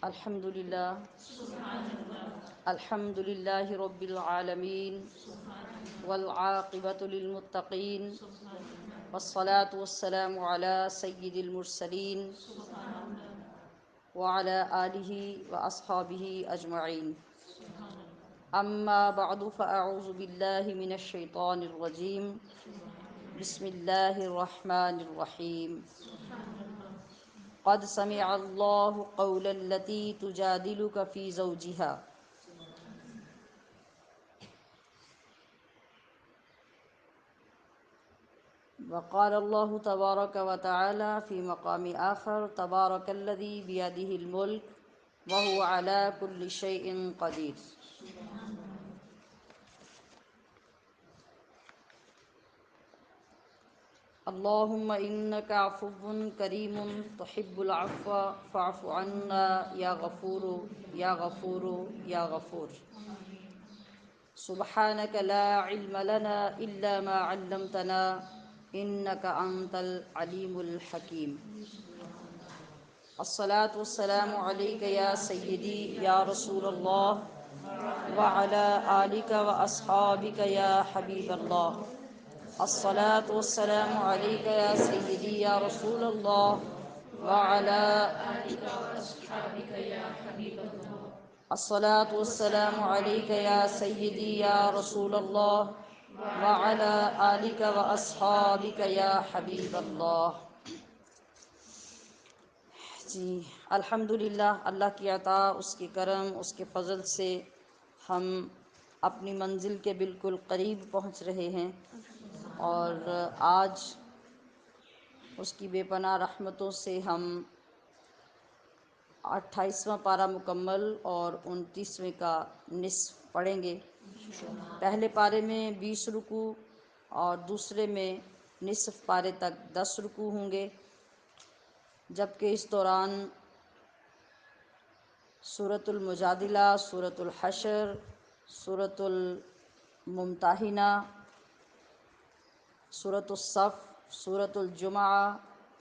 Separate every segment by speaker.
Speaker 1: الحمدللہ الحمدللہ رب العالمین والعاقبۃ للمتقین والصلاة والسلام علی سید المرسلین وعلی آلہ واصحابہ اجمعین اما بعد فاعوذ باللہ من الشیطان الرجیم بسم اللہ الرحمن الرحیم قد سمع اللہ قول التی تجادلک فی زوجہا وقال اللہ تبارک و تعالی فی مقام آخر تبارک الذی بیدہ الملک وہو علی کل شیء قدیر۔ اللہم انک عفو کریم تحب العفو فاعف عنا یا غفور یا غفور یا غفور۔ سبحانک لا علم لنا الا ما علمتنا انک انت العلیم الحکیم۔ الصلاة والسلام علیک یا سیدی یا رسول اللہ وعلی آلک واصحابک یا حبیب اللہ۔ الصلاة والسلام علیک یا سیدی یا رسول اللہ وعلی الصلاة والسلام علیک یا سیدی یا رسول اللہ وعلی آلک واصحابک یا حبیب اللہ۔ جی الحمدللہ، اللہ کی عطا، اس کے کرم، اس کے فضل سے ہم اپنی منزل کے بالکل قریب پہنچ رہے ہیں، اور آج اس کی بے پناہ رحمتوں سے ہم 28واں پارہ مکمل اور 29ویں کا نصف پڑھیں گے۔ پہلے پارے میں 20 رکوع اور دوسرے میں نصف پارے تک 10 رکوع ہوں گے، جبکہ اس دوران سورۃ المجادلہ، سورۃ الحشر، سورۃ الممتحنہ، سورۃ الصف، سورۃ الجمعہ،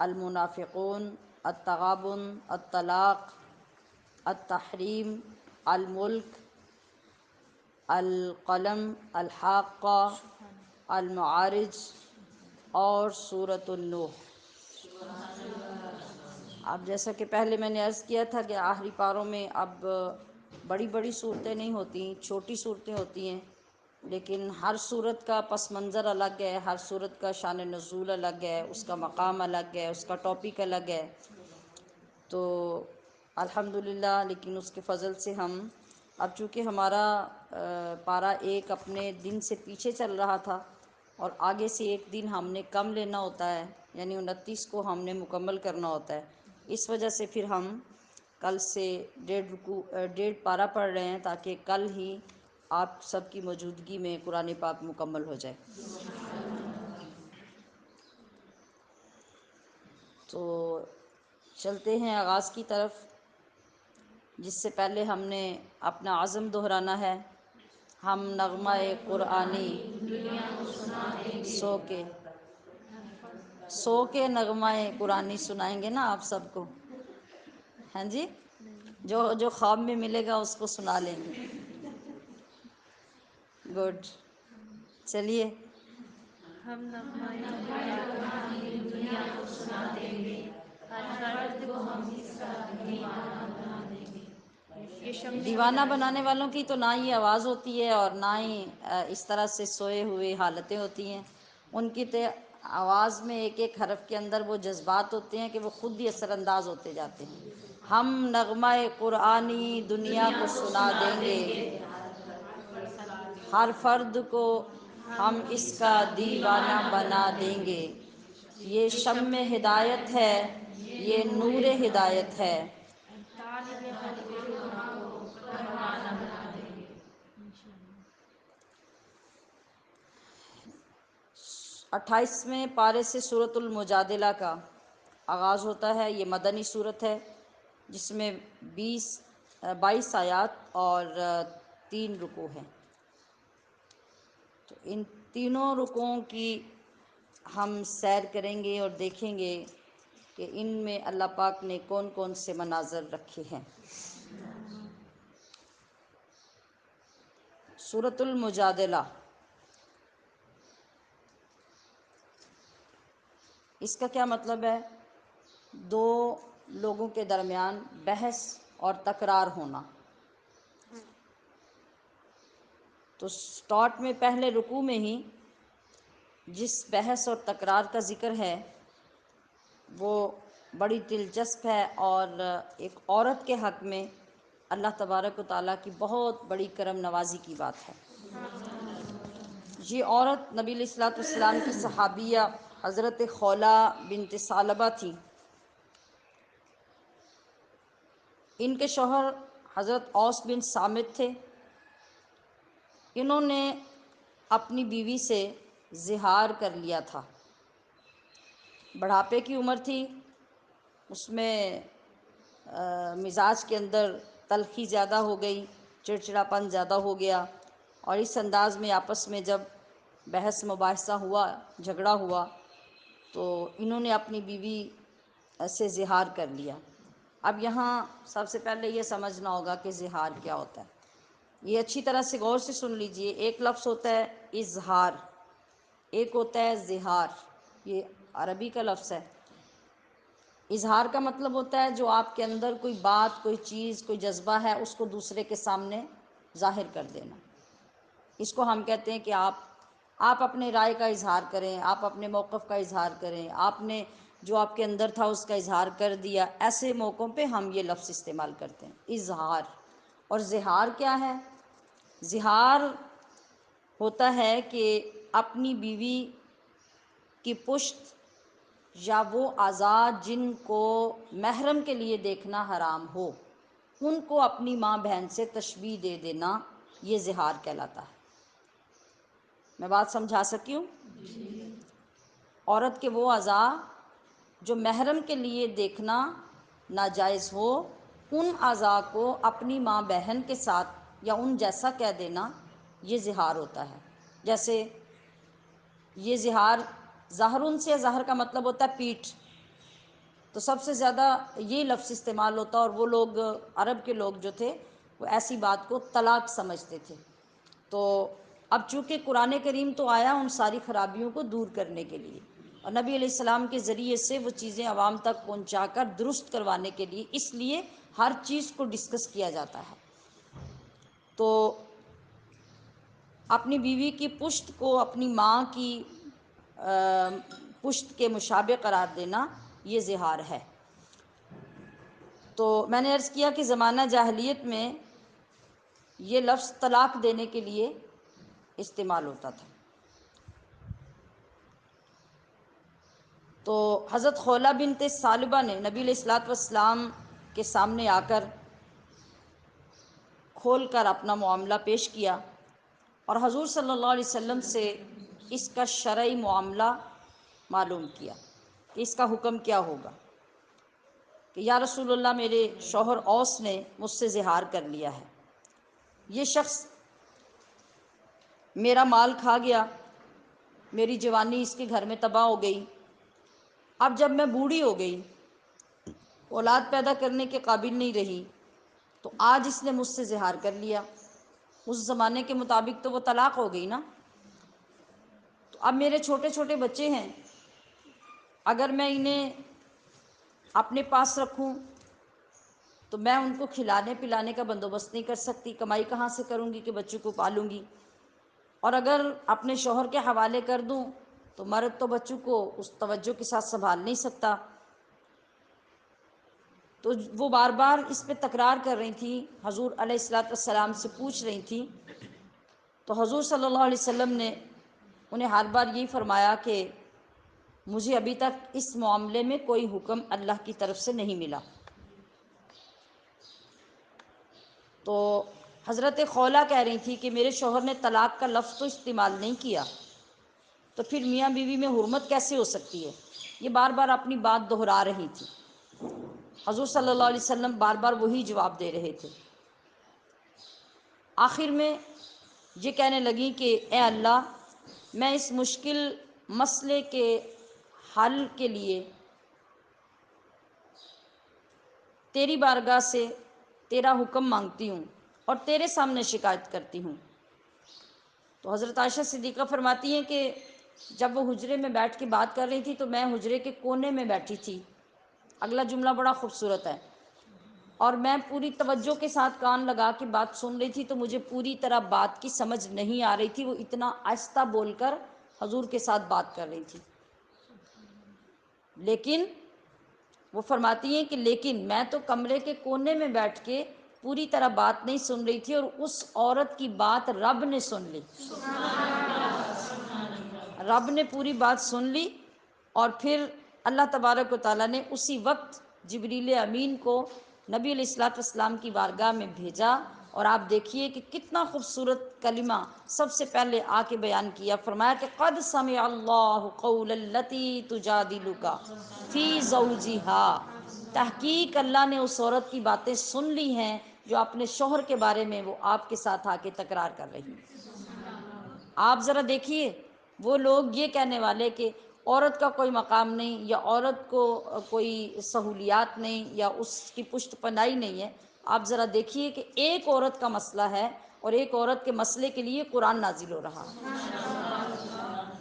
Speaker 1: المنافقون، التغابن، الطلاق، التحریم، الملک، القلم، الحاقہ، المعارج اور سورۃ النوح۔ اب جیسا کہ پہلے میں نے عرض کیا تھا کہ آخری پاروں میں اب بڑی بڑی صورتیں نہیں ہوتی، چھوٹی صورتیں ہوتی ہیں، لیکن ہر صورت کا پس منظر الگ ہے، ہر صورت کا شان نزول الگ ہے، اس کا مقام الگ ہے، اس کا ٹاپک الگ ہے۔ تو الحمدللہ، لیکن اس کے فضل سے ہم اب چونکہ ہمارا پارہ ایک اپنے دن سے پیچھے چل رہا تھا اور آگے سے ایک دن ہم نے کم لینا ہوتا ہے، یعنی 29 کو ہم نے مکمل کرنا ہوتا ہے، اس وجہ سے پھر ہم کل سے 1.5 پارہ پڑھ رہے ہیں، تاکہ کل ہی آپ سب کی موجودگی میں قرآن پاک مکمل ہو جائے۔ تو چلتے ہیں آغاز کی طرف، جس سے پہلے ہم نے اپنا عزم دہرانا ہے۔ ہم نغمہ قرآنی سو کے نغمہ قرآنی سنائیں گے نا آپ سب کو، ہاں جی، جو خواب میں ملے گا اس کو سنا لیں گے۔ گڈ، چلیے۔
Speaker 2: ہم نغمہ قرآن دنیا کو سنا دیں گے، ہر فرد کو ہم اس کا دیوانہ بنا دیں گے۔ یہ شمس
Speaker 1: دیوانہ بنانے والوں کی تو نہ ہی آواز ہوتی ہے اور نہ ہی اس طرح سے سوئے ہوئے حالتیں ہوتی ہیں، ان کی تو آواز میں ایک ایک حرف کے اندر وہ جذبات ہوتے ہیں کہ وہ خود ہی اثر انداز ہوتے جاتے ہیں۔ ہم نغمہ قرآنی دنیا کو سنا دیں گے، ہر فرد کو ہم اس کا دیوانہ بنا دیں گے۔ یہ شمع ہدایت ہے، یہ نور ہدایت ہے۔
Speaker 2: طالب قلب گناہ کو پروانہ بنا دیں گے۔
Speaker 1: 28ویں پارے سے سورۃ المجادلہ کا آغاز ہوتا ہے۔ یہ مدنی صورت ہے، جس میں 22 آیات اور 3 رکوع ہیں۔ تو ان تینوں رکوعوں کی ہم سیر کریں گے اور دیکھیں گے کہ ان میں اللہ پاک نے کون کون سے مناظر رکھے ہیں۔ سورۃ المجادلہ، اس کا کیا مطلب ہے؟ دو لوگوں کے درمیان بحث اور تکرار ہونا۔ تو سٹارٹ میں پہلے رکوع میں ہی جس بحث اور تکرار کا ذکر ہے وہ بڑی دلچسپ ہے، اور ایک عورت کے حق میں اللہ تبارک و تعالیٰ کی بہت بڑی کرم نوازی کی بات ہے۔ یہ عورت نبی علیہ الصلوۃ والسلام کی صحابیہ حضرت خولہ بنت ثعلبہ تھی۔ ان کے شوہر حضرت اوس بن صامت تھے۔ انہوں نے اپنی بیوی سے زہار کر لیا تھا۔ بڑھاپے کی عمر تھی، اس میں مزاج کے اندر تلخی زیادہ ہو گئی، چڑچڑاپن زیادہ ہو گیا، اور اس انداز میں آپس میں جب بحث مباحثہ ہوا، جھگڑا ہوا، تو انہوں نے اپنی بیوی سے زہار کر لیا۔ اب یہاں سب سے پہلے یہ سمجھنا ہوگا کہ زہار کیا ہوتا ہے۔ یہ اچھی طرح سے غور سے سن لیجئے۔ ایک لفظ ہوتا ہے اظہار، ایک ہوتا ہے زہار، یہ عربی کا لفظ ہے۔ اظہار کا مطلب ہوتا ہے جو آپ کے اندر کوئی بات، کوئی چیز، کوئی جذبہ ہے، اس کو دوسرے کے سامنے ظاہر کر دینا۔ اس کو ہم کہتے ہیں کہ آپ اپنے رائے کا اظہار کریں، آپ اپنے موقف کا اظہار کریں، آپ نے جو آپ کے اندر تھا اس کا اظہار کر دیا۔ ایسے موقعوں پہ ہم یہ لفظ استعمال کرتے ہیں، اظہار۔ اور زہار کیا ہے؟ زہار ہوتا ہے کہ اپنی بیوی کی پشت یا وہ اعضاء جن کو محرم کے لیے دیکھنا حرام ہو، ان کو اپنی ماں بہن سے تشبیہ دے دینا، یہ زہار کہلاتا ہے۔ میں بات سمجھا سکی ہوں؟ عورت کے وہ اعضاء جو محرم کے لیے دیکھنا ناجائز ہو، ان اعضاء کو اپنی ماں بہن کے ساتھ یا ان جیسا کہہ دینا، یہ زہار ہوتا ہے۔ جیسے یہ زہار، ظہرن سے ظہر کا مطلب ہوتا ہے پیٹھ، تو سب سے زیادہ یہ لفظ استعمال ہوتا ہے، اور وہ لوگ، عرب کے لوگ جو تھے، وہ ایسی بات کو طلاق سمجھتے تھے۔ تو اب چونکہ قرآن کریم تو آیا ان ساری خرابیوں کو دور کرنے کے لیے، اور نبی علیہ السلام کے ذریعے سے وہ چیزیں عوام تک پہنچا کر درست کروانے کے لیے، اس لیے ہر چیز کو ڈسکس کیا جاتا ہے۔ تو اپنی بیوی کی پشت کو اپنی ماں کی پشت کے مشابہ قرار دینا، یہ زہار ہے۔ تو میں نے عرض کیا کہ زمانہ جاہلیت میں یہ لفظ طلاق دینے کے لیے استعمال ہوتا تھا۔ تو حضرت خولہ بنت ثعلبہ نے نبی علیہ الصلوۃ والسلام کے سامنے آ کر کھول کر اپنا معاملہ پیش کیا، اور حضور صلی اللہ علیہ وسلم سے اس کا شرعی معاملہ معلوم کیا کہ اس کا حکم کیا ہوگا، کہ یا رسول اللہ، میرے شوہر اوس نے مجھ سے زہار کر لیا ہے، یہ شخص میرا مال کھا گیا، میری جوانی اس کے گھر میں تباہ ہو گئی، اب جب میں بوڑھی ہو گئی، اولاد پیدا کرنے کے قابل نہیں رہی، تو آج اس نے مجھ سے زہار کر لیا۔ اس زمانے کے مطابق تو وہ طلاق ہو گئی نا۔ تو اب میرے چھوٹے چھوٹے بچے ہیں، اگر میں انہیں اپنے پاس رکھوں تو میں ان کو کھلانے پلانے کا بندوبست نہیں کر سکتی، کمائی کہاں سے کروں گی کہ بچوں کو پالوں گی، اور اگر اپنے شوہر کے حوالے کر دوں تو مرد تو بچوں کو اس توجہ کے ساتھ سنبھال نہیں سکتا۔ تو وہ بار بار اس پہ تکرار کر رہی تھیں، حضور علیہ الصلوۃ والسلام سے پوچھ رہی تھیں۔ تو حضور صلی اللہ علیہ وسلم نے انہیں ہر بار یہی فرمایا کہ مجھے ابھی تک اس معاملے میں کوئی حکم اللہ کی طرف سے نہیں ملا۔ تو حضرت خولہ کہہ رہی تھی کہ میرے شوہر نے طلاق کا لفظ تو استعمال نہیں کیا، تو پھر میاں بیوی میں حرمت کیسے ہو سکتی ہے؟ یہ بار بار اپنی بات دہرا رہی تھی۔ حضور صلی اللہ علیہ وسلم بار بار وہی جواب دے رہے تھے۔ آخر میں یہ کہنے لگی کہ اے اللہ، میں اس مشکل مسئلے کے حل کے لیے تیری بارگاہ سے تیرا حکم مانگتی ہوں اور تیرے سامنے شکایت کرتی ہوں تو حضرت عائشہ صدیقہ فرماتی ہیں کہ جب وہ حجرے میں بیٹھ کے بات کر رہی تھی تو میں حجرے کے کونے میں بیٹھی تھی. اگلا جملہ بڑا خوبصورت ہے. اور میں پوری توجہ کے ساتھ کان لگا کے بات سن رہی تھی تو مجھے پوری طرح بات کی سمجھ نہیں آ رہی تھی. وہ اتنا آہستہ بول کر حضور کے ساتھ بات کر رہی تھی. لیکن وہ فرماتی ہیں کہ لیکن میں تو کمرے کے کونے میں بیٹھ کے پوری طرح بات نہیں سن رہی تھی اور اس عورت کی بات رب نے سن لی. رب نے پوری بات سن لی اور پھر اللہ تبارک و تعالیٰ نے اسی وقت جبریل امین کو نبی علیہ الصلوۃ والسلام کی بارگاہ میں بھیجا. اور آپ دیکھیے کہ کتنا خوبصورت کلمہ سب سے پہلے آ کے بیان کیا. فرمایا کہ قد سمع اللہ قول التی تجادلک فی زوجہا. تحقیق اللہ نے اس عورت کی باتیں سن لی ہیں جو اپنے شوہر کے بارے میں وہ آپ کے ساتھ آ کے تکرار کر رہی ہیں. آپ ذرا دیکھیے وہ لوگ یہ کہنے والے کہ عورت کا کوئی مقام نہیں یا عورت کو کوئی سہولیات نہیں یا اس کی پشت پناہی نہیں ہے. آپ ذرا دیکھیے کہ ایک عورت کا مسئلہ ہے اور ایک عورت کے مسئلے کے لیے قرآن نازل ہو رہا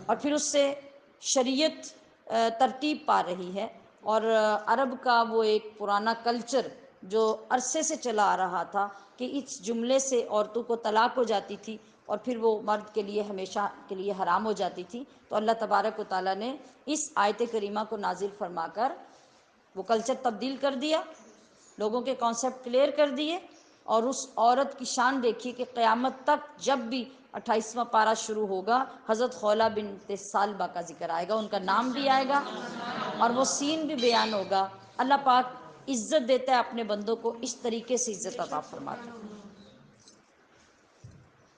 Speaker 1: اور پھر اس سے شریعت ترتیب پا رہی ہے. اور عرب کا وہ ایک پرانا کلچر جو عرصے سے چلا آ رہا تھا کہ اس جملے سے عورتوں کو طلاق ہو جاتی تھی اور پھر وہ مرد کے لیے ہمیشہ کے لیے حرام ہو جاتی تھی. تو اللہ تبارک و تعالیٰ نے اس آیت کریمہ کو نازل فرما کر وہ کلچر تبدیل کر دیا, لوگوں کے کانسیپٹ کلیئر کر دیے. اور اس عورت کی شان دیکھیے کہ قیامت تک جب بھی 28واں پارہ شروع ہوگا حضرت خولہ بنت ثعلبہ کا ذکر آئے گا, ان کا نام بھی آئے گا اور وہ سین بھی بیان ہوگا. اللہ پاک عزت دیتا ہے اپنے بندوں کو, اس طریقے سے عزت عطا فرماتا ہے.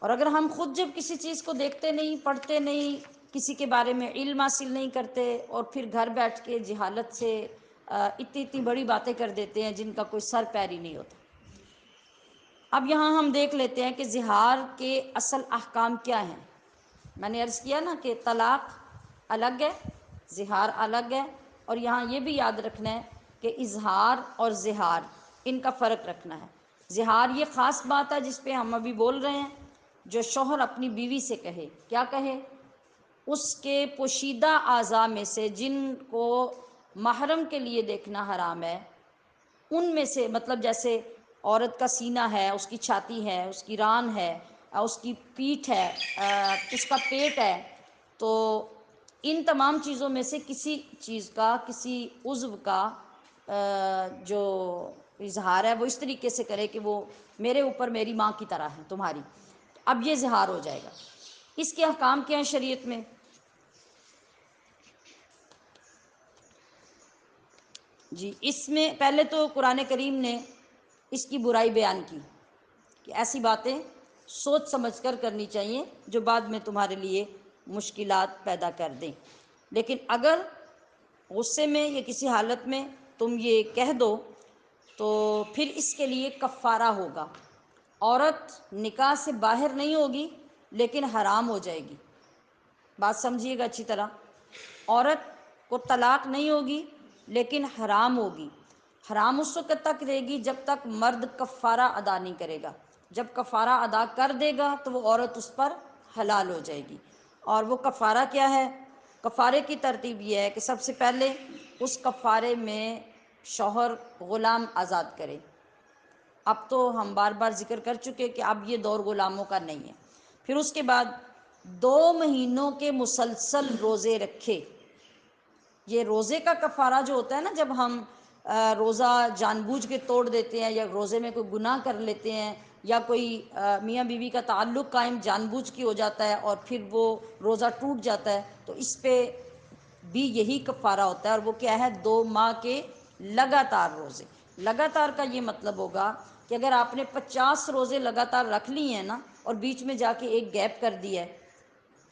Speaker 1: اور اگر ہم خود جب کسی چیز کو دیکھتے نہیں, پڑھتے نہیں, کسی کے بارے میں علم حاصل نہیں کرتے اور پھر گھر بیٹھ کے جہالت سے اتنی بڑی باتیں کر دیتے ہیں جن کا کوئی سر پیر ہی نہیں ہوتا. اب یہاں ہم دیکھ لیتے ہیں کہ زہار کے اصل احکام کیا ہیں. میں نے عرض کیا نا کہ طلاق الگ ہے, زہار الگ ہے, اور یہاں یہ بھی یاد رکھنا ہے کہ اظہار اور زہار ان کا فرق رکھنا ہے. زہار یہ خاص بات ہے جس پہ ہم ابھی بول رہے ہیں, جو شوہر اپنی بیوی سے کہے. کیا کہے؟ اس کے پوشیدہ اعضاء میں سے جن کو محرم کے لیے دیکھنا حرام ہے ان میں سے, مطلب جیسے عورت کا سینہ ہے, اس کی چھاتی ہے, اس کی ران ہے, اس کی پیٹھ ہے, اس کا پیٹ ہے, تو ان تمام چیزوں میں سے کسی چیز کا, کسی عضو کا جو اظہار ہے وہ اس طریقے سے کرے کہ وہ میرے اوپر میری ماں کی طرح ہے تمہاری. اب یہ اظہار ہو جائے گا. اس کے احکام کیا ہیں شریعت میں؟ جی اس میں پہلے تو قرآن کریم نے اس کی برائی بیان کی کہ ایسی باتیں سوچ سمجھ کر کرنی چاہیے جو بعد میں تمہارے لیے مشکلات پیدا کر دیں. لیکن اگر غصے میں یا کسی حالت میں تم یہ کہہ دو تو پھر اس کے لیے کفارہ ہوگا. عورت نکاح سے باہر نہیں ہوگی لیکن حرام ہو جائے گی. بات سمجھیے گا اچھی طرح. عورت کو طلاق نہیں ہوگی لیکن حرام ہوگی. حرام اس وقت تک رہے گی جب تک مرد کفارہ ادا نہیں کرے گا. جب کفارہ ادا کر دے گا تو وہ عورت اس پر حلال ہو جائے گی. اور وہ کفارہ کیا ہے؟ کفارے کی ترتیب یہ ہے کہ سب سے پہلے اس کفارے میں شوہر غلام آزاد کرے. اب تو ہم بار بار ذکر کر چکے کہ اب یہ دور غلاموں کا نہیں ہے. پھر اس کے بعد 2 مہینوں کے مسلسل روزے رکھے. یہ روزے کا کفارہ جو ہوتا ہے نا, جب ہم روزہ جان بوجھ کے توڑ دیتے ہیں یا روزے میں کوئی گناہ کر لیتے ہیں یا کوئی میاں بیوی کا تعلق قائم جان بوجھ کے ہو جاتا ہے اور پھر وہ روزہ ٹوٹ جاتا ہے, تو اس پہ بھی یہی کفارہ ہوتا ہے. اور وہ کیا ہے؟ 2 ماہ کے لگاتار روزے. لگاتار کا یہ مطلب ہوگا کہ اگر آپ نے 50 روزے لگاتار رکھ لی ہیں نا اور بیچ میں جا کے ایک گیپ کر دیا ہے,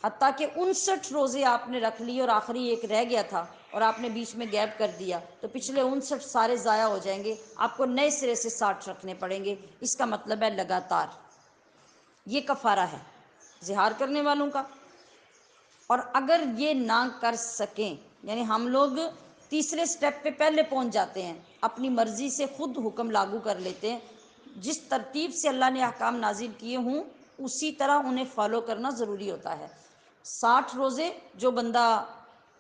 Speaker 1: حتیٰ کہ 59 روزے آپ نے رکھ لی اور آخری ایک رہ گیا تھا اور آپ نے بیچ میں گیپ کر دیا, تو پچھلے 59 سارے ضائع ہو جائیں گے. آپ کو نئے سرے سے 60 رکھنے پڑیں گے. اس کا مطلب ہے لگاتار. یہ کفارہ ہے زہار کرنے والوں کا. اور اگر یہ نہ کر سکیں, یعنی ہم لوگ تیسرے سٹیپ پہ پہلے پہنچ جاتے ہیں, اپنی مرضی سے خود حکم لاگو کر لیتے ہیں, جس ترتیب سے اللہ نے احکام نازل کیے ہوں اسی طرح انہیں فالو کرنا ضروری ہوتا ہے۔ 60 روزے جو بندہ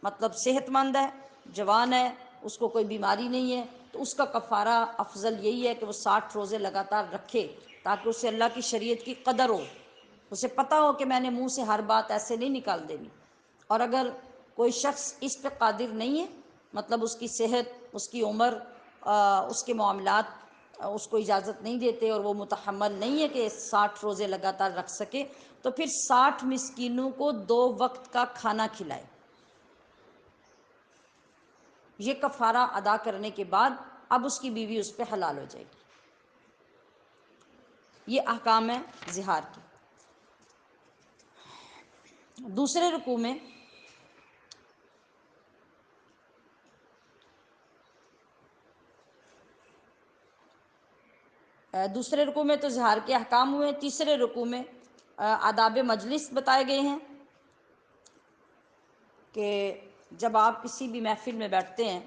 Speaker 1: مطلب صحت مند ہے، جوان ہے، اس کو کوئی بیماری نہیں ہے، تو اس کا کفارہ افضل یہی ہے کہ وہ 60 روزے لگاتار رکھے، تاکہ اسے اللہ کی شریعت کی قدر ہو، اسے پتہ ہو کہ میں نے منہ سے ہر بات ایسے نہیں نکال دینی۔ اور اگر کوئی شخص اس پہ قادر نہیں ہے، مطلب اس کی صحت، اس کی عمر، اس کے معاملات اس کو اجازت نہیں دیتے اور وہ متحمل نہیں ہے کہ 60 روزے لگاتار رکھ سکے، تو پھر 60 مسکینوں کو 2 وقت کا کھانا کھلائے۔ یہ کفارہ ادا کرنے کے بعد اب اس کی بیوی اس پہ حلال ہو جائے گی۔ یہ احکام ہے زہار کے۔ دوسرے رکوع میں تو زہار کے احکام ہوئے۔ تیسرے رکوع میں آداب مجلس بتائے گئے ہیں کہ جب آپ کسی بھی محفل میں بیٹھتے ہیں،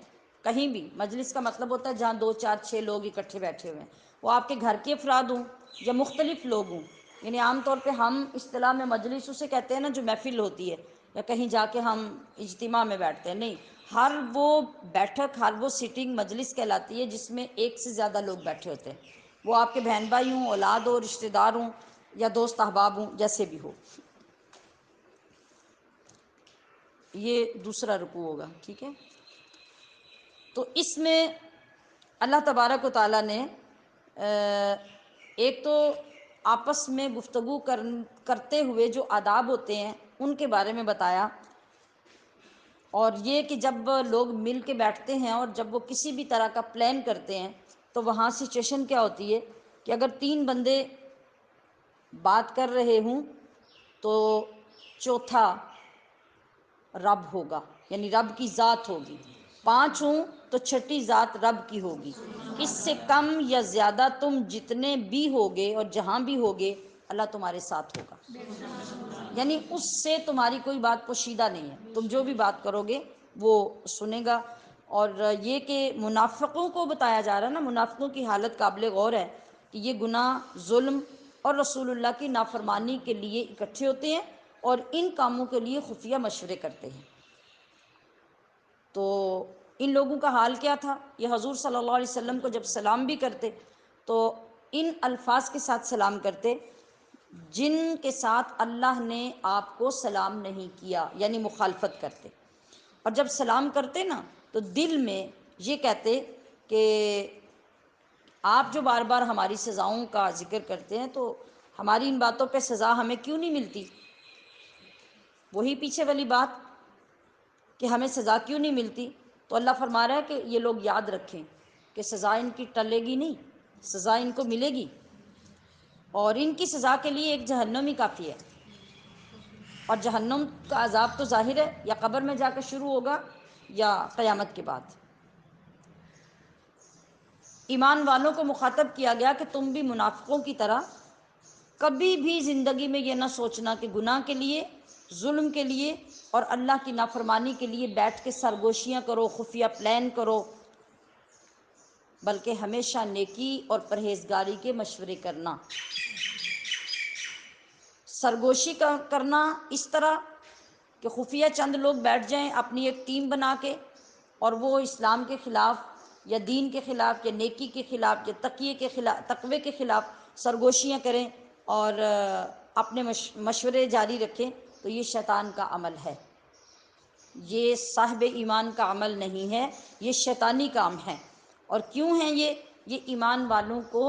Speaker 1: کہیں بھی، مجلس کا مطلب ہوتا ہے جہاں 2 4 6 لوگ اکٹھے بیٹھے ہوئے ہیں، وہ آپ کے گھر کے افراد ہوں یا مختلف لوگ ہوں، یعنی عام طور پہ ہم اصطلاح میں مجلس اسے کہتے ہیں نا جو محفل ہوتی ہے، یا کہیں جا کے ہم اجتماع میں بیٹھتے ہیں، نہیں، ہر وہ بیٹھک، ہر وہ سیٹنگ مجلس کہلاتی ہے جس میں ایک سے زیادہ لوگ بیٹھے ہوتے ہیں، وہ آپ کے بہن بھائی ہوں، اولاد ہو، رشتہ دار ہوں یا دوست احباب ہوں، جیسے بھی ہو۔ یہ دوسرا رکوع ہوگا، ٹھیک ہے۔ تو اس میں اللہ تبارک و تعالیٰ نے ایک تو آپس میں گفتگو کرتے ہوئے جو آداب ہوتے ہیں ان کے بارے میں بتایا، اور یہ کہ جب لوگ مل کے بیٹھتے ہیں اور جب وہ کسی بھی طرح کا پلان کرتے ہیں تو وہاں سچویشن کیا ہوتی ہے کہ اگر 3 بندے بات کر رہے ہوں تو چوتھا رب ہوگا، یعنی رب کی ذات ہوگی، 5 ہوں تو چھٹی ذات رب کی ہوگی، اس سے کم یا زیادہ تم جتنے بھی ہوگے اور جہاں بھی ہوگے اللہ تمہارے ساتھ ہوگا، یعنی اس سے تمہاری کوئی بات پوشیدہ نہیں ہے، تم جو بھی بات کرو گے وہ سنے گا۔ اور یہ کہ منافقوں کو بتایا جا رہا ہے نا، منافقوں کی حالت قابل غور ہے کہ یہ گناہ، ظلم اور رسول اللہ کی نافرمانی کے لیے اکٹھے ہوتے ہیں اور ان کاموں کے لیے خفیہ مشورے کرتے ہیں۔ تو ان لوگوں کا حال کیا تھا؟ یہ حضور صلی اللہ علیہ وسلم کو جب سلام بھی کرتے تو ان الفاظ کے ساتھ سلام کرتے جن کے ساتھ اللہ نے آپ کو سلام نہیں کیا، یعنی مخالفت کرتے، اور جب سلام کرتے نا تو دل میں یہ کہتے کہ آپ جو بار بار ہماری سزاؤں کا ذکر کرتے ہیں تو ہماری ان باتوں پہ سزا ہمیں کیوں نہیں ملتی؟ وہی پیچھے والی بات کہ ہمیں سزا کیوں نہیں ملتی، تو اللہ فرما رہا ہے کہ یہ لوگ یاد رکھیں کہ سزا ان کی ٹلے گی نہیں، سزا ان کو ملے گی، اور ان کی سزا کے لیے ایک جہنم ہی کافی ہے، اور جہنم کا عذاب تو ظاہر ہے یا قبر میں جا کے شروع ہوگا یا قیامت کے بعد۔ ایمان والوں کو مخاطب کیا گیا کہ تم بھی منافقوں کی طرح کبھی بھی زندگی میں یہ نہ سوچنا کہ گناہ کے لیے، ظلم کے لیے اور اللہ کی نافرمانی کے لیے بیٹھ کے سرگوشیاں کرو، خفیہ پلان کرو، بلکہ ہمیشہ نیکی اور پرہیزگاری کے مشورے کرنا۔ سرگوشی کرنا اس طرح کہ خفیہ چند لوگ بیٹھ جائیں اپنی ایک ٹیم بنا کے، اور وہ اسلام کے خلاف یا دین کے خلاف یا نیکی کے خلاف یا تقوی کے خلاف سرگوشیاں کریں اور اپنے مشورے جاری رکھیں، تو یہ شیطان کا عمل ہے، یہ صاحب ایمان کا عمل نہیں ہے، یہ شیطانی کام ہے۔ اور کیوں ہیں یہ ایمان والوں کو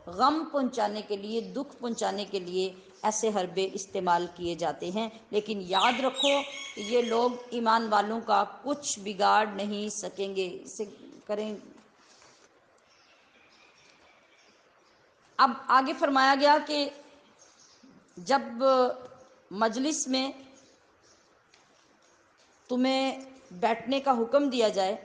Speaker 1: غم پہنچانے کے لیے، دکھ پہنچانے کے لیے ایسے حربے استعمال کیے جاتے ہیں، لیکن یاد رکھو کہ یہ لوگ ایمان والوں کا کچھ بگاڑ نہیں سکیں گے، اسے کریں۔ اب آگے فرمایا گیا کہ جب مجلس میں تمہیں بیٹھنے کا حکم دیا جائے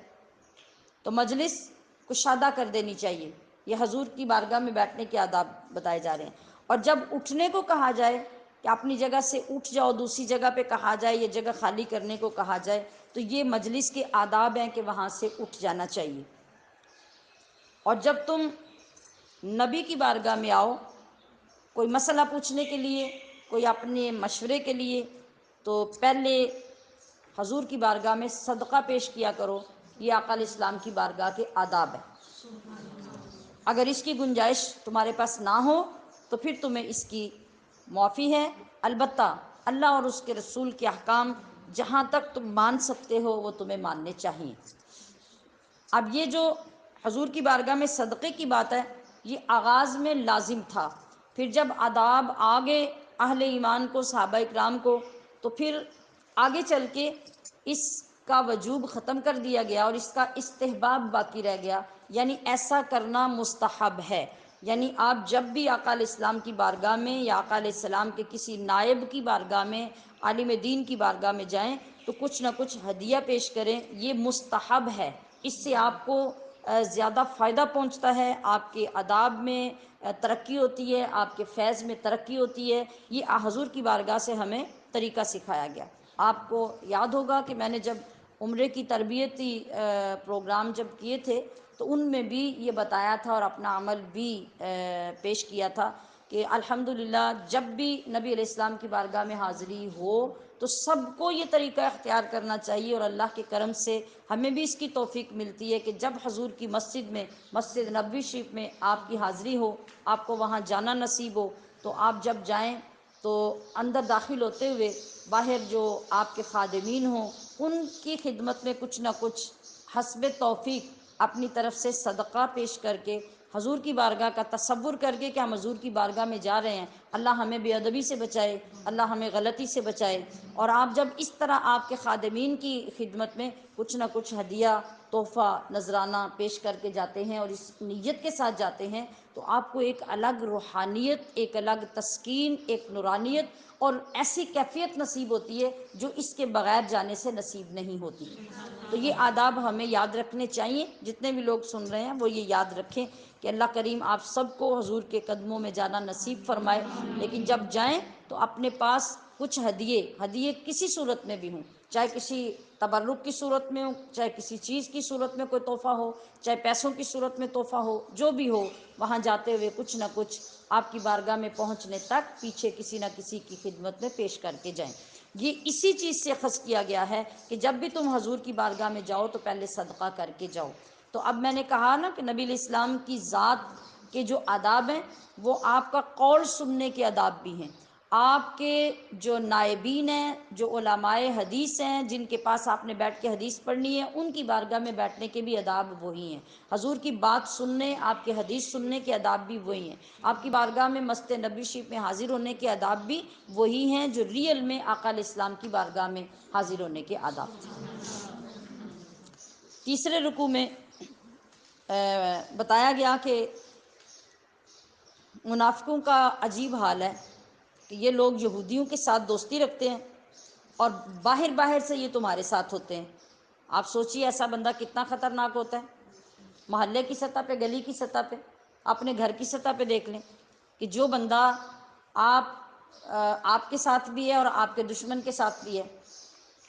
Speaker 1: تو مجلس کشادہ کر دینی چاہیے، یہ حضور کی بارگاہ میں بیٹھنے کے آداب بتائے جا رہے ہیں۔ اور جب اٹھنے کو کہا جائے کہ اپنی جگہ سے اٹھ جاؤ، دوسری جگہ پہ کہا جائے، یہ جگہ خالی کرنے کو کہا جائے، تو یہ مجلس کے آداب ہیں کہ وہاں سے اٹھ جانا چاہیے۔ اور جب تم نبی کی بارگاہ میں آؤ کوئی مسئلہ پوچھنے کے لیے، کوئی اپنے مشورے کے لیے، تو پہلے حضور کی بارگاہ میں صدقہ پیش کیا کرو۔ یہ آقا علیہ السلام کی بارگاہ کے آداب ہے۔ اگر اس کی گنجائش تمہارے پاس نہ ہو تو پھر تمہیں اس کی معافی ہے، البتہ اللہ اور اس کے رسول کے احکام جہاں تک تم مان سکتے ہو وہ تمہیں ماننے چاہیے۔ اب یہ جو حضور کی بارگاہ میں صدقے کی بات ہے، یہ آغاز میں لازم تھا، پھر جب آداب آگے اہل ایمان کو، صحابہ اکرام کو، تو پھر آگے چل کے اس کا وجوب ختم کر دیا گیا اور اس کا استحباب باقی رہ گیا، یعنی ایسا کرنا مستحب ہے۔ یعنی آپ جب بھی آقا علیہ السلام کی بارگاہ میں یا آقا علیہ السلام کے کسی نائب کی بارگاہ میں، عالم دین کی بارگاہ میں جائیں تو کچھ نہ کچھ ہدیہ پیش کریں، یہ مستحب ہے۔ اس سے آپ کو زیادہ فائدہ پہنچتا ہے، آپ کے آداب میں ترقی ہوتی ہے، آپ کے فیض میں ترقی ہوتی ہے۔ یہ حضور کی بارگاہ سے ہمیں طریقہ سکھایا گیا۔ آپ کو یاد ہوگا کہ میں نے جب عمرے کی تربیتی پروگرام جب کیے تھے تو ان میں بھی یہ بتایا تھا اور اپنا عمل بھی پیش کیا تھا کہ الحمدللہ جب بھی نبی علیہ السلام کی بارگاہ میں حاضری ہو تو سب کو یہ طریقہ اختیار کرنا چاہیے، اور اللہ کے کرم سے ہمیں بھی اس کی توفیق ملتی ہے کہ جب حضور کی مسجد میں، مسجد نبوی شریف میں آپ کی حاضری ہو، آپ کو وہاں جانا نصیب ہو، تو آپ جب جائیں تو اندر داخل ہوتے ہوئے باہر جو آپ کے خادمین ہوں ان کی خدمت میں کچھ نہ کچھ حسب توفیق اپنی طرف سے صدقہ پیش کر کے، حضور کی بارگاہ کا تصور کر کے کہ ہم حضور کی بارگاہ میں جا رہے ہیں، اللہ ہمیں بے ادبی سے بچائے، اللہ ہمیں غلطی سے بچائے۔ اور آپ جب اس طرح آپ کے خادمین کی خدمت میں کچھ نہ کچھ ہدیہ، تحفہ، نذرانہ پیش کر کے جاتے ہیں اور اس نیت کے ساتھ جاتے ہیں تو آپ کو ایک الگ روحانیت، ایک الگ تسکین، ایک نورانیت اور ایسی کیفیت نصیب ہوتی ہے جو اس کے بغیر جانے سے نصیب نہیں ہوتی۔ تو یہ آداب ہمیں یاد رکھنے چاہیے، جتنے بھی لوگ سن رہے ہیں وہ یہ یاد رکھیں کہ اللہ کریم آپ سب کو حضور کے قدموں میں جانا نصیب فرمائے، لیکن جب جائیں تو اپنے پاس کچھ ہدیے کسی صورت میں بھی ہوں، چاہے کسی تبرک کی صورت میں ہو، چاہے کسی چیز کی صورت میں کوئی تحفہ ہو، چاہے پیسوں کی صورت میں تحفہ ہو، جو بھی ہو، وہاں جاتے ہوئے کچھ نہ کچھ آپ کی بارگاہ میں پہنچنے تک پیچھے کسی نہ کسی کی خدمت میں پیش کر کے جائیں۔ یہ اسی چیز سے اخذ کیا گیا ہے کہ جب بھی تم حضور کی بارگاہ میں جاؤ تو پہلے صدقہ کر کے جاؤ۔ تو اب میں نے کہا نا کہ نبی علیہ السلام کی ذات کے جو آداب ہیں وہ آپ کا قول سننے کے آداب بھی ہیں، آپ کے جو نائبین ہیں، جو علماء حدیث ہیں، جن کے پاس آپ نے بیٹھ کے حدیث پڑھنی ہے، ان کی بارگاہ میں بیٹھنے کے بھی آداب وہی ہیں، حضور کی بات سننے، آپ کے حدیث سننے کے آداب بھی وہی ہیں، آپ کی بارگاہ میں مسجد نبوی شریف میں حاضر ہونے کے آداب بھی وہی ہیں جو ریئل میں آقا علیہ السلام کی بارگاہ میں حاضر ہونے کے آداب تھے۔ تیسرے رکوع میں بتایا گیا کہ منافقوں کا عجیب حال ہے کہ یہ لوگ یہودیوں کے ساتھ دوستی رکھتے ہیں اور باہر سے یہ تمہارے ساتھ ہوتے ہیں۔ آپ سوچئے ایسا بندہ کتنا خطرناک ہوتا ہے۔ محلے کی سطح پہ، گلی کی سطح پہ، اپنے گھر کی سطح پہ دیکھ لیں کہ جو بندہ آپ کے ساتھ بھی ہے اور آپ کے دشمن کے ساتھ بھی ہے،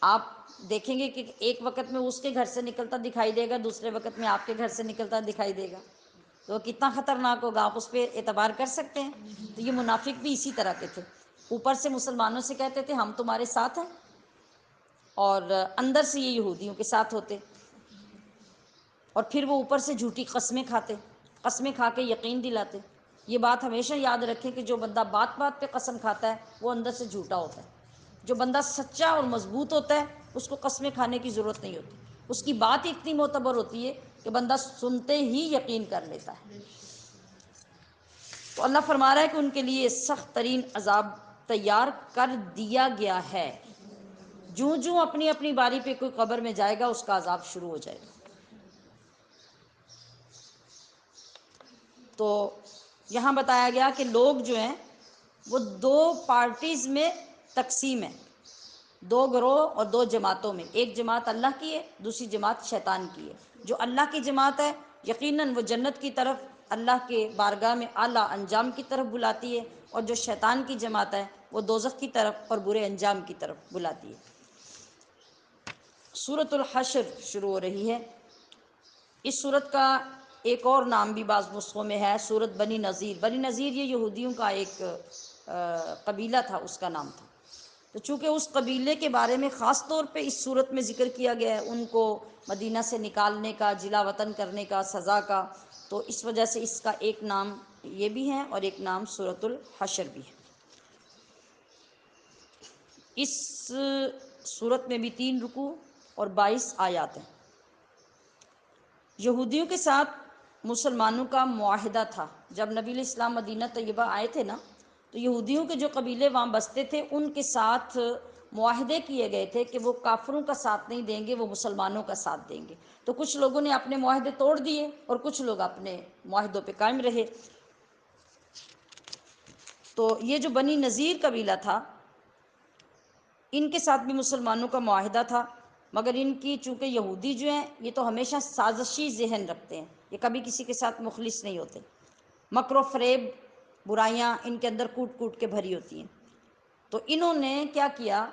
Speaker 1: آپ دیکھیں گے کہ ایک وقت میں اس کے گھر سے نکلتا دکھائی دے گا، دوسرے وقت میں آپ کے گھر سے نکلتا دکھائی دے گا، تو کتنا خطرناک ہوگا، آپ اس پہ اعتبار کر سکتے ہیں؟ تو یہ منافق بھی اسی طرح کے تھے، اوپر سے مسلمانوں سے کہتے تھے ہم تمہارے ساتھ ہیں اور اندر سے یہ یہودیوں کے ساتھ ہوتے، اور پھر وہ اوپر سے جھوٹی قسمیں کھاتے، قسمیں کھا کے یقین دلاتے۔ یہ بات ہمیشہ یاد رکھیں کہ جو بندہ بات بات پہ قسم کھاتا ہے وہ اندر سے جھوٹا ہوتا ہے، جو بندہ سچا اور مضبوط ہوتا ہے اس کو قسمیں کھانے کی ضرورت نہیں ہوتی، اس کی بات اتنی معتبر ہوتی ہے کہ بندہ سنتے ہی یقین کر لیتا ہے۔ تو اللہ فرما رہا ہے کہ ان کے لیے سخت ترین عذاب تیار کر دیا گیا ہے، جوں جوں اپنی اپنی باری پہ کوئی قبر میں جائے گا اس کا عذاب شروع ہو جائے گا۔ تو یہاں بتایا گیا کہ لوگ جو ہیں وہ دو پارٹیز میں تقسیم ہیں، دو گروہ اور دو جماعتوں میں، ایک جماعت اللہ کی ہے، دوسری جماعت شیطان کی ہے۔ جو اللہ کی جماعت ہے یقیناً وہ جنت کی طرف، اللہ کے بارگاہ میں اعلیٰ انجام کی طرف بلاتی ہے، اور جو شیطان کی جماعت ہے وہ دوزخ کی طرف اور برے انجام کی طرف بلاتی ہے۔ سورۃ الحشر شروع ہو رہی ہے۔ اس سورت کا ایک اور نام بھی بعض نسخوں میں ہے، سورت بنی نذیر۔ بنی نذیر یہ یہودیوں کا ایک قبیلہ تھا، اس کا نام تھا۔ تو چونکہ اس قبیلے کے بارے میں خاص طور پہ اس صورت میں ذکر کیا گیا ہے، ان کو مدینہ سے نکالنے کا، جلا وطن کرنے کا، سزا کا، تو اس وجہ سے اس کا ایک نام یہ بھی ہے اور ایک نام سورۃ الحشر بھی ہے۔ اس صورت میں بھی 3 رکوع اور 22 آیات ہیں۔ یہودیوں کے ساتھ مسلمانوں کا معاہدہ تھا۔ جب نبی علیہ السلام مدینہ طیبہ آئے تھے نا، تو یہودیوں کے جو قبیلے وہاں بستے تھے، ان کے ساتھ معاہدے کیے گئے تھے کہ وہ کافروں کا ساتھ نہیں دیں گے، وہ مسلمانوں کا ساتھ دیں گے۔ تو کچھ لوگوں نے اپنے معاہدے توڑ دیے اور کچھ لوگ اپنے معاہدوں پہ قائم رہے۔ تو یہ جو بنی نذیر قبیلہ تھا، ان کے ساتھ بھی مسلمانوں کا معاہدہ تھا، مگر ان کی چونکہ یہودی جو ہیں یہ تو ہمیشہ سازشی ذہن رکھتے ہیں، یہ کبھی کسی کے ساتھ مخلص نہیں ہوتے، مکر و فریب، برائیاں ان کے اندر کوٹ کوٹ کے بھری ہوتی ہیں۔ تو انہوں نے کیا کیا،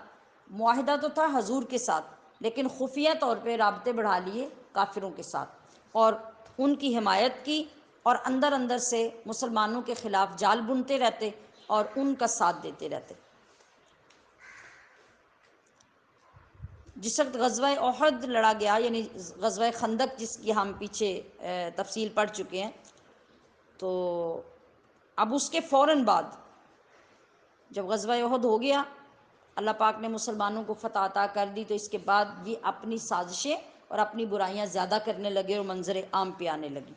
Speaker 1: معاہدہ تو تھا حضور کے ساتھ، لیکن خفیہ طور پہ رابطے بڑھا لیے کافروں کے ساتھ اور ان کی حمایت کی، اور اندر اندر سے مسلمانوں کے خلاف جال بنتے رہتے اور ان کا ساتھ دیتے رہتے۔ جس وقت غزوہ احد لڑا گیا، یعنی غزوہ خندق، جس کی ہم پیچھے تفصیل پڑھ چکے ہیں، تو اب اس کے فوراً بعد جب غزوہ احد ہو گیا، اللہ پاک نے مسلمانوں کو فتح عطا کر دی، تو اس کے بعد بھی اپنی سازشیں اور اپنی برائیاں زیادہ کرنے لگے اور منظر عام پہ آنے لگی۔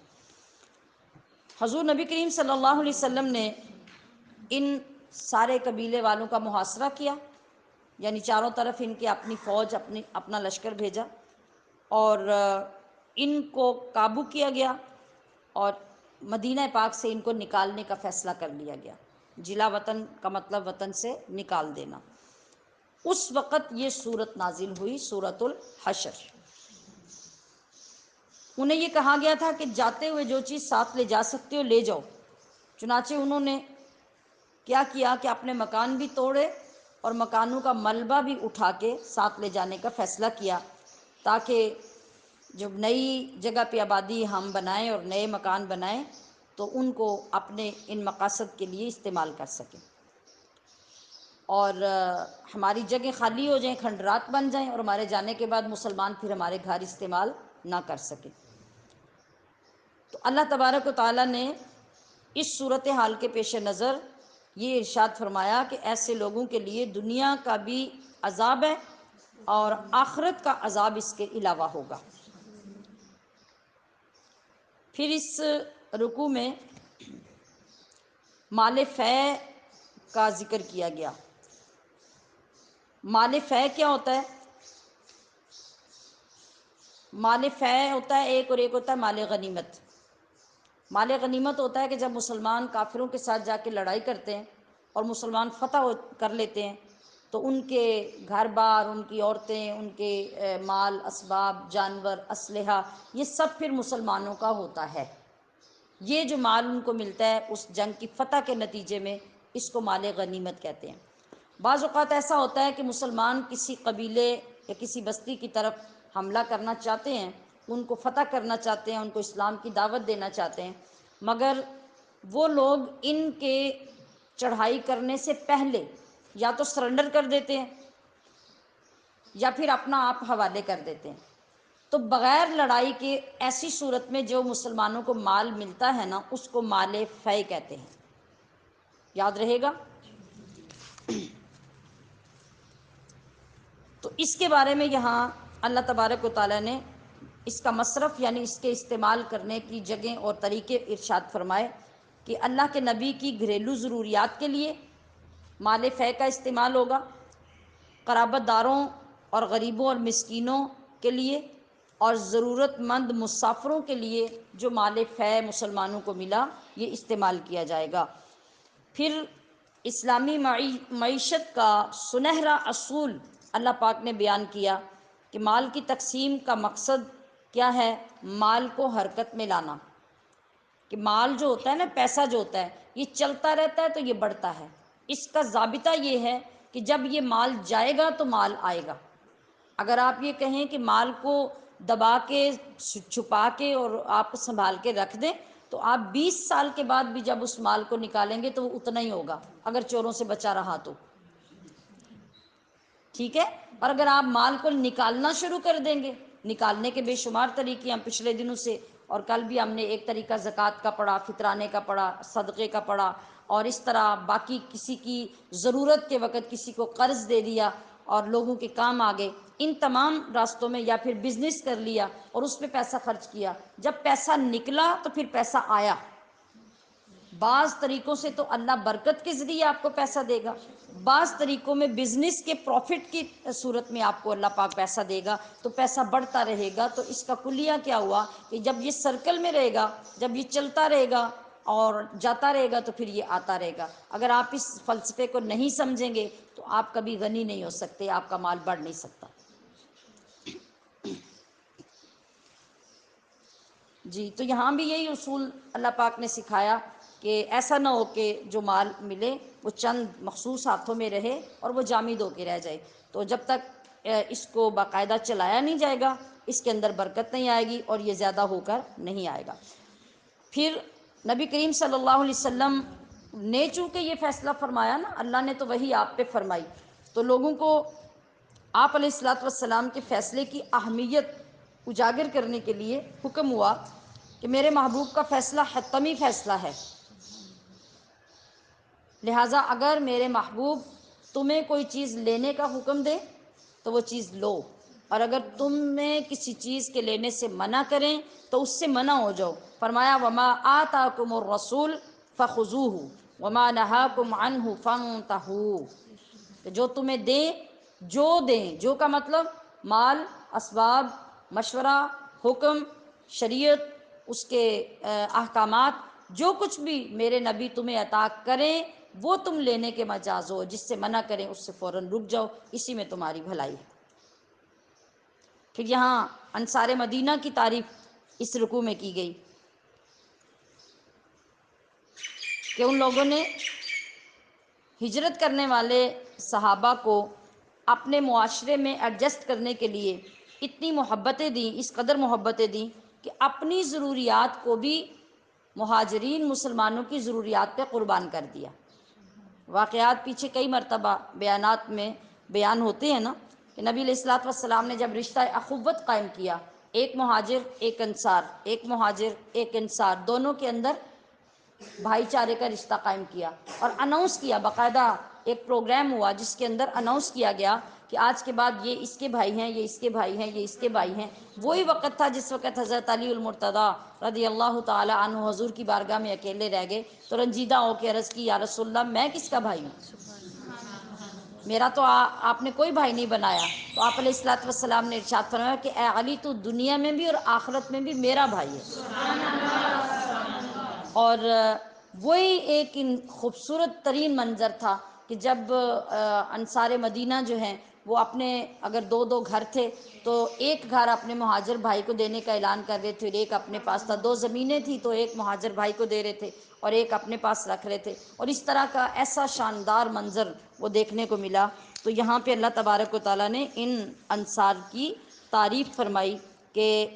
Speaker 1: حضور نبی کریم صلی اللہ علیہ وسلم نے ان سارے قبیلے والوں کا محاصرہ کیا، یعنی چاروں طرف ان کے اپنی فوج، اپنا لشکر بھیجا، اور ان کو قابو کیا گیا اور مدینہ پاک سے ان کو نکالنے کا فیصلہ کر لیا گیا۔ جلا وطن کا مطلب وطن سے نکال دینا۔ اس وقت یہ صورت نازل ہوئی، سورۃ الحشر۔ انہیں یہ کہا گیا تھا کہ جاتے ہوئے جو چیز ساتھ لے جا سکتے ہو لے جاؤ، چنانچہ انہوں نے کیا کیا کہ اپنے مکان بھی توڑے اور مکانوں کا ملبہ بھی اٹھا کے ساتھ لے جانے کا فیصلہ کیا، تاکہ جب نئی جگہ پہ آبادی ہم بنائیں اور نئے مکان بنائیں تو ان کو اپنے ان مقاصد کے لیے استعمال کر سکیں، اور ہماری جگہ خالی ہو جائیں، کھنڈرات بن جائیں، اور ہمارے جانے کے بعد مسلمان پھر ہمارے گھر استعمال نہ کر سکیں۔ تو اللہ تبارک و تعالیٰ نے اس صورتحال کے پیش نظر یہ ارشاد فرمایا کہ ایسے لوگوں کے لیے دنیا کا بھی عذاب ہے اور آخرت کا عذاب اس کے علاوہ ہوگا۔ پھر اس رکوع میں مال فے کا ذکر کیا گیا۔ مال فے کیا ہوتا ہے؟ مال فے ہوتا ہے ایک، اور ایک ہوتا ہے مال غنیمت۔ مال غنیمت ہوتا ہے کہ جب مسلمان کافروں کے ساتھ جا کے لڑائی کرتے ہیں اور مسلمان فتح کر لیتے ہیں، تو ان کے گھر بار، ان کی عورتیں، ان کے مال، اسباب، جانور، اسلحہ، یہ سب پھر مسلمانوں کا ہوتا ہے۔ یہ جو مال ان کو ملتا ہے اس جنگ کی فتح کے نتیجے میں، اس کو مال غنیمت کہتے ہیں۔ بعض اوقات ایسا ہوتا ہے کہ مسلمان کسی قبیلے یا کسی بستی کی طرف حملہ کرنا چاہتے ہیں، ان کو فتح کرنا چاہتے ہیں، ان کو اسلام کی دعوت دینا چاہتے ہیں، مگر وہ لوگ ان کے چڑھائی کرنے سے پہلے یا تو سرنڈر کر دیتے ہیں یا پھر اپنا آپ حوالے کر دیتے ہیں۔ تو بغیر لڑائی کے ایسی صورت میں جو مسلمانوں کو مال ملتا ہے نا، اس کو مال فے کہتے ہیں۔ یاد رہے گا؟ تو اس کے بارے میں یہاں اللہ تبارک و تعالیٰ نے اس کا مصرف، یعنی اس کے استعمال کرنے کی جگہیں اور طریقے ارشاد فرمائے کہ اللہ کے نبی کی گھریلو ضروریات کے لیے مال فے کا استعمال ہوگا، قرابت داروں اور غریبوں اور مسکینوں کے لیے، اور ضرورت مند مسافروں کے لیے جو مال فے مسلمانوں کو ملا یہ استعمال کیا جائے گا۔ پھر اسلامی معیشت کا سنہرا اصول اللہ پاک نے بیان کیا کہ مال کی تقسیم کا مقصد کیا ہے؟ مال کو حرکت میں لانا، کہ مال جو ہوتا ہے نا، پیسہ جو ہوتا ہے یہ چلتا رہتا ہے تو یہ بڑھتا ہے۔ اس کا ضابطہ یہ ہے کہ جب یہ مال جائے گا تو مال آئے گا۔ اگر آپ یہ کہیں کہ مال کو دبا کے چھپا کے اور آپ سنبھال کے رکھ دیں تو آپ 20 سال کے بعد بھی جب اس مال کو نکالیں گے تو وہ اتنا ہی ہوگا، اگر چوروں سے بچا رہا تو، ٹھیک ہے۔ اور اگر آپ مال کو نکالنا شروع کر دیں گے، نکالنے کے بے شمار طریقے ہم پچھلے دنوں سے اور کل بھی ہم نے ایک طریقہ زکوٰۃ کا پڑھا، فطرانے کا پڑھا، صدقے کا پڑھا، اور اس طرح باقی کسی کی ضرورت کے وقت کسی کو قرض دے دیا اور لوگوں کے کام آ گئے، ان تمام راستوں میں، یا پھر بزنس کر لیا اور اس پہ پیسہ خرچ کیا، جب پیسہ نکلا تو پھر پیسہ آیا۔ بعض طریقوں سے تو اللہ برکت کے ذریعے آپ کو پیسہ دے گا، بعض طریقوں میں بزنس کے پروفٹ کی صورت میں آپ کو اللہ پاک پیسہ دے گا، تو پیسہ بڑھتا رہے گا۔ تو اس کا کلیہ کیا ہوا کہ جب یہ سرکل میں رہے گا، جب یہ چلتا رہے گا اور جاتا رہے گا تو پھر یہ آتا رہے گا۔ اگر آپ اس فلسفے کو نہیں سمجھیں گے تو آپ کبھی غنی نہیں ہو سکتے، آپ کا مال بڑھ نہیں سکتا۔ جی، تو یہاں بھی یہی اصول اللہ پاک نے سکھایا کہ ایسا نہ ہو کہ جو مال ملے وہ چند مخصوص ہاتھوں میں رہے اور وہ جامد ہو کے رہ جائے۔ تو جب تک اس کو باقاعدہ چلایا نہیں جائے گا، اس کے اندر برکت نہیں آئے گی اور یہ زیادہ ہو کر نہیں آئے گا۔ پھر نبی کریم صلی اللہ علیہ وسلم نے چونکہ یہ فیصلہ فرمایا نا، اللہ نے تو وہی آپ پہ فرمائی، تو لوگوں کو آپ علیہ الصلوۃ والسلام کے فیصلے کی اہمیت اجاگر کرنے کے لیے حکم ہوا کہ میرے محبوب کا فیصلہ حتمی فیصلہ ہے، لہٰذا اگر میرے محبوب تمہیں کوئی چیز لینے کا حکم دے تو وہ چیز لو، اور اگر تمہیں کسی چیز کے لینے سے منع کریں تو اس سے منع ہو جاؤ۔ فرمایا وما آتاکم الرسول فخذوہ وما نہاکم عنہ فانتہوا، کہ جو تمہیں دیں، جو دیں، جو کا مطلب مال، اسباب، مشورہ، حکم، شریعت، اس کے احکامات، جو کچھ بھی میرے نبی تمہیں عطا کریں وہ تم لینے کے مجاز ہو، جس سے منع کریں اس سے فوراً رک جاؤ، اسی میں تمہاری بھلائی ہے۔ پھر یہاں انصار مدینہ کی تعریف اس رکوع میں کی گئی کہ ان لوگوں نے ہجرت کرنے والے صحابہ کو اپنے معاشرے میں ایڈجسٹ کرنے کے لیے اتنی محبتیں دیں، اس قدر محبتیں دیں کہ اپنی ضروریات کو بھی مہاجرین مسلمانوں کی ضروریات پہ قربان کر دیا۔ واقعات پیچھے کئی مرتبہ بیانات میں بیان ہوتے ہیں نا، کہ نبی علیہ الصلوۃ والسلام نے جب رشتہ اخوت قائم کیا، ایک مہاجر ایک انصار، ایک مہاجر ایک انصار، دونوں کے اندر بھائی چارے کا رشتہ قائم کیا، اور اناؤنس کیا، باقاعدہ ایک پروگرام ہوا جس کے اندر اناؤنس کیا گیا کہ آج کے بعد یہ اس کے بھائی ہیں، یہ اس کے بھائی ہیں، یہ اس کے بھائی ہیں۔ وہی وقت تھا جس وقت حضرت علی المرتضیٰ رضی اللہ تعالی عنہ حضور کی بارگاہ میں اکیلے رہ گئے تو رنجیدہ ہو کے عرض کی یا رسول اللہ میں کس کا بھائی ہوں، میرا تو آپ نے کوئی بھائی نہیں بنایا۔ تو آپ علیہ الصلوۃ والسلام نے ارشاد فرمایا کہ اے علی تو دنیا میں بھی اور آخرت میں بھی میرا بھائی ہے۔ اور وہی ایک خوبصورت ترین منظر تھا کہ جب انصار مدینہ جو ہیں وہ اپنے اگر دو دو گھر تھے تو ایک گھر اپنے مہاجر بھائی کو دینے کا اعلان کر رہے تھے اور ایک اپنے پاس تھا، دو زمینیں تھیں تو ایک مہاجر بھائی کو دے رہے تھے اور ایک اپنے پاس رکھ رہے تھے، اور اس طرح کا ایسا شاندار منظر وہ دیکھنے کو ملا۔ تو یہاں پہ اللہ تبارک و تعالیٰ نے ان انصار کی تعریف فرمائی کہ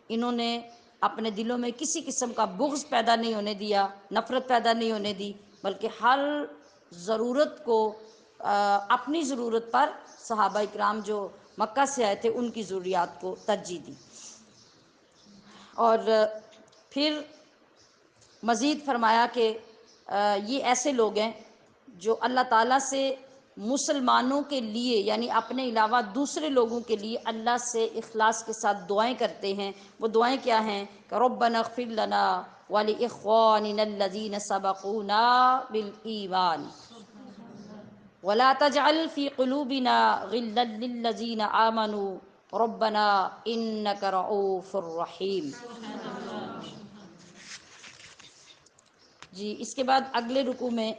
Speaker 1: انہوں نے اپنے دلوں میں کسی قسم کا بغض پیدا نہیں ہونے دیا، نفرت پیدا نہیں ہونے دی، بلکہ ہر ضرورت کو اپنی ضرورت پر صحابہ اکرام جو مکہ سے آئے تھے ان کی ضروریات کو ترجیح دی۔ اور پھر مزید فرمایا کہ یہ ایسے لوگ ہیں جو اللہ تعالیٰ سے مسلمانوں کے لیے یعنی اپنے علاوہ دوسرے لوگوں کے لیے اللہ سے اخلاص کے ساتھ دعائیں کرتے ہیں۔ وہ دعائیں کیا ہیں کہ ربنا اغفر لنا ولإخواننا الذین سبقونا بالایمان ولا تجعل في قلوبنا غلا للذین آمنوا ربنا انک رؤوف رحیم۔ جی، اس کے بعد اگلے رکوع میں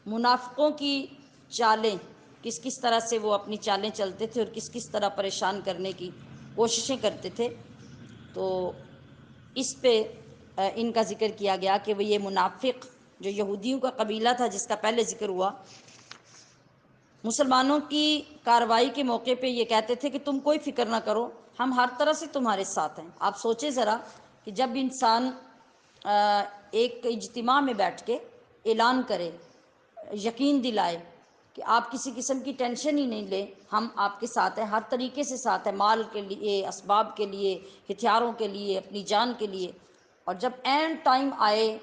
Speaker 1: منافقوں کی چالیں، کس کس طرح سے وہ اپنی چالیں چلتے تھے اور کس کس طرح پریشان کرنے کی کوششیں کرتے تھے، تو اس پہ ان کا ذکر کیا گیا کہ وہ یہ منافق جو یہودیوں کا قبیلہ تھا جس کا پہلے ذکر ہوا، مسلمانوں کی کارروائی کے موقع پہ یہ کہتے تھے کہ تم کوئی فکر نہ کرو، ہم ہر طرح سے تمہارے ساتھ ہیں۔ آپ سوچیں ذرا کہ جب انسان ایک اجتماع میں بیٹھ کے اعلان کرے، یقین دلائے کہ آپ کسی قسم کی ٹینشن ہی نہیں لیں، ہم آپ کے ساتھ ہیں، ہر طریقے سے ساتھ ہیں، مال کے لیے، اسباب کے لیے، ہتھیاروں کے لیے، اپنی جان کے لیے، اور جب اینڈ ٹائم آئے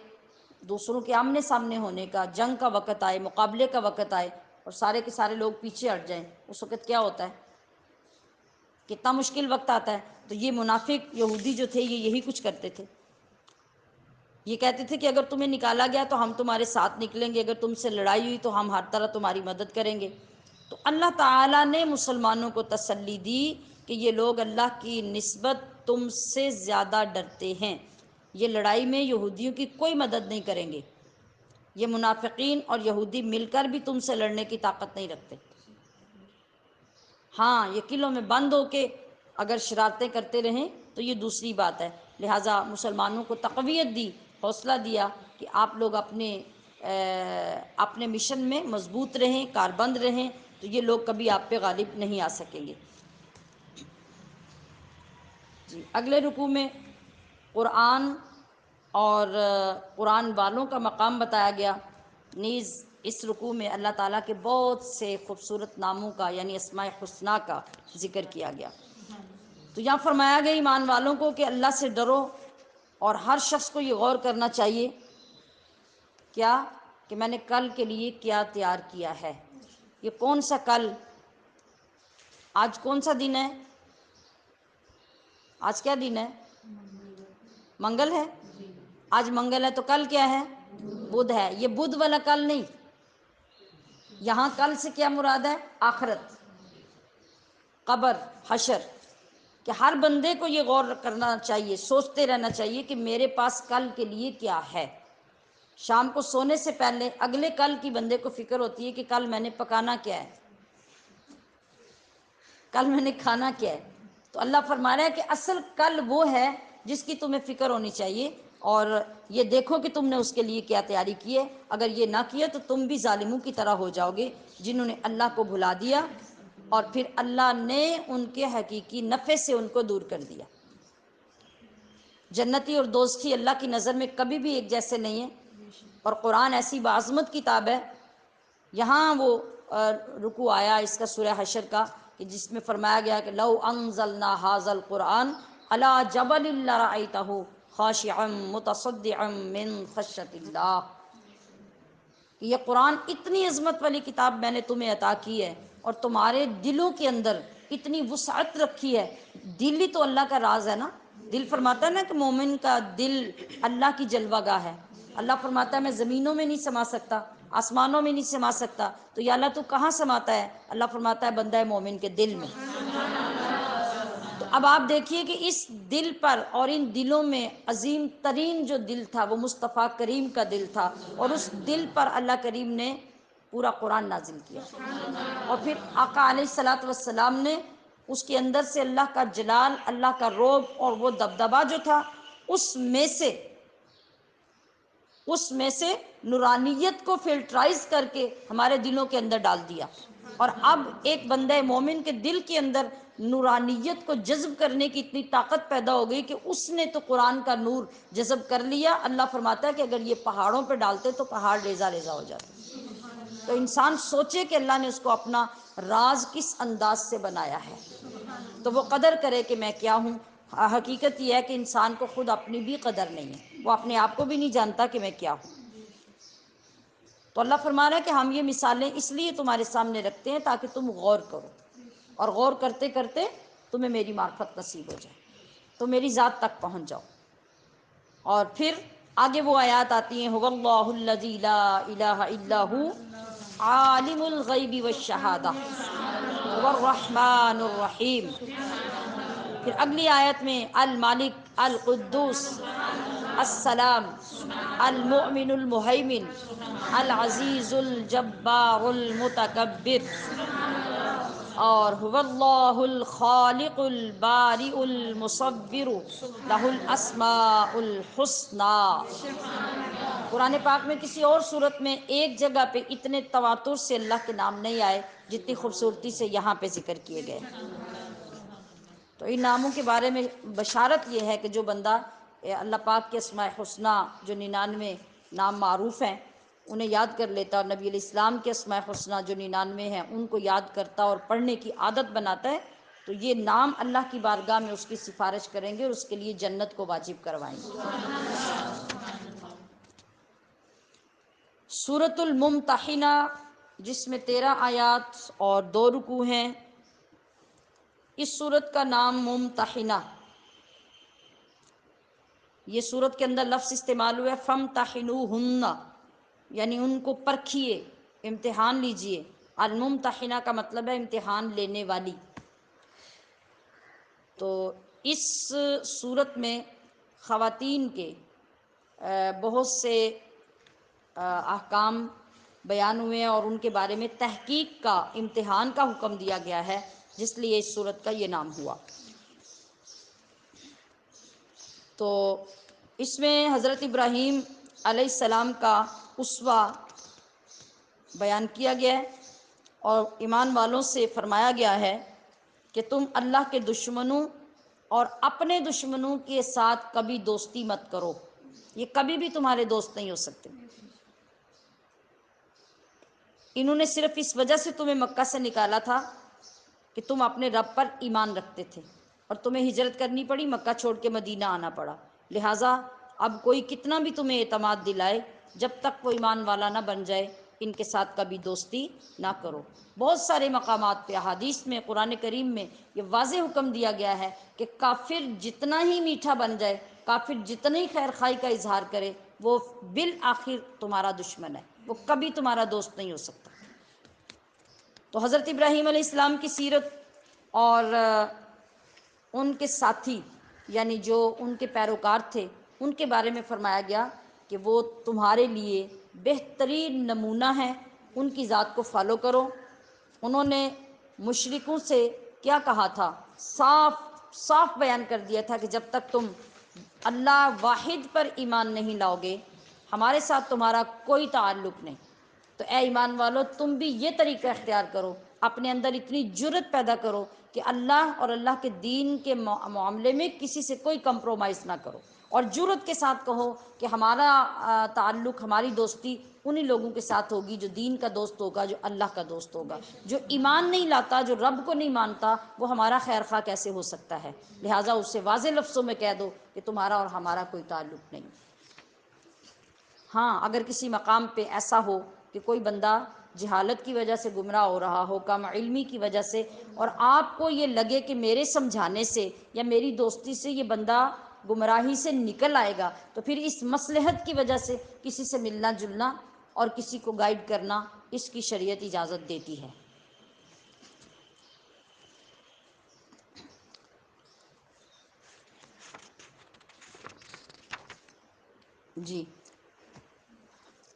Speaker 1: دوسروں کے آمنے سامنے ہونے کا، جنگ کا وقت آئے، مقابلے کا وقت آئے اور سارے کے سارے لوگ پیچھے ہٹ جائیں، اس وقت کیا ہوتا ہے؟ کتنا مشکل وقت آتا ہے۔ تو یہ منافق یہودی جو تھے یہ یہی کچھ کرتے تھے، یہ کہتے تھے کہ اگر تمہیں نکالا گیا تو ہم تمہارے ساتھ نکلیں گے، اگر تم سے لڑائی ہوئی تو ہم ہر طرح تمہاری مدد کریں گے۔ تو اللہ تعالیٰ نے مسلمانوں کو تسلی دی کہ یہ لوگ اللہ کی نسبت تم سے زیادہ ڈرتے ہیں، یہ لڑائی میں یہودیوں کی کوئی مدد نہیں کریں گے، یہ منافقین اور یہودی مل کر بھی تم سے لڑنے کی طاقت نہیں رکھتے۔ ہاں، یہ قلعوں میں بند ہو کے اگر شرارتیں کرتے رہیں تو یہ دوسری بات ہے۔ لہٰذا مسلمانوں کو تقویت دی، حوصلہ دیا کہ آپ لوگ اپنے مشن میں مضبوط رہیں، کاربند رہیں، تو یہ لوگ کبھی آپ پہ غالب نہیں آ سکیں گے۔ جی، اگلے رکوع میں قرآن اور قرآن والوں کا مقام بتایا گیا۔ نیز اس رکوع میں اللہ تعالیٰ کے بہت سے خوبصورت ناموں کا یعنی اسماء الحسنیٰ کا ذکر کیا گیا۔ تو یہاں فرمایا گیا ایمان والوں کو کہ اللہ سے ڈرو، اور ہر شخص کو یہ غور کرنا چاہیے کیا کہ میں نے کل کے لیے کیا تیار کیا ہے۔ یہ کون سا کل؟ آج کون سا دن ہے؟ آج کیا دن ہے؟ منگل ہے۔ آج منگل ہے تو کل کیا ہے؟ بدھ ہے۔ یہ بدھ والا کل نہیں، یہاں کل سے کیا مراد ہے؟ آخرت، قبر، حشر، کہ ہر بندے کو یہ غور کرنا چاہیے، سوچتے رہنا چاہیے کہ میرے پاس کل کے لیے کیا ہے۔ شام کو سونے سے پہلے اگلے کل کی بندے کو فکر ہوتی ہے کہ کل میں نے پکانا کیا ہے، کل میں نے کھانا کیا ہے۔ تو اللہ فرما رہا ہے کہ اصل کل وہ ہے جس کی تمہیں فکر ہونی چاہیے، اور یہ دیکھو کہ تم نے اس کے لیے کیا تیاری کی ہے۔ اگر یہ نہ کیا تو تم بھی ظالموں کی طرح ہو جاؤ گے جنہوں نے اللہ کو بھلا دیا اور پھر اللہ نے ان کے حقیقی نفع سے ان کو دور کر دیا۔ جنتی اور دوزخی اللہ کی نظر میں کبھی بھی ایک جیسے نہیں ہیں، اور قرآن ایسی بعظمت کتاب ہے۔ یہاں وہ رکوع آیا اس کا سورہ حشر کا کہ جس میں فرمایا گیا کہ لو انزلنا ھذا القرآن علی جبل لرأیتہ خاشعا متصدعا من خشیۃ اللہ، کہ یہ قرآن اتنی عظمت والی کتاب میں نے تمہیں عطا کی ہے اور تمہارے دلوں کے اندر اتنی وسعت رکھی ہے۔ دل ہی تو اللہ کا راز ہے نا۔ دل فرماتا ہے نا کہ مومن کا دل اللہ کی جلوہ گاہ ہے۔ اللہ فرماتا ہے میں زمینوں میں نہیں سما سکتا، آسمانوں میں نہیں سما سکتا، تو یا اللہ تو کہاں سماتا ہے؟ اللہ فرماتا ہے بندہ مومن کے دل میں۔ تو اب آپ دیکھیے کہ اس دل پر اور ان دلوں میں عظیم ترین جو دل تھا وہ مصطفیٰ کریم کا دل تھا، اور اس دل پر اللہ کریم نے پورا قرآن نازل کیا، اور پھر آقا علیہ الصلاۃ والسلام نے اس کے اندر سے اللہ کا جلال، اللہ کا رعب اور وہ دبدبا جو تھا اس میں سے نورانیت کو فلٹرائز کر کے ہمارے دلوں کے اندر ڈال دیا، اور اب ایک بندہ مومن کے دل کے اندر نورانیت کو جذب کرنے کی اتنی طاقت پیدا ہو گئی کہ اس نے تو قرآن کا نور جذب کر لیا۔ اللہ فرماتا ہے کہ اگر یہ پہاڑوں پہ ڈالتے تو پہاڑ ریزہ ریزہ ہو جاتے۔ تو انسان سوچے کہ اللہ نے اس کو اپنا راز کس انداز سے بنایا ہے، تو وہ قدر کرے کہ میں کیا ہوں۔ حقیقت یہ ہے کہ انسان کو خود اپنی بھی قدر نہیں ہے، وہ اپنے آپ کو بھی نہیں جانتا کہ میں کیا ہوں۔ تو اللہ فرما رہا ہے کہ ہم یہ مثالیں اس لیے تمہارے سامنے رکھتے ہیں تاکہ تم غور کرو، اور غور کرتے کرتے تمہیں میری معرفت نصیب ہو جائے، تو میری ذات تک پہنچ جاؤ۔ اور پھر آگے وہ آیات آتی ہیں هو اللہ الذی لا الہ الا هو عالم الغیب والشہادہ هو الرحمن الرحیم۔ پھر اگلی آیت میں المالک القدوس السلام المؤمن المہیمن العزیز الجبار المتکبر، اور هو اللہ الخالق البارئ المصور لہ الاسماء الحسنی۔ قرآن پاک میں کسی اور صورت میں ایک جگہ پہ اتنے تواتر سے اللہ کے نام نہیں آئے جتنی خوبصورتی سے یہاں پہ ذکر کیے گئے۔ تو ان ناموں کے بارے میں بشارت یہ ہے کہ جو بندہ اللہ پاک کے اسماء حسنہ جو 99 نام معروف ہیں انہیں یاد کر لیتا، اور نبی علیہ السلام کے اسماء حسنہ جو 99 ہیں ان کو یاد کرتا اور پڑھنے کی عادت بناتا ہے، تو یہ نام اللہ کی بارگاہ میں اس کی سفارش کریں گے اور اس کے لیے جنت کو واجب کروائیں گے۔ سورۃ الممتحنہ جس میں 13 آیات اور 2 رکوع ہیں، اس سورت کا نام ممتحنہ، یہ سورت کے اندر لفظ استعمال ہوا ہے فامتحنوہن، یعنی ان کو پرکھیے، امتحان لیجئے۔ الممتحنہ کا مطلب ہے امتحان لینے والی۔ تو اس سورت میں خواتین کے بہت سے احکام بیان ہوئے ہیں اور ان کے بارے میں تحقیق کا، امتحان کا حکم دیا گیا ہے، جس لیے اس سورت کا یہ نام ہوا۔ تو اس میں حضرت ابراہیم علیہ السلام کا اسوہ بیان کیا گیا ہے اور ایمان والوں سے فرمایا گیا ہے کہ تم اللہ کے دشمنوں اور اپنے دشمنوں کے ساتھ کبھی دوستی مت کرو، یہ کبھی بھی تمہارے دوست نہیں ہو سکتے۔ انہوں نے صرف اس وجہ سے تمہیں مکہ سے نکالا تھا کہ تم اپنے رب پر ایمان رکھتے تھے، اور تمہیں ہجرت کرنی پڑی، مکہ چھوڑ کے مدینہ آنا پڑا، لہٰذا اب کوئی کتنا بھی تمہیں اعتماد دلائے، جب تک وہ ایمان والا نہ بن جائے ان کے ساتھ کبھی دوستی نہ کرو۔ بہت سارے مقامات پہ احادیث میں، قرآن کریم میں یہ واضح حکم دیا گیا ہے کہ کافر جتنا ہی میٹھا بن جائے، کافر جتنا ہی خیر خواہی کا اظہار کرے، وہ بالآخر تمہارا دشمن ہے، وہ کبھی تمہارا دوست نہیں ہو سکتا۔ تو حضرت ابراہیم علیہ السلام کی سیرت اور ان کے ساتھی یعنی جو ان کے پیروکار تھے ان کے بارے میں فرمایا گیا کہ وہ تمہارے لیے بہترین نمونہ ہیں، ان کی ذات کو فالو کرو۔ انہوں نے مشرکوں سے کیا کہا تھا، صاف صاف بیان کر دیا تھا کہ جب تک تم اللہ واحد پر ایمان نہیں لاؤ گے ہمارے ساتھ تمہارا کوئی تعلق نہیں۔ تو اے ایمان والو، تم بھی یہ طریقہ اختیار کرو، اپنے اندر اتنی جرت پیدا کرو کہ اللہ اور اللہ کے دین کے معاملے میں کسی سے کوئی کمپرومائز نہ کرو، اور جرت کے ساتھ کہو کہ ہمارا تعلق، ہماری دوستی انہی لوگوں کے ساتھ ہوگی جو دین کا دوست ہوگا، جو اللہ کا دوست ہوگا۔ جو ایمان نہیں لاتا، جو رب کو نہیں مانتا، وہ ہمارا خیر خواہ کیسے ہو سکتا ہے؟ لہٰذا اسے واضح لفظوں میں کہہ دو کہ تمہارا اور ہمارا کوئی تعلق نہیں۔ ہاں، اگر کسی مقام پہ ایسا ہو کہ کوئی بندہ جہالت کی وجہ سے گمراہ ہو رہا ہو، کم علمی کی وجہ سے، اور آپ کو یہ لگے کہ میرے سمجھانے سے یا میری دوستی سے یہ بندہ گمراہی سے نکل آئے گا، تو پھر اس مصلحت کی وجہ سے کسی سے ملنا جلنا اور کسی کو گائیڈ کرنا، اس کی شریعت اجازت دیتی ہے۔ جی،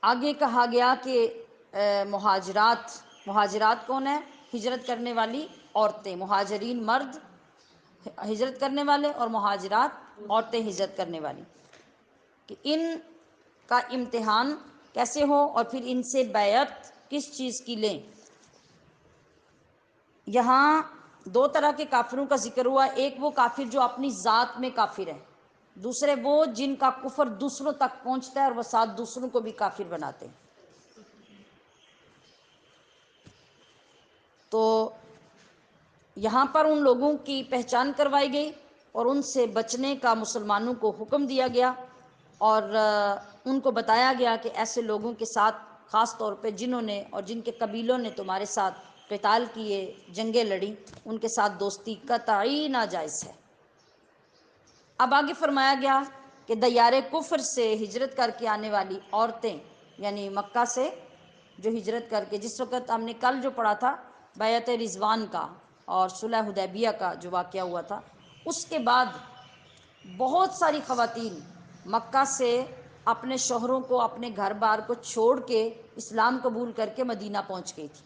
Speaker 1: آگے کہا گیا کہ مہاجرات کون ہیں؟ ہجرت کرنے والی عورتیں، مہاجرین مرد ہجرت کرنے والے اور مہاجرات عورتیں ہجرت کرنے والی، کہ ان کا امتحان کیسے ہو اور پھر ان سے بیعت کس چیز کی لیں۔ یہاں 2 طرح کے کافروں کا ذکر ہوا، ایک وہ کافر جو اپنی ذات میں کافر ہے، دوسرے وہ جن کا کفر دوسروں تک پہنچتا ہے اور وہ ساتھ دوسروں کو بھی کافر بناتے ہیں۔ تو یہاں پر ان لوگوں کی پہچان کروائی گئی اور ان سے بچنے کا مسلمانوں کو حکم دیا گیا، اور ان کو بتایا گیا کہ ایسے لوگوں کے ساتھ، خاص طور پہ جنہوں نے اور جن کے قبیلوں نے تمہارے ساتھ قتال کیے، جنگیں لڑیں، ان کے ساتھ دوستی قطعی ناجائز ہے۔ اب آگے فرمایا گیا کہ دیار کفر سے ہجرت کر کے آنے والی عورتیں، یعنی مکہ سے جو ہجرت کر کے، جس وقت ہم نے کل جو پڑھا تھا بیعت رضوان کا اور صلح حدیبیہ کا جو واقعہ ہوا تھا، اس کے بعد بہت ساری خواتین مکہ سے اپنے شوہروں کو، اپنے گھر بار کو چھوڑ کے اسلام قبول کر کے مدینہ پہنچ گئی تھی،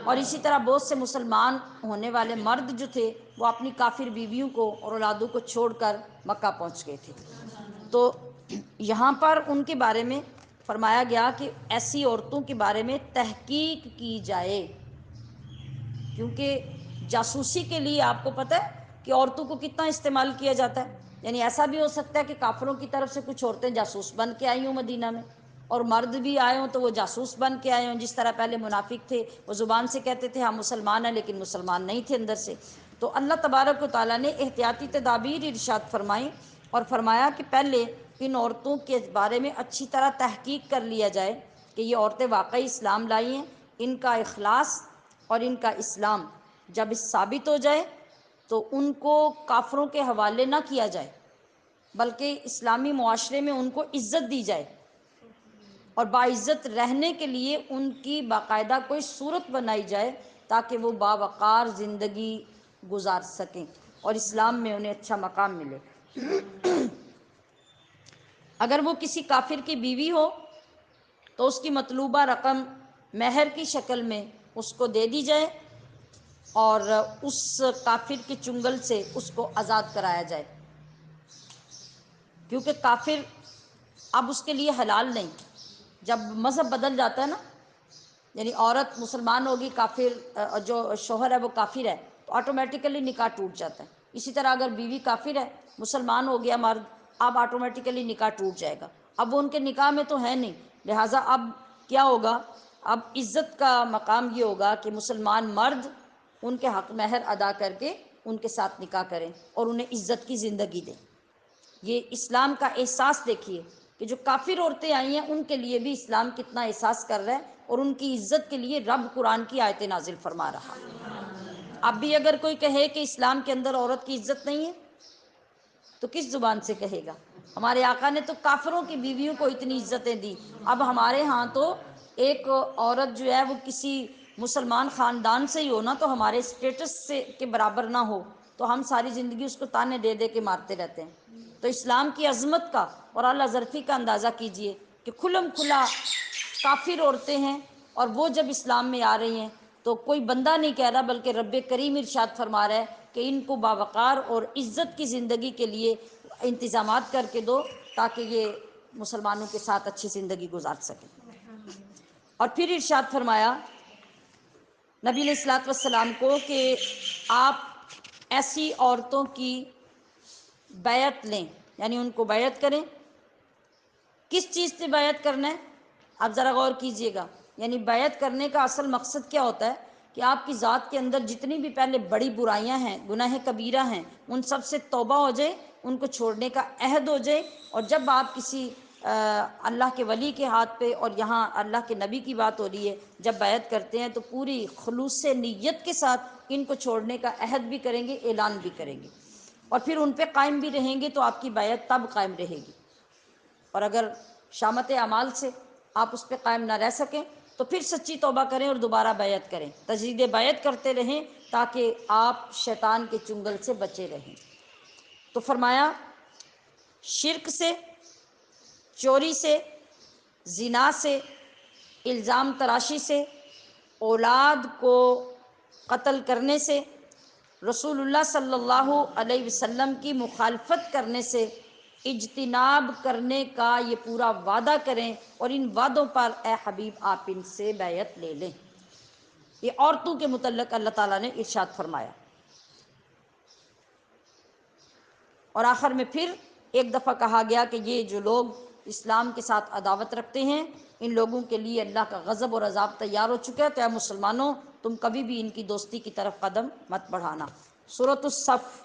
Speaker 1: اور اسی طرح بہت سے مسلمان ہونے والے مرد جو تھے وہ اپنی کافر بیویوں کو اور اولادوں کو چھوڑ کر مکہ پہنچ گئے تھے۔ تو یہاں پر ان کے بارے میں فرمایا گیا کہ ایسی عورتوں کے بارے میں تحقیق کی جائے، کیونکہ جاسوسی کے لیے آپ کو پتہ ہے کہ عورتوں کو کتنا استعمال کیا جاتا ہے. یعنی ایسا بھی ہو سکتا ہے کہ کافروں کی طرف سے کچھ عورتیں جاسوس بن کے آئی ہوں مدینہ میں، اور مرد بھی آئے ہوں تو وہ جاسوس بن کے آئے ہوں. جس طرح پہلے منافق تھے، وہ زبان سے کہتے تھے ہم مسلمان ہیں لیکن مسلمان نہیں تھے اندر سے. تو اللہ تبارک و تعالیٰ نے احتیاطی تدابیر ارشاد فرمائیں اور فرمایا کہ پہلے ان عورتوں کے بارے میں اچھی طرح تحقیق کر لیا جائے کہ یہ عورتیں واقعی اسلام لائی ہیں. ان کا اخلاص اور ان کا اسلام جب ثابت ہو جائے تو ان کو کافروں کے حوالے نہ کیا جائے، بلکہ اسلامی معاشرے میں ان کو عزت دی جائے، اور باعزت رہنے کے لیے ان کی باقاعدہ کوئی صورت بنائی جائے تاکہ وہ باوقار زندگی گزار سکیں اور اسلام میں انہیں اچھا مقام ملے. اگر وہ کسی کافر کی بیوی ہو تو اس کی مطلوبہ رقم مہر کی شکل میں اس کو دے دی جائے اور اس کافر کے چنگل سے اس کو آزاد کرایا جائے، کیونکہ کافر اب اس کے لیے حلال نہیں. جب مذہب بدل جاتا ہے نا، یعنی عورت مسلمان ہوگی، کافر جو شوہر ہے وہ کافر ہے، تو آٹومیٹیکلی نکاح ٹوٹ جاتا ہے. اسی طرح اگر بیوی کافر ہے، مسلمان ہو گیا مرد، اب آٹومیٹیکلی نکاح ٹوٹ جائے گا. اب وہ ان کے نکاح میں تو ہے نہیں، لہٰذا اب کیا ہوگا؟ اب عزت کا مقام یہ ہوگا کہ مسلمان مرد ان کے حق مہر ادا کر کے ان کے ساتھ نکاح کریں اور انہیں عزت کی زندگی دیں. یہ اسلام کا احساس دیکھیے کہ جو کافر عورتیں آئی ہیں ان کے لیے بھی اسلام کتنا احساس کر رہا ہے، اور ان کی عزت کے لیے رب قرآن کی آیتیں نازل فرما رہا. اب بھی اگر کوئی کہے کہ اسلام کے اندر عورت کی عزت نہیں ہے تو کس زبان سے کہے گا؟ ہمارے آقا نے تو کافروں کی بیویوں کو اتنی عزتیں دی. اب ہمارے ہاں تو ایک عورت جو ہے وہ کسی مسلمان خاندان سے ہی ہو نا، تو ہمارے اسٹیٹس سے کے برابر نہ ہو تو ہم ساری زندگی اس کو تانے دے دے کے مارتے رہتے ہیں. تو اسلام کی عظمت کا اور اعلیٰ ظرفی کا اندازہ کیجئے کہ کھلم کھلا کافر عورتیں ہیں، اور وہ جب اسلام میں آ رہی ہیں تو کوئی بندہ نہیں کہہ رہا بلکہ رب کریم ارشاد فرما رہا ہے کہ ان کو باوقار اور عزت کی زندگی کے لیے انتظامات کر کے دو تاکہ یہ مسلمانوں کے ساتھ اچھی زندگی گزار سکیں. اور پھر ارشاد فرمایا نبی علیہ الصلوۃ والسلام کو کہ آپ ایسی عورتوں کی بیعت لیں، یعنی ان کو بیعت کریں. کس چیز سے بیعت کرنا ہے؟ آپ ذرا غور کیجئے گا. یعنی بیعت کرنے کا اصل مقصد کیا ہوتا ہے کہ آپ کی ذات کے اندر جتنی بھی پہلے بڑی برائیاں ہیں، گناہ کبیرہ ہیں، ان سب سے توبہ ہو جائے، ان کو چھوڑنے کا عہد ہو جائے. اور جب آپ کسی اللہ کے ولی کے ہاتھ پہ، اور یہاں اللہ کے نبی کی بات ہو رہی ہے، جب بیعت کرتے ہیں تو پوری خلوص نیت کے ساتھ ان کو چھوڑنے کا عہد بھی کریں گے، اعلان بھی کریں گے، اور پھر ان پہ قائم بھی رہیں گے تو آپ کی بیعت تب قائم رہے گی. اور اگر شامت اعمال سے آپ اس پہ قائم نہ رہ سکیں تو پھر سچی توبہ کریں اور دوبارہ بیعت کریں، تجدید بیعت کرتے رہیں تاکہ آپ شیطان کے چنگل سے بچے رہیں. تو فرمایا شرک سے، چوری سے، زنا سے، الزام تراشی سے، اولاد کو قتل کرنے سے، رسول اللہ صلی اللہ علیہ وسلم کی مخالفت کرنے سے اجتناب کرنے کا یہ پورا وعدہ کریں، اور ان وعدوں پر اے حبیب آپ ان سے بیعت لے لیں. یہ عورتوں کے متعلق اللہ تعالیٰ نے ارشاد فرمایا. اور آخر میں پھر ایک دفعہ کہا گیا کہ یہ جو لوگ اسلام کے ساتھ عداوت رکھتے ہیں ان لوگوں کے لیے اللہ کا غضب اور عذاب تیار ہو چکا ہے، تو اے مسلمانوں تم کبھی بھی ان کی دوستی کی طرف قدم مت بڑھانا. سورۃ الصف.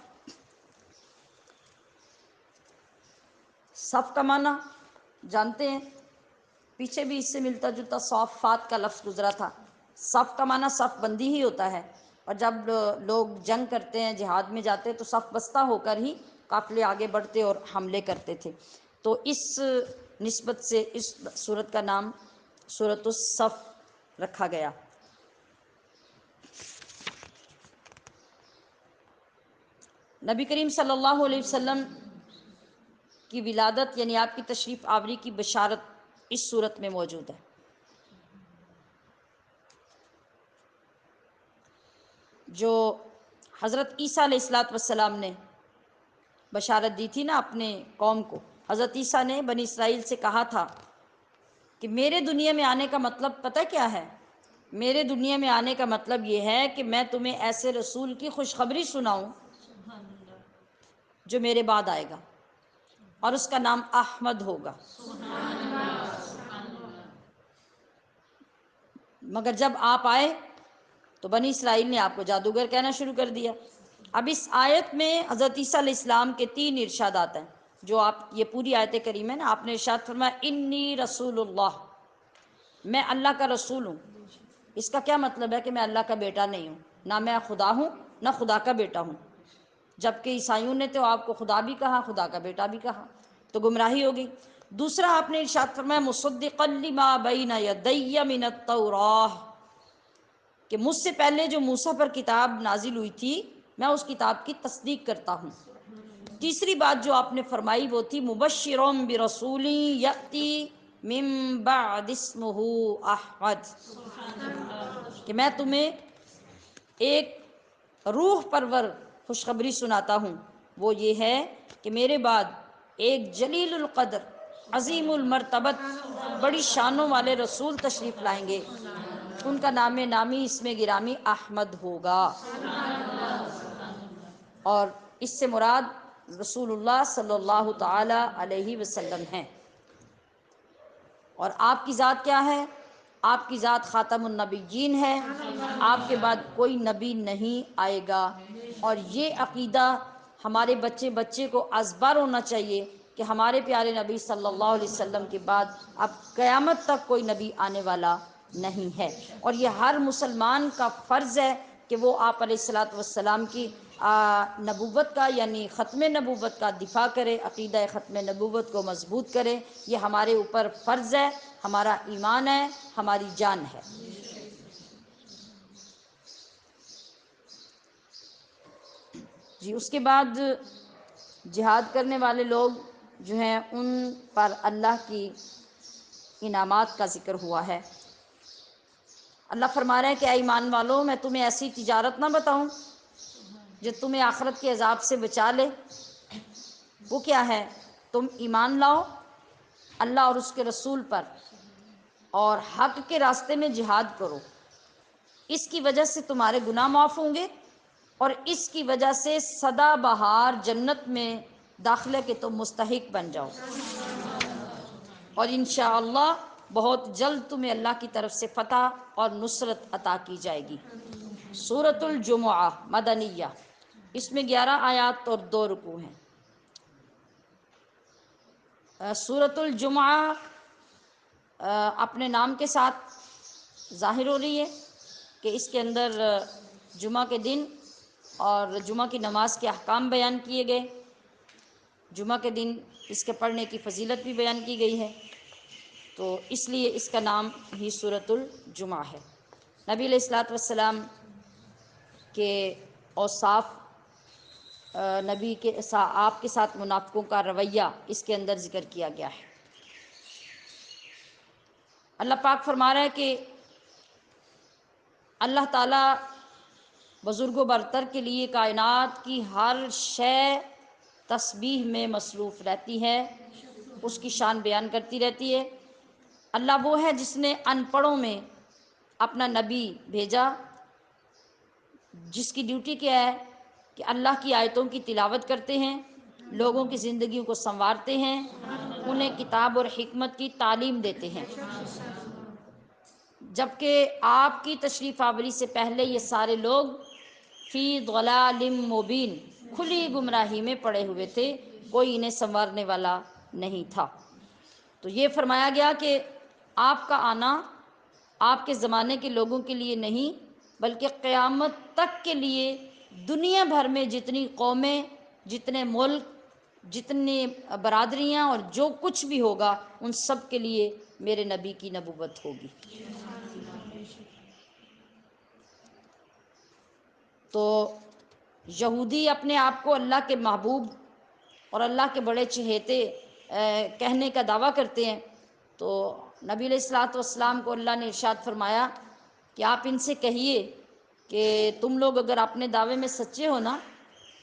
Speaker 1: صف کا معنی جانتے ہیں، پیچھے بھی اس سے ملتا جلتا صافات کا لفظ گزرا تھا. صف کا معنی صف بندی ہی ہوتا ہے، اور جب لوگ جنگ کرتے ہیں، جہاد میں جاتے تو صف بستہ ہو کر ہی قافلے آگے بڑھتے اور حملے کرتے تھے. تو اس نسبت سے اس سورت کا نام سورۃ الصف رکھا گیا. نبی کریم صلی اللہ علیہ وسلم کی ولادت یعنی آپ کی تشریف آوری کی بشارت اس سورت میں موجود ہے. جو حضرت عیسیٰ علیہ السلام نے بشارت دی تھی نا اپنے قوم کو. حضرت عیسیٰ نے بنی اسرائیل سے کہا تھا کہ میرے دنیا میں آنے کا مطلب پتہ کیا ہے؟ میرے دنیا میں آنے کا مطلب یہ ہے کہ میں تمہیں ایسے رسول کی خوشخبری سناؤں جو میرے بعد آئے گا، اور اس کا نام احمد ہوگا۔ مگر جب آپ آئے تو بنی اسرائیل نے آپ کو جادوگر کہنا شروع کر دیا۔ اب اس آیت میں حضرت عیسیٰ علیہ السلام کے 3 ارشادات ہیں، جو آپ یہ پوری آیت کریم ہے نا، آپ نے ارشاد فرمایا انی رسول اللہ، میں اللہ کا رسول ہوں۔ اس کا کیا مطلب ہے؟ کہ میں اللہ کا بیٹا نہیں ہوں، نہ میں خدا ہوں نہ خدا کا بیٹا ہوں۔ جبکہ عیسائیوں نے تو آپ کو خدا بھی کہا، خدا کا بیٹا بھی کہا، تو گمراہی ہوگی۔ دوسرا آپ نے ارشاد فرمایا مصدقا لما بین یدی من التوراہ، کہ مجھ سے پہلے جو موسیٰ پر کتاب نازل ہوئی تھی میں اس کتاب کی تصدیق کرتا ہوں۔ تیسری بات جو آپ نے فرمائی وہ تھی مبشرا برسول یأتی من بعد اسمہ احمد، کہ میں تمہیں ایک روح پرور خوشخبری سناتا ہوں، وہ یہ ہے کہ میرے بعد ایک جلیل القدر، عظیم المرتبت، بڑی شانوں والے رسول تشریف لائیں گے، ان کا نام نامی اسم گرامی احمد ہوگا۔ اور اس سے مراد رسول اللہ صلی اللہ تعالی علیہ وسلم ہیں۔ اور آپ کی ذات کیا ہے؟ آپ کی ذات خاتم النبیین ہے، آپ کے بعد کوئی نبی نہیں آئے گا۔ اور یہ عقیدہ ہمارے بچے بچے کو ازبر ہونا چاہیے کہ ہمارے پیارے نبی صلی اللہ علیہ وسلم کے بعد اب قیامت تک کوئی نبی آنے والا نہیں ہے۔ اور یہ ہر مسلمان کا فرض ہے کہ وہ آپ علیہ الصلاۃ والسلام کی نبوت کا یعنی ختم نبوت کا دفاع کرے، عقیدہ ختم نبوت کو مضبوط کرے۔ یہ ہمارے اوپر فرض ہے، ہمارا ایمان ہے، ہماری جان ہے۔ جی اس کے بعد جہاد کرنے والے لوگ جو ہیں ان پر اللہ کی انعامات کا ذکر ہوا ہے۔ اللہ فرما رہے ہیں کہ اے ایمان والو، میں تمہیں ایسی تجارت نہ بتاؤں جو تمہیں آخرت کے عذاب سے بچا لے۔ وہ کیا ہے؟ تم ایمان لاؤ اللہ اور اس کے رسول پر، اور حق کے راستے میں جہاد کرو، اس کی وجہ سے تمہارے گناہ معاف ہوں گے، اور اس کی وجہ سے سدا بہار جنت میں داخلے کے تم مستحق بن جاؤ، اور انشاءاللہ بہت جلد تمہیں اللہ کی طرف سے فتح اور نصرت عطا کی جائے گی۔ سورۃ الجمعہ مدنیہ، اس میں 11 آیات اور 2 رکوع ہیں۔ سورۃ الجمعہ اپنے نام کے ساتھ ظاہر ہو رہی ہے کہ اس کے اندر جمعہ کے دن اور جمعہ کی نماز کے احکام بیان کیے گئے، جمعہ کے دن اس کے پڑھنے کی فضیلت بھی بیان کی گئی ہے، تو اس لیے اس کا نام ہی سورۃ الجمعہ ہے۔ نبی علیہ الصلاۃ والسلام کے اوصاف، نبی کے آپ کے ساتھ منافقوں کا رویہ اس کے اندر ذکر کیا گیا ہے۔ اللہ پاک فرما رہا ہے کہ اللہ تعالیٰ بزرگ و برتر کے لیے کائنات کی ہر شے تسبیح میں مصروف رہتی ہے، اس کی شان بیان کرتی رہتی ہے۔ اللہ وہ ہے جس نے ان پڑھوں میں اپنا نبی بھیجا، جس کی ڈیوٹی کیا ہے کہ اللہ کی آیتوں کی تلاوت کرتے ہیں، لوگوں کی زندگیوں کو سنوارتے ہیں، انہیں کتاب اور حکمت کی تعلیم دیتے ہیں۔ جبکہ آپ کی تشریف آوری سے پہلے یہ سارے لوگ فی ضلال مبین، کھلی گمراہی میں پڑے ہوئے تھے، کوئی انہیں سنوارنے والا نہیں تھا۔ تو یہ فرمایا گیا کہ آپ کا آنا آپ کے زمانے کے لوگوں کے لیے نہیں بلکہ قیامت تک کے لیے دنیا بھر میں جتنی قومیں، جتنے ملک، جتنی برادریاں اور جو کچھ بھی ہوگا ان سب کے لیے میرے نبی کی نبوت ہوگی۔ تو یہودی اپنے آپ کو اللہ کے محبوب اور اللہ کے بڑے چہیتے کہنے کا دعویٰ کرتے ہیں، تو نبی علیہ الصلاۃ والسلام کو اللہ نے ارشاد فرمایا کہ آپ ان سے کہیے کہ تم لوگ اگر اپنے دعوے میں سچے ہو نا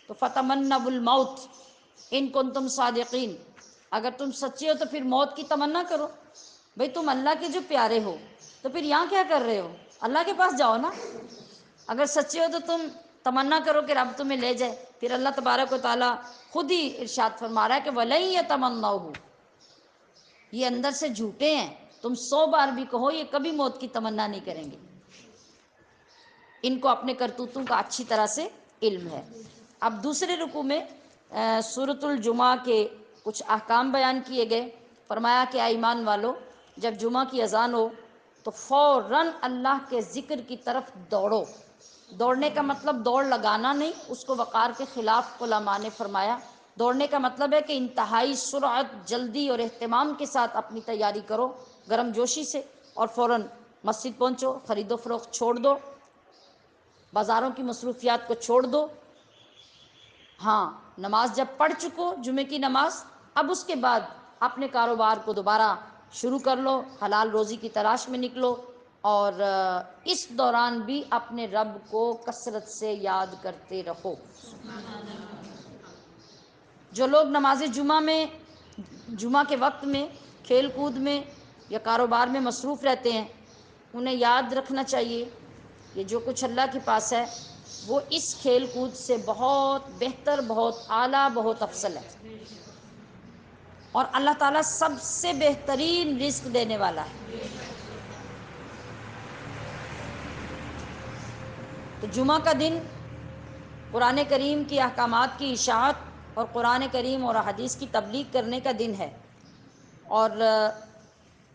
Speaker 1: تو فتمنوا الموت ان کنتم صادقین، اگر تم سچے ہو تو پھر موت کی تمنا کرو۔ بھئی تم اللہ کے جو پیارے ہو تو پھر یہاں کیا کر رہے ہو؟ اللہ کے پاس جاؤ نا. اگر سچے ہو تو تم تمنا کرو کہ رب تمہیں لے جائے. پھر اللہ تبارک و تعالیٰ خود ہی ارشاد فرما رہا ہے کہ وَلَن يَتَمَنَّوْهُ، یہ اندر سے جھوٹے ہیں. تم 100 بار بھی کہو یہ کبھی موت کی تمنا نہیں کریں گے. ان کو اپنے کرتوتوں کا اچھی طرح سے علم ہے. اب دوسرے رکوع میں سورۃ الجمعہ کے کچھ احکام بیان کیے گئے. فرمایا کہ اے ایمان والو، جب جمعہ کی اذان ہو تو فوراً اللہ کے ذکر کی طرف دوڑو. دوڑنے کا مطلب دوڑ لگانا نہیں، اس کو وقار کے خلاف علماء نے فرمایا. دوڑنے کا مطلب ہے کہ انتہائی سرعت، جلدی اور اہتمام کے ساتھ اپنی تیاری کرو، گرم جوشی سے، اور فوراً مسجد پہنچو. خرید و فروخت چھوڑ دو، بازاروں کی مصروفیات کو چھوڑ دو. ہاں، نماز جب پڑھ چکو جمعے کی نماز، اب اس کے بعد اپنے کاروبار کو دوبارہ شروع کر لو، حلال روزی کی تلاش میں نکلو، اور اس دوران بھی اپنے رب کو کثرت سے یاد کرتے رہو. جو لوگ نماز جمعہ کے وقت میں کھیل کود میں یا کاروبار میں مصروف رہتے ہیں، انہیں یاد رکھنا چاہیے کہ جو کچھ اللہ کے پاس ہے وہ اس کھیل کود سے بہت بہتر، بہت اعلیٰ، بہت افضل ہے. اور اللہ تعالیٰ سب سے بہترین رزق دینے والا ہے. تو جمعہ کا دن قرآن کریم کی احکامات کی اشاعت اور قرآن کریم اور حدیث کی تبلیغ کرنے کا دن ہے. اور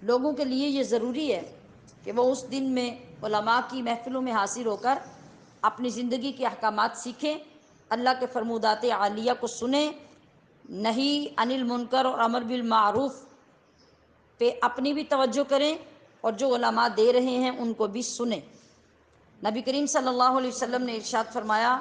Speaker 1: لوگوں کے لیے یہ ضروری ہے کہ وہ اس دن میں علماء کی محفلوں میں حاضر ہو کر اپنی زندگی کے احکامات سیکھیں، اللہ کے فرمودات عالیہ کو سنیں، نہی عن المنکر اور امر بالمعروف پہ اپنی بھی توجہ کریں، اور جو علماء دے رہے ہیں ان کو بھی سنیں. نبی کریم صلی اللہ علیہ وسلم نے ارشاد فرمایا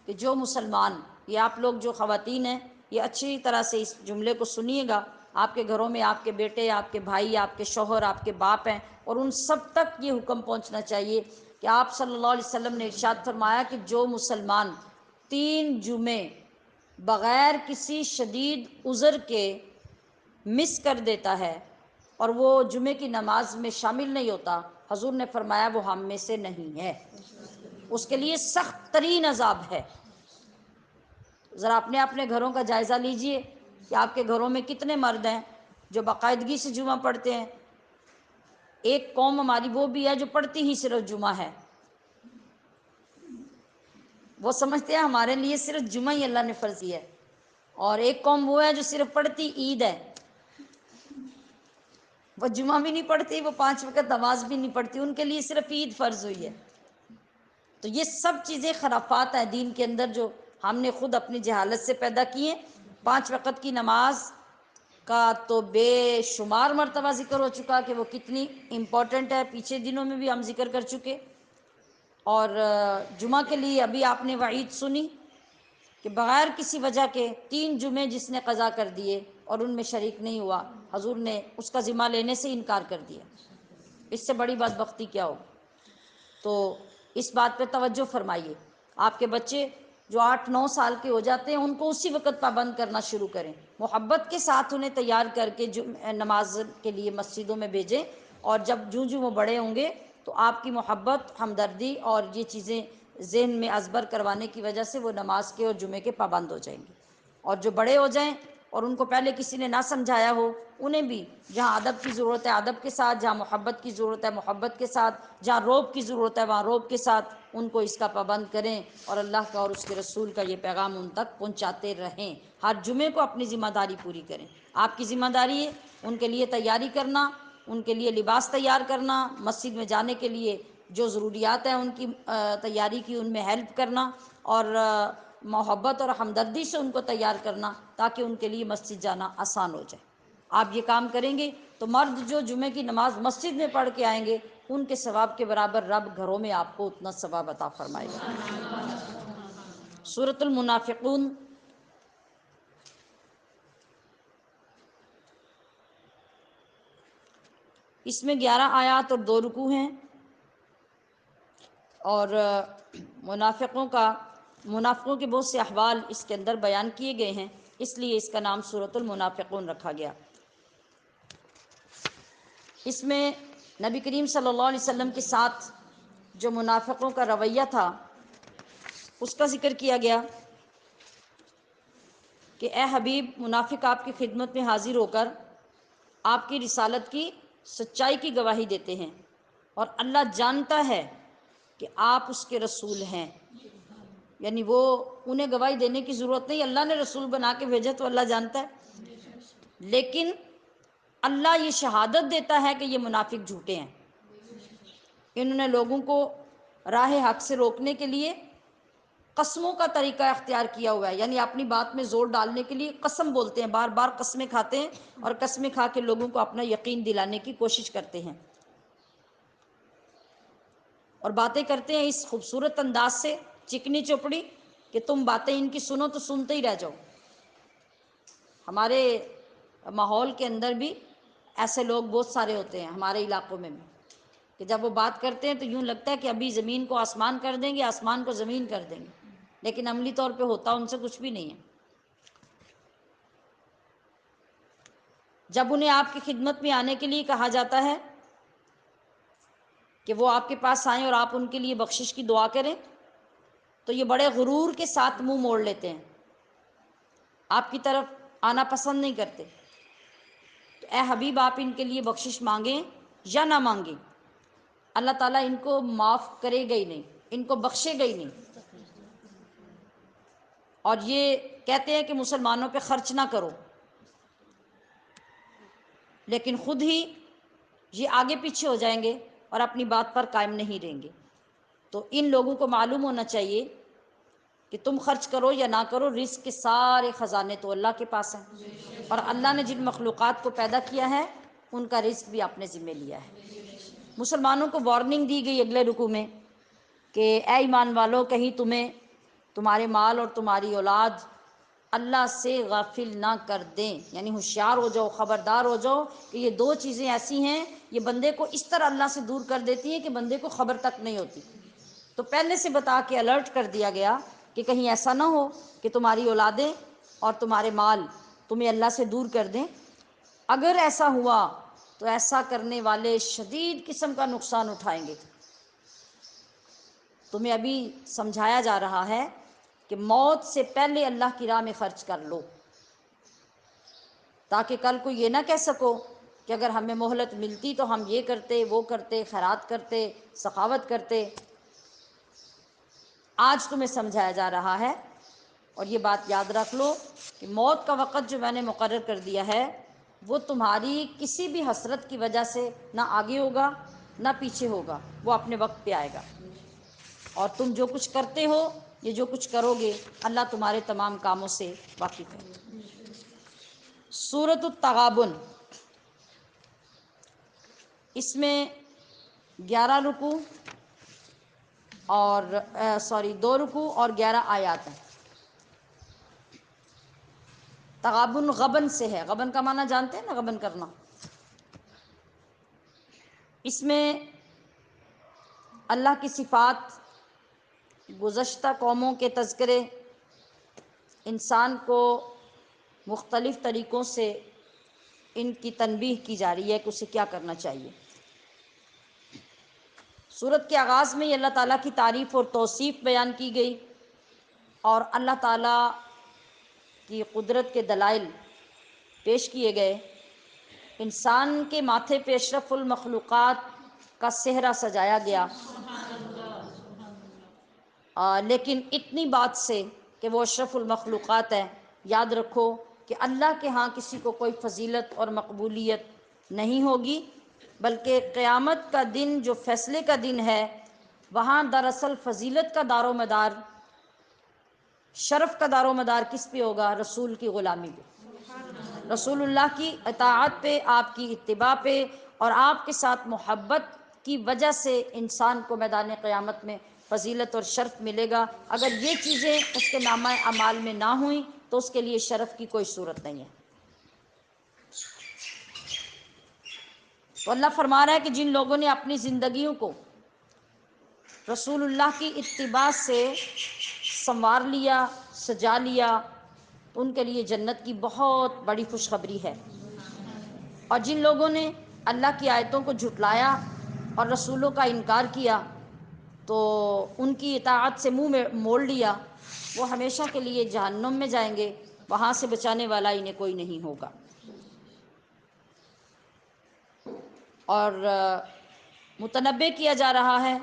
Speaker 1: کہ جو مسلمان، یہ آپ لوگ جو خواتین ہیں یہ اچھی طرح سے اس جملے کو سنیے گا. آپ کے گھروں میں آپ کے بیٹے، آپ کے بھائی، آپ کے شوہر، آپ کے باپ ہیں، اور ان سب تک یہ حکم پہنچنا چاہیے کہ آپ صلی اللہ علیہ وسلم نے ارشاد فرمایا کہ جو مسلمان 3 جمعے بغیر کسی شدید عذر کے مس کر دیتا ہے اور وہ جمعے کی نماز میں شامل نہیں ہوتا، حضور نے فرمایا وہ ہم میں سے نہیں ہے، اس کے لیے سخت ترین عذاب ہے. ذرا اپنے اپنے گھروں کا جائزہ لیجئے کہ آپ کے گھروں میں کتنے مرد ہیں جو باقاعدگی سے جمعہ پڑھتے ہیں. ایک قوم ہماری وہ بھی ہے جو پڑھتی ہی صرف جمعہ ہے. وہ سمجھتے ہیں ہمارے لیے صرف جمعہ ہی اللہ نے فرض کیا ہے. اور ایک قوم وہ ہے جو صرف پڑھتی عید ہے. وہ جمعہ بھی نہیں پڑھتی، وہ 5 وقت نماز بھی نہیں پڑھتی، ان کے لیے صرف عید فرض ہوئی ہے. تو یہ سب چیزیں خرافات ہیں دین کے اندر جو ہم نے خود اپنی جہالت سے پیدا کی ہیں. 5 وقت کی نماز کا تو بے شمار مرتبہ ذکر ہو چکا کہ وہ کتنی امپورٹنٹ ہے، پیچھے دنوں میں بھی ہم ذکر کر چکے. اور جمعہ کے لیے ابھی آپ نے وعید سنی کہ بغیر کسی وجہ کے 3 جمعے جس نے قضا کر دیے اور ان میں شریک نہیں ہوا، حضور نے اس کا ذمہ لینے سے انکار کر دیا. اس سے بڑی بدبختی کیا ہو؟ تو اس بات پہ توجہ فرمائیے. آپ کے بچے جو 8-9 سال کے ہو جاتے ہیں ان کو اسی وقت پابند کرنا شروع کریں، محبت کے ساتھ انہیں تیار کر کے نماز کے لیے مسجدوں میں بھیجیں. اور جب جوں وہ بڑے ہوں گے تو آپ کی محبت، ہمدردی اور یہ چیزیں ذہن میں ازبر کروانے کی وجہ سے وہ نماز کے اور جمعے کے پابند ہو جائیں گے. اور جو بڑے ہو جائیں اور ان کو پہلے کسی نے نہ سمجھایا ہو، انہیں بھی جہاں ادب کی ضرورت ہے ادب کے ساتھ، جہاں محبت کی ضرورت ہے محبت کے ساتھ، جہاں روب کی ضرورت ہے وہاں روب کے ساتھ ان کو اس کا پابند کریں، اور اللہ کا اور اس کے رسول کا یہ پیغام ان تک پہنچاتے رہیں. ہر جمعے کو اپنی ذمہ داری پوری کریں. آپ کی ذمہ داری ہے ان کے لیے تیاری کرنا، ان کے لیے لباس تیار کرنا، مسجد میں جانے کے لیے جو ضروریات ہیں ان کی تیاری کی ان میں ہیلپ کرنا، اور محبت اور ہمدردی سے ان کو تیار کرنا تاکہ ان کے لیے مسجد جانا آسان ہو جائے. آپ یہ کام کریں گے تو مرد جو جمعے کی نماز مسجد میں پڑھ کے آئیں گے ان کے ثواب کے برابر رب گھروں میں آپ کو اتنا ثواب عطا فرمائے گا. سورۃ المنافقون، اس میں 11 آیات اور 2 رکوع ہیں، اور منافقوں کے بہت سے احوال اس کے اندر بیان کیے گئے ہیں، اس لیے اس کا نام سورۃ المنافقون رکھا گیا. اس میں نبی کریم صلی اللہ علیہ وسلم کے ساتھ جو منافقوں کا رویہ تھا اس کا ذکر کیا گیا کہ اے حبیب، منافق آپ کی خدمت میں حاضر ہو کر آپ کی رسالت کی سچائی کی گواہی دیتے ہیں، اور اللہ جانتا ہے کہ آپ اس کے رسول ہیں۔ یعنی وہ انہیں گواہی دینے کی ضرورت نہیں، اللہ نے رسول بنا کے بھیجا تو اللہ جانتا ہے، لیکن اللہ یہ شہادت دیتا ہے کہ یہ منافق جھوٹے ہیں۔ انہوں نے لوگوں کو راہ حق سے روکنے کے لیے قسموں کا طریقہ اختیار کیا ہوا ہے، یعنی اپنی بات میں زور ڈالنے کے لیے قسم بولتے ہیں، بار بار قسمیں کھاتے ہیں اور قسمیں کھا کے لوگوں کو اپنا یقین دلانے کی کوشش کرتے ہیں، اور باتیں کرتے ہیں اس خوبصورت انداز سے، چکنی چوپڑی، کہ تم باتیں ان کی سنو تو سنتے ہی رہ جاؤ۔ ہمارے ماحول کے اندر بھی ایسے لوگ بہت سارے ہوتے ہیں، ہمارے علاقوں میں بھی، کہ جب وہ بات کرتے ہیں تو یوں لگتا ہے کہ ابھی زمین کو آسمان کر دیں گے، آسمان کو زمین کر دیں گے، لیکن عملی طور پہ ہوتا ان سے کچھ بھی نہیں ہے۔ جب انہیں آپ کی خدمت میں آنے کے لیے کہا جاتا ہے کہ وہ آپ کے پاس آئیں اور آپ ان کے لیے بخشش کی دعا کریں، تو یہ بڑے غرور کے ساتھ منہ موڑ لیتے ہیں، آپ کی طرف آنا پسند نہیں کرتے۔ تو اے حبیب، آپ ان کے لیے بخشش مانگیں یا نہ مانگیں، اللہ تعالیٰ ان کو معاف کرے گا ہی نہیں، ان کو بخشے گا ہی نہیں۔ اور یہ کہتے ہیں کہ مسلمانوں پہ خرچ نہ کرو، لیکن خود ہی یہ آگے پیچھے ہو جائیں گے اور اپنی بات پر قائم نہیں رہیں گے۔ تو ان لوگوں کو معلوم ہونا چاہیے کہ تم خرچ کرو یا نہ کرو، رزق کے سارے خزانے تو اللہ کے پاس ہیں، اور اللہ نے جن مخلوقات کو پیدا کیا ہے ان کا رزق بھی اپنے ذمہ لیا ہے۔ مسلمانوں کو وارننگ دی گئی اگلے رکوع میں کہ اے ایمان والو، کہیں تمہیں تمہارے مال اور تمہاری اولاد اللہ سے غافل نہ کر دیں، یعنی ہوشیار ہو جاؤ، خبردار ہو جاؤ کہ یہ دو چیزیں ایسی ہیں، یہ بندے کو اس طرح اللہ سے دور کر دیتی ہیں کہ بندے کو خبر تک نہیں ہوتی۔ تو پہلے سے بتا کے الرٹ کر دیا گیا کہ کہیں ایسا نہ ہو کہ تمہاری اولادیں اور تمہارے مال تمہیں اللہ سے دور کر دیں۔ اگر ایسا ہوا تو ایسا کرنے والے شدید قسم کا نقصان اٹھائیں گے۔ تمہیں ابھی سمجھایا جا رہا ہے کہ موت سے پہلے اللہ کی راہ میں خرچ کر لو، تاکہ کل کو یہ نہ کہہ سکو کہ اگر ہمیں مہلت ملتی تو ہم یہ کرتے، وہ کرتے، خیرات کرتے، سخاوت کرتے۔ آج تمہیں سمجھایا جا رہا ہے، اور یہ بات یاد رکھ لو کہ موت کا وقت جو میں نے مقرر کر دیا ہے وہ تمہاری کسی بھی حسرت کی وجہ سے نہ آگے ہوگا نہ پیچھے ہوگا، وہ اپنے وقت پہ آئے گا، اور تم جو کچھ کرتے ہو، یہ جو کچھ کرو گے، اللہ تمہارے تمام کاموں سے واقف ہے۔ سورۃ التغابن، اس میں 11 رکوع اور 2 رکوع اور 11 آیات ہیں۔ تغابن غبن سے ہے، غبن کا معنی جانتے ہیں نا، غبن کرنا۔ اس میں اللہ کی صفات، گزشتہ قوموں کے تذکرے، انسان کو مختلف طریقوں سے ان کی تنبیہ کی جا رہی ہے کہ اسے کیا کرنا چاہیے۔ سورت کے آغاز میں ہی اللہ تعالیٰ کی تعریف اور توصیف بیان کی گئی، اور اللہ تعالیٰ کی قدرت کے دلائل پیش کیے گئے۔ انسان کے ماتھے پہ اشرف المخلوقات کا صحرا سجایا گیا، لیکن اتنی بات سے کہ وہ اشرف المخلوقات ہے، یاد رکھو کہ اللہ کے ہاں کسی کو کوئی فضیلت اور مقبولیت نہیں ہوگی، بلکہ قیامت کا دن جو فیصلے کا دن ہے، وہاں دراصل فضیلت کا دار و مدار، شرف کا دار و مدار کس پہ ہوگا؟ رسول کی غلامی پہ، رسول اللہ کی اطاعت پہ، آپ کی اتباع پہ، اور آپ کے ساتھ محبت کی وجہ سے انسان کو میدان قیامت میں فضیلت اور شرف ملے گا۔ اگر یہ چیزیں اس کے نامہ اعمال میں نہ ہوئیں تو اس کے لیے شرف کی کوئی صورت نہیں ہے۔ تو اللہ فرما رہا ہے کہ جن لوگوں نے اپنی زندگیوں کو رسول اللہ کی اتباع سے سنوار لیا، سجا لیا، ان کے لیے جنت کی بہت بڑی خوشخبری ہے۔ اور جن لوگوں نے اللہ کی آیتوں کو جھٹلایا اور رسولوں کا انکار کیا تو ان کی اطاعت سے منہ میں موڑ لیا، وہ ہمیشہ کے لیے جہنم میں جائیں گے، وہاں سے بچانے والا انہیں کوئی نہیں ہوگا۔ اور متنبع کیا جا رہا ہے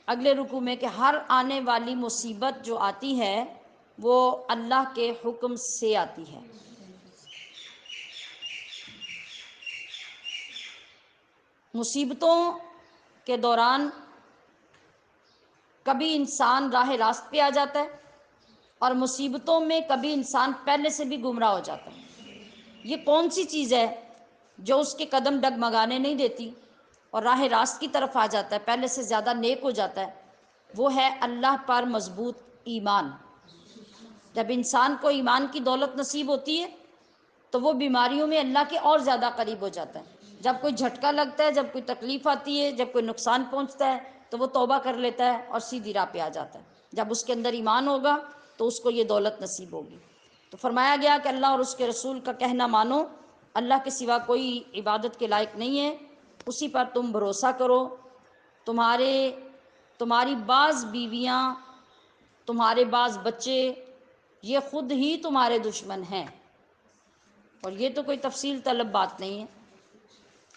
Speaker 1: اگلے رکوع میں کہ ہر آنے والی مصیبت جو آتی ہے وہ اللہ کے حکم سے آتی ہے۔ مصیبتوں کے دوران کبھی انسان راہ راست پہ آ جاتا ہے، اور مصیبتوں میں کبھی انسان پہلے سے بھی گمراہ ہو جاتا ہے۔ یہ کون سی چیز ہے جو اس کے قدم ڈگمگانے نہیں دیتی اور راہ راست کی طرف آ جاتا ہے، پہلے سے زیادہ نیک ہو جاتا ہے؟ وہ ہے اللہ پر مضبوط ایمان۔ جب انسان کو ایمان کی دولت نصیب ہوتی ہے تو وہ بیماریوں میں اللہ کے اور زیادہ قریب ہو جاتا ہے۔ جب کوئی جھٹکا لگتا ہے، جب کوئی تکلیف آتی ہے، جب کوئی نقصان پہنچتا ہے تو وہ توبہ کر لیتا ہے اور سیدھی راہ پہ آ جاتا ہے۔ جب اس کے اندر ایمان ہوگا تو اس کو یہ دولت نصیب ہوگی۔ تو فرمایا گیا کہ اللہ اور اس کے رسول کا کہنا مانو، اللہ کے سوا کوئی عبادت کے لائق نہیں ہے، اسی پر تم بھروسہ کرو۔ تمہاری بعض بیویاں، تمہارے بعض بچے، یہ خود ہی تمہارے دشمن ہیں۔ اور یہ تو کوئی تفصیل طلب بات نہیں ہے۔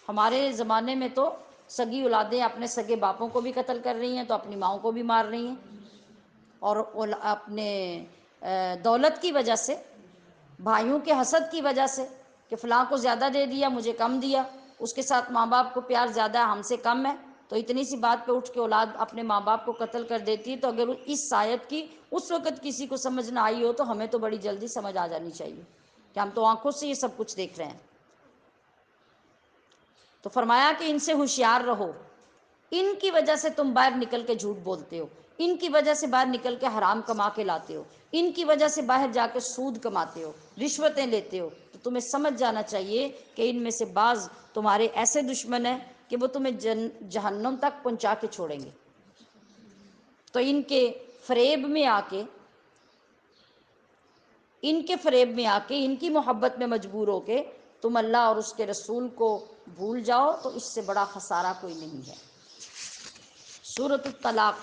Speaker 1: ہمارے زمانے میں تو سگی اولادیں اپنے سگے باپوں کو بھی قتل کر رہی ہیں تو اپنی ماؤں کو بھی مار رہی ہیں، اور اپنے دولت کی وجہ سے، بھائیوں کے حسد کی وجہ سے کہ فلاں کو زیادہ دے دیا مجھے کم دیا، اس کے ساتھ ماں باپ کو پیار زیادہ ہے ہم سے کم ہے، تو اتنی سی بات پہ اٹھ کے اولاد اپنے ماں باپ کو قتل کر دیتی ہے۔ تو اگر اس آیت کی اس وقت کسی کو سمجھ نہ آئی ہو تو ہمیں تو بڑی جلدی سمجھ آ جانی چاہیے کہ ہم تو آنکھوں سے یہ سب کچھ دیکھ رہے ہیں۔ تو فرمایا کہ ان سے ہوشیار رہو، ان کی وجہ سے تم باہر نکل کے جھوٹ بولتے ہو، ان کی وجہ سے باہر نکل کے حرام کما کے لاتے ہو، ان کی وجہ سے باہر جا کے سود کماتے ہو، رشوتیں لیتے ہو، تو تمہیں سمجھ جانا چاہیے کہ ان میں سے بعض تمہارے ایسے دشمن ہیں کہ وہ تمہیں جہنم تک پہنچا کے چھوڑیں گے۔ تو ان کے فریب میں آ کے، ان کی محبت میں مجبور ہو کے تم اللہ اور اس کے رسول کو بھول جاؤ تو اس سے بڑا خسارہ کوئی نہیں ہے۔ سورۃ الطلاق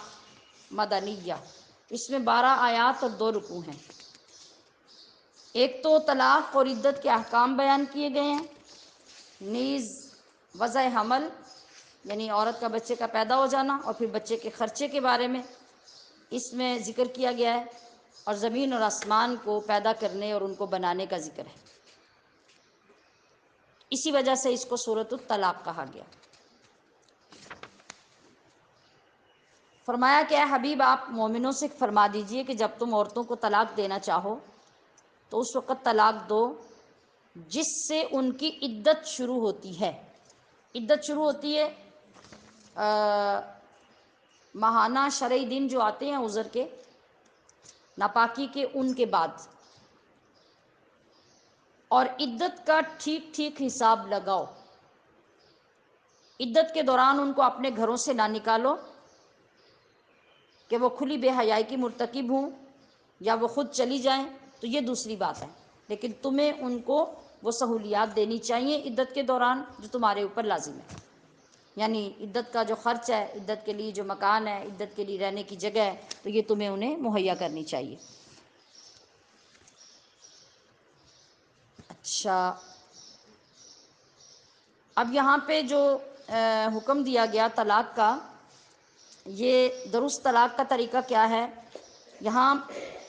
Speaker 1: مدنیہ، اس میں 12 آیات اور 2 رکوع ہیں۔ ایک تو طلاق اور عدت کے احکام بیان کیے گئے ہیں، نیز وضع حمل یعنی عورت کا بچے کا پیدا ہو جانا، اور پھر بچے کے خرچے کے بارے میں اس میں ذکر کیا گیا ہے، اور زمین اور آسمان کو پیدا کرنے اور ان کو بنانے کا ذکر ہے۔ اسی وجہ سے اس کو سورۃ الطلاق کہا گیا۔ فرمایا کہ اے حبیب آپ مومنوں سے فرما دیجئے کہ جب تم عورتوں کو طلاق دینا چاہو تو اس وقت طلاق دو جس سے ان کی عدت شروع ہوتی ہے۔ عدت شروع ہوتی ہے ماہانہ شرعی دن جو آتے ہیں عذر کے، ناپاکی کے، ان کے بعد، اور عدت کا ٹھیک ٹھیک حساب لگاؤ۔ عدت کے دوران ان کو اپنے گھروں سے نہ نکالو کہ وہ کھلی بے حیائی کی مرتکب ہوں یا وہ خود چلی جائیں، تو یہ دوسری بات ہے، لیکن تمہیں ان کو وہ سہولیات دینی چاہیے عدت کے دوران جو تمہارے اوپر لازم ہے۔ یعنی عدت کا جو خرچ ہے، عدت کے لیے جو مکان ہے، عدت کے لیے رہنے کی جگہ ہے، تو یہ تمہیں انہیں مہیا کرنی چاہیے۔ اچھا، اب یہاں پہ جو حکم دیا گیا طلاق کا، یہ درست طلاق کا طریقہ کیا ہے؟ یہاں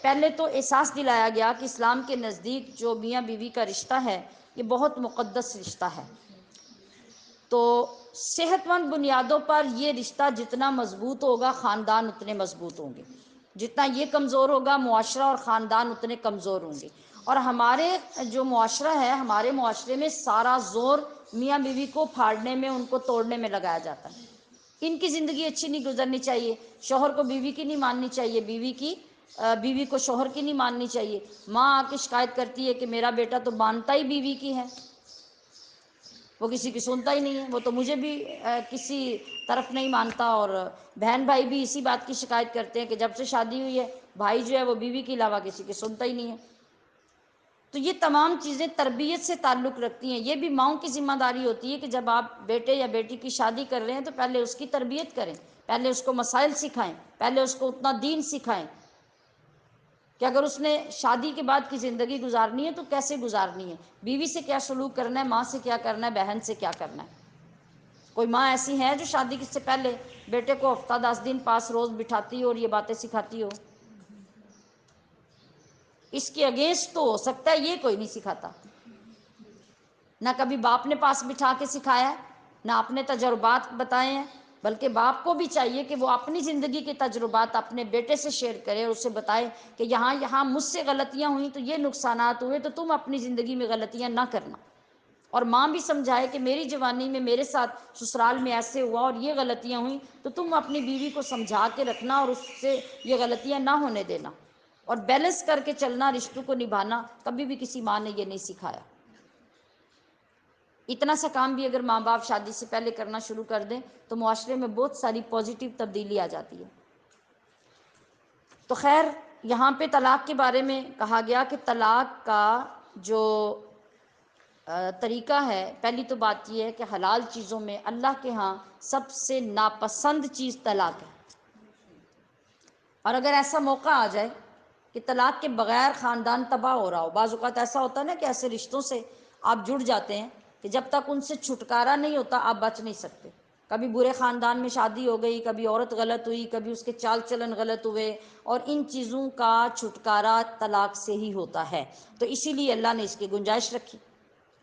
Speaker 1: پہلے تو احساس دلایا گیا کہ اسلام کے نزدیک جو میاں بیوی کا رشتہ ہے یہ بہت مقدس رشتہ ہے۔ تو صحت مند بنیادوں پر یہ رشتہ جتنا مضبوط ہوگا خاندان اتنے مضبوط ہوں گے، جتنا یہ کمزور ہوگا معاشرہ اور خاندان اتنے کمزور ہوں گے۔ اور ہمارے جو معاشرہ ہے، ہمارے معاشرے میں سارا زور میاں بیوی کو پھاڑنے میں، ان کو توڑنے میں لگایا جاتا ہے۔ ان کی زندگی اچھی نہیں گزرنی چاہیے، شوہر کو بیوی کی نہیں ماننی چاہیے، بیوی کو شوہر کی نہیں ماننی چاہیے۔ ماں آ کے شکایت کرتی ہے کہ میرا بیٹا تو مانتا ہی بیوی کی ہے، وہ کسی کی سنتا ہی نہیں ہے، وہ تو مجھے بھی کسی طرف نہیں مانتا۔ اور بہن بھائی بھی اسی بات کی شکایت کرتے ہیں کہ جب سے شادی ہوئی ہے بھائی جو ہے وہ بیوی کے علاوہ کسی کی سنتا ہی نہیں ہے۔ تو یہ تمام چیزیں تربیت سے تعلق رکھتی ہیں. یہ بھی ماؤں کی ذمہ داری ہوتی ہے کہ جب آپ بیٹے یا بیٹی کی شادی کر رہے ہیں تو پہلے اس کی تربیت کریں، پہلے اس کو مسائل سکھائیں، پہلے اس کو اتنا دین سکھائیں کہ اگر اس نے شادی کے بعد کی زندگی گزارنی ہے تو کیسے گزارنی ہے، بیوی سے کیا سلوک کرنا ہے، ماں سے کیا کرنا ہے، بہن سے کیا کرنا ہے. کوئی ماں ایسی ہے جو شادی سے پہلے بیٹے کو ہفتہ 10 دن پاس روز بٹھاتی ہو اور یہ باتیں سکھاتی ہو؟ اس کے اگینسٹ تو ہو سکتا ہے یہ کوئی نہیں سکھاتا. نہ کبھی باپ نے پاس بٹھا کے سکھایا ہے، نہ اپنے تجربات بتائے ہیں، بلکہ باپ کو بھی چاہیے کہ وہ اپنی زندگی کے تجربات اپنے بیٹے سے شیئر کرے اور اسے بتائے کہ یہاں مجھ سے غلطیاں ہوئیں تو یہ نقصانات ہوئے، تو تم اپنی زندگی میں غلطیاں نہ کرنا. اور ماں بھی سمجھائے کہ میری جوانی میں میرے ساتھ سسرال میں ایسے ہوا اور یہ غلطیاں ہوئیں تو تم اپنی بیوی کو سمجھا کے رکھنا اور اس سے یہ غلطیاں نہ ہونے دینا. اور بیلنس کر کے چلنا، رشتوں کو نبھانا کبھی بھی کسی ماں نے یہ نہیں سکھایا. اتنا سا کام بھی اگر ماں باپ شادی سے پہلے کرنا شروع کر دیں تو معاشرے میں بہت ساری پازیٹیو تبدیلی آ جاتی ہے. تو خیر، یہاں پہ طلاق کے بارے میں کہا گیا کہ طلاق کا جو طریقہ ہے، پہلی تو بات یہ ہے کہ حلال چیزوں میں اللہ کے ہاں سب سے ناپسند چیز طلاق ہے. اور اگر ایسا موقع آ جائے کہ طلاق کے بغیر خاندان تباہ ہو رہا ہو، بعض اوقات ایسا ہوتا ہے نا کہ ایسے رشتوں سے آپ جڑ جاتے ہیں کہ جب تک ان سے چھٹکارا نہیں ہوتا آپ بچ نہیں سکتے. کبھی برے خاندان میں شادی ہو گئی، کبھی عورت غلط ہوئی، کبھی اس کے چال چلن غلط ہوئے، اور ان چیزوں کا چھٹکارا طلاق سے ہی ہوتا ہے. تو اسی لیے اللہ نے اس کی گنجائش رکھی.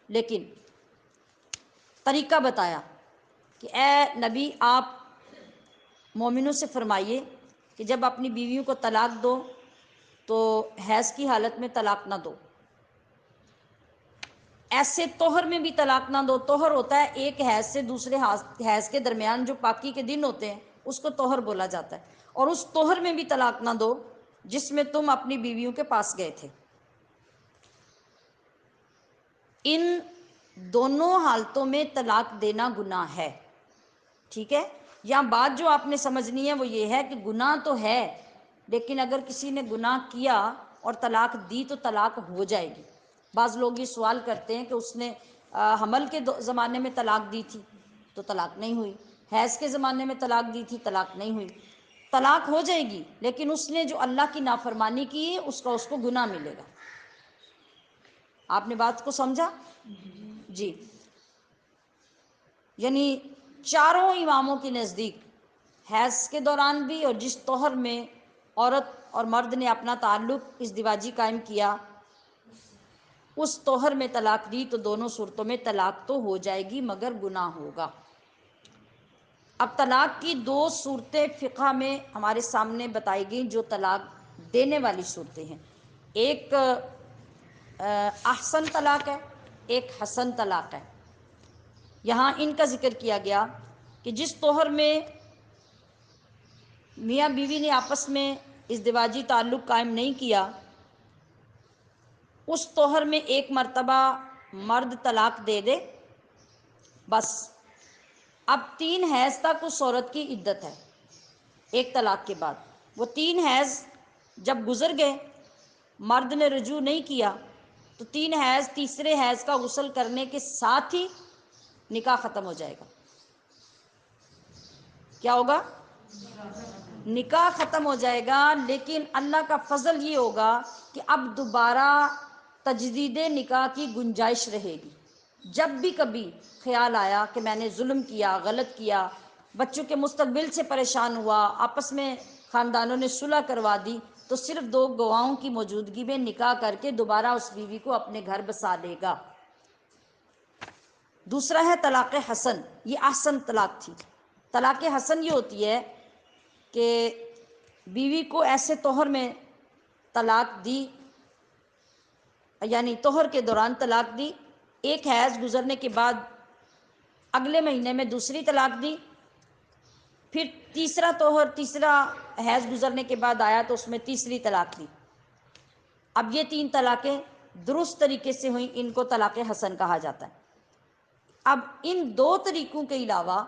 Speaker 1: لیکن طریقہ بتایا کہ اے نبی، آپ مومنوں سے فرمائیے کہ جب اپنی بیویوں کو طلاق دو تو حیض کی حالت میں طلاق نہ دو. ایسے طہر میں بھی طلاق نہ دو. طہر ہوتا ہے ایک حیض سے دوسرے حیض کے درمیان جو پاکی کے دن ہوتے ہیں اس کو طہر بولا جاتا ہے. اور اس طہر میں بھی طلاق نہ دو جس میں تم اپنی بیویوں کے پاس گئے تھے. ان دونوں حالتوں میں طلاق دینا گناہ ہے. ٹھیک ہے؟ یہاں بات جو آپ نے سمجھنی ہے وہ یہ ہے کہ گناہ تو ہے، لیکن اگر کسی نے گناہ کیا اور طلاق دی تو طلاق ہو جائے گی. بعض لوگ یہ سوال کرتے ہیں کہ اس نے حمل کے زمانے میں طلاق دی تھی تو طلاق نہیں ہوئی، حیض کے زمانے میں طلاق دی تھی طلاق نہیں ہوئی. طلاق ہو جائے گی، لیکن اس نے جو اللہ کی نافرمانی کی ہے اس کو گناہ ملے گا. آپ نے بات کو سمجھا؟ جی. یعنی چاروں اماموں کے نزدیک حیض کے دوران بھی اور جس طہر میں عورت اور مرد نے اپنا تعلق ازدواجی قائم کیا اس طہر میں طلاق دی تو دونوں صورتوں میں طلاق تو ہو جائے گی مگر گناہ ہوگا. اب طلاق کی دو صورتیں فقہ میں ہمارے سامنے بتائی گئیں جو طلاق دینے والی صورتیں ہیں. ایک احسن طلاق ہے، ایک حسن طلاق ہے. یہاں ان کا ذکر کیا گیا کہ جس طہر میں میاں بیوی نے آپس میں ازدواجی تعلق قائم نہیں کیا اس طہر میں ایک مرتبہ مرد طلاق دے دے بس. اب 3 حیض تک اس عورت کی عدت ہے ایک طلاق کے بعد. وہ 3 حیض جب گزر گئے، مرد نے رجوع نہیں کیا تو 3 حیض تیسرے حیض کا غسل کرنے کے ساتھ ہی نکاح ختم ہو جائے گا. کیا ہوگا؟ نکاح ختم ہو جائے گا. لیکن اللہ کا فضل یہ ہوگا کہ اب دوبارہ تجدید نکاح کی گنجائش رہے گی. جب بھی کبھی خیال آیا کہ میں نے ظلم کیا، غلط کیا، بچوں کے مستقبل سے پریشان ہوا، آپس میں خاندانوں نے صلح کروا دی، تو صرف 2 گواہوں کی موجودگی میں نکاح کر کے دوبارہ اس بیوی کو اپنے گھر بسا لے گا. دوسرا ہے طلاق حسن. یہ احسن طلاق تھی. طلاق حسن یہ ہوتی ہے کہ بیوی کو ایسے طہر میں طلاق دی، یعنی طہر کے دوران طلاق دی، ایک حیض گزرنے کے بعد اگلے مہینے میں دوسری طلاق دی، پھر تیسرا حیض گزرنے کے بعد آیا تو اس میں تیسری طلاق دی. اب یہ 3 طلاقیں درست طریقے سے ہوئیں، ان کو طلاق حسن کہا جاتا ہے. اب ان 2 طریقوں کے علاوہ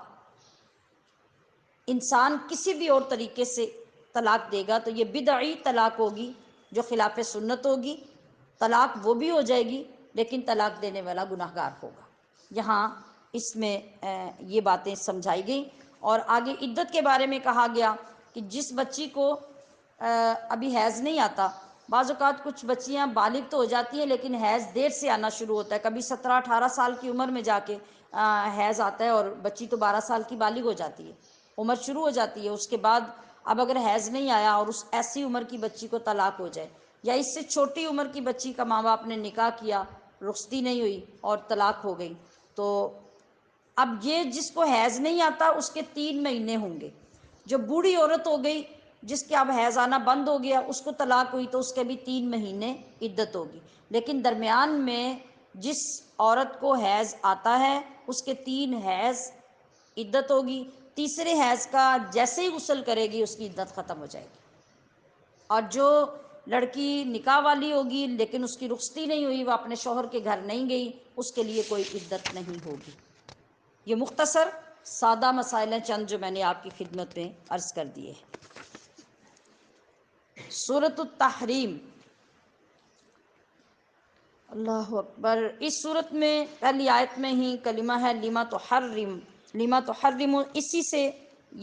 Speaker 1: انسان کسی بھی اور طریقے سے طلاق دے گا تو یہ بدعی طلاق ہوگی جو خلاف سنت ہوگی. طلاق وہ بھی ہو جائے گی لیکن طلاق دینے والا گناہگار ہوگا۔ یہاں اس میں یہ باتیں سمجھائی گئیں۔ اور آگے عدت کے بارے میں کہا گیا کہ جس بچی کو ابھی حیض نہیں آتا، بعض اوقات کچھ بچیاں بالغ تو ہو جاتی ہیں لیکن حیض دیر سے آنا شروع ہوتا ہے، کبھی 17-18 سال کی عمر میں جا کے حیض آتا ہے، اور بچی تو 12 سال کی بالغ ہو جاتی ہے، عمر شروع ہو جاتی ہے۔ اس کے بعد اب اگر حیض نہیں آیا اور اس ایسی عمر کی بچی کو طلاق ہو جائے، یا اس سے چھوٹی عمر کی بچی کا ماں باپ نے نکاح کیا، رخصتی نہیں ہوئی اور طلاق ہو گئی، تو اب یہ جس کو حیض نہیں آتا اس کے 3 مہینے ہوں گے۔ جو بوڑھی عورت ہو گئی جس کے اب حیض آنا بند ہو گیا، اس کو طلاق ہوئی تو اس کے بھی 3 مہینے عدت ہوگی۔ لیکن درمیان میں جس عورت کو حیض آتا ہے اس کے 3 حیض عدت ہوگی، تیسرے حیض کا جیسے ہی غسل کرے گی اس کی عدت ختم ہو جائے گی۔ اور جو لڑکی نکاح والی ہوگی لیکن اس کی رخصتی نہیں ہوئی، وہ اپنے شوہر کے گھر نہیں گئی، اس کے لیے کوئی عدت نہیں ہوگی۔ یہ مختصر سادہ مسائل ہیں چند جو میں نے آپ کی خدمت میں عرض کر دیے ہیں۔ سورۃ التحریم، اللہ اکبر۔ اس صورت میں پہلی آیت میں ہی کلمہ ہے لما تحرم، لما تحرم، اسی سے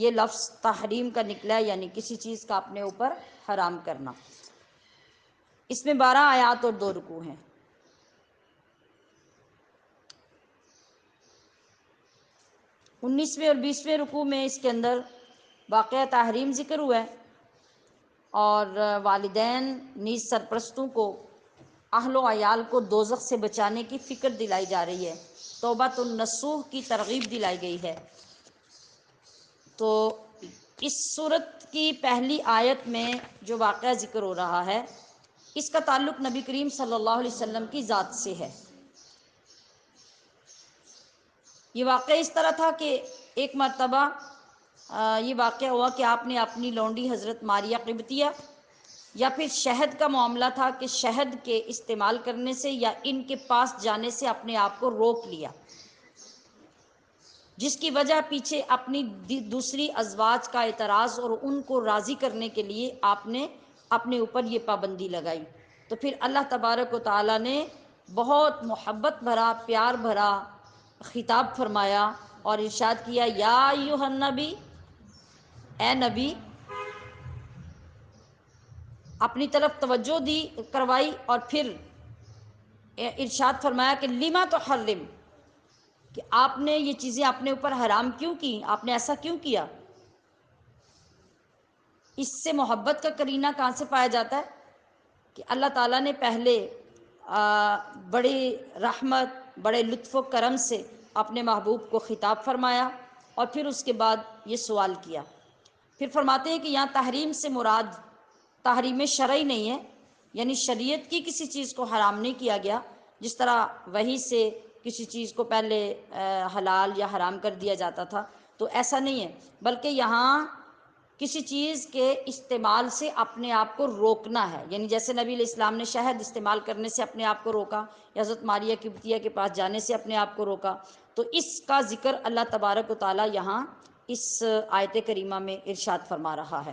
Speaker 1: یہ لفظ تحریم کا نکلا ہے، یعنی کسی چیز کا اپنے اوپر حرام کرنا۔ اس میں 12 آیات اور 2 رکوع ہیں۔ 19ویں اور 20ویں رکوع میں اس کے اندر واقعہ تحریم ذکر ہوا ہے، اور والدین نیز سرپرستوں کو، اہل و عیال کو دوزخ سے بچانے کی فکر دلائی جا رہی ہے، توبۃ النصوح کی ترغیب دلائی گئی ہے۔ تو اس صورت کی پہلی آیت میں جو واقعہ ذکر ہو رہا ہے اس کا تعلق نبی کریم صلی اللہ علیہ وسلم کی ذات سے ہے۔ یہ واقعہ اس طرح تھا کہ ایک مرتبہ یہ واقعہ ہوا کہ آپ نے اپنی لونڈی حضرت ماریہ قبطیہ، یا پھر شہد کا معاملہ تھا کہ شہد کے استعمال کرنے سے یا ان کے پاس جانے سے اپنے آپ کو روک لیا، جس کی وجہ پیچھے اپنی دوسری ازواج کا اعتراض اور ان کو راضی کرنے کے لیے آپ نے اپنے اوپر یہ پابندی لگائی۔ تو پھر اللہ تبارک و تعالیٰ نے بہت محبت بھرا، پیار بھرا خطاب فرمایا اور ارشاد کیا، یا ایھا النبی، اے نبی، اپنی طرف توجہ دی کروائی، اور پھر ارشاد فرمایا کہ لما تحرم، کہ آپ نے یہ چیزیں اپنے اوپر حرام کیوں کی، آپ نے ایسا کیوں کیا۔ اس سے محبت کا قرینہ کہاں سے پایا جاتا ہے کہ اللہ تعالیٰ نے پہلے بڑی رحمت، بڑے لطف و کرم سے اپنے محبوب کو خطاب فرمایا، اور پھر اس کے بعد یہ سوال کیا۔ پھر فرماتے ہیں کہ یہاں تحریم سے مراد تحریم شرعی نہیں ہے، یعنی شریعت کی کسی چیز کو حرام نہیں کیا گیا، جس طرح وحی سے کسی چیز کو پہلے حلال یا حرام کر دیا جاتا تھا، تو ایسا نہیں ہے، بلکہ یہاں کسی چیز کے استعمال سے اپنے آپ کو روکنا ہے، یعنی جیسے نبی علیہ السلام نے شہد استعمال کرنے سے اپنے آپ کو روکا، یا حضرت ماریہ قبطیہ کے پاس جانے سے اپنے آپ کو روکا، تو اس کا ذکر اللہ تبارک و تعالیٰ یہاں اس آیت کریمہ میں ارشاد فرما رہا ہے۔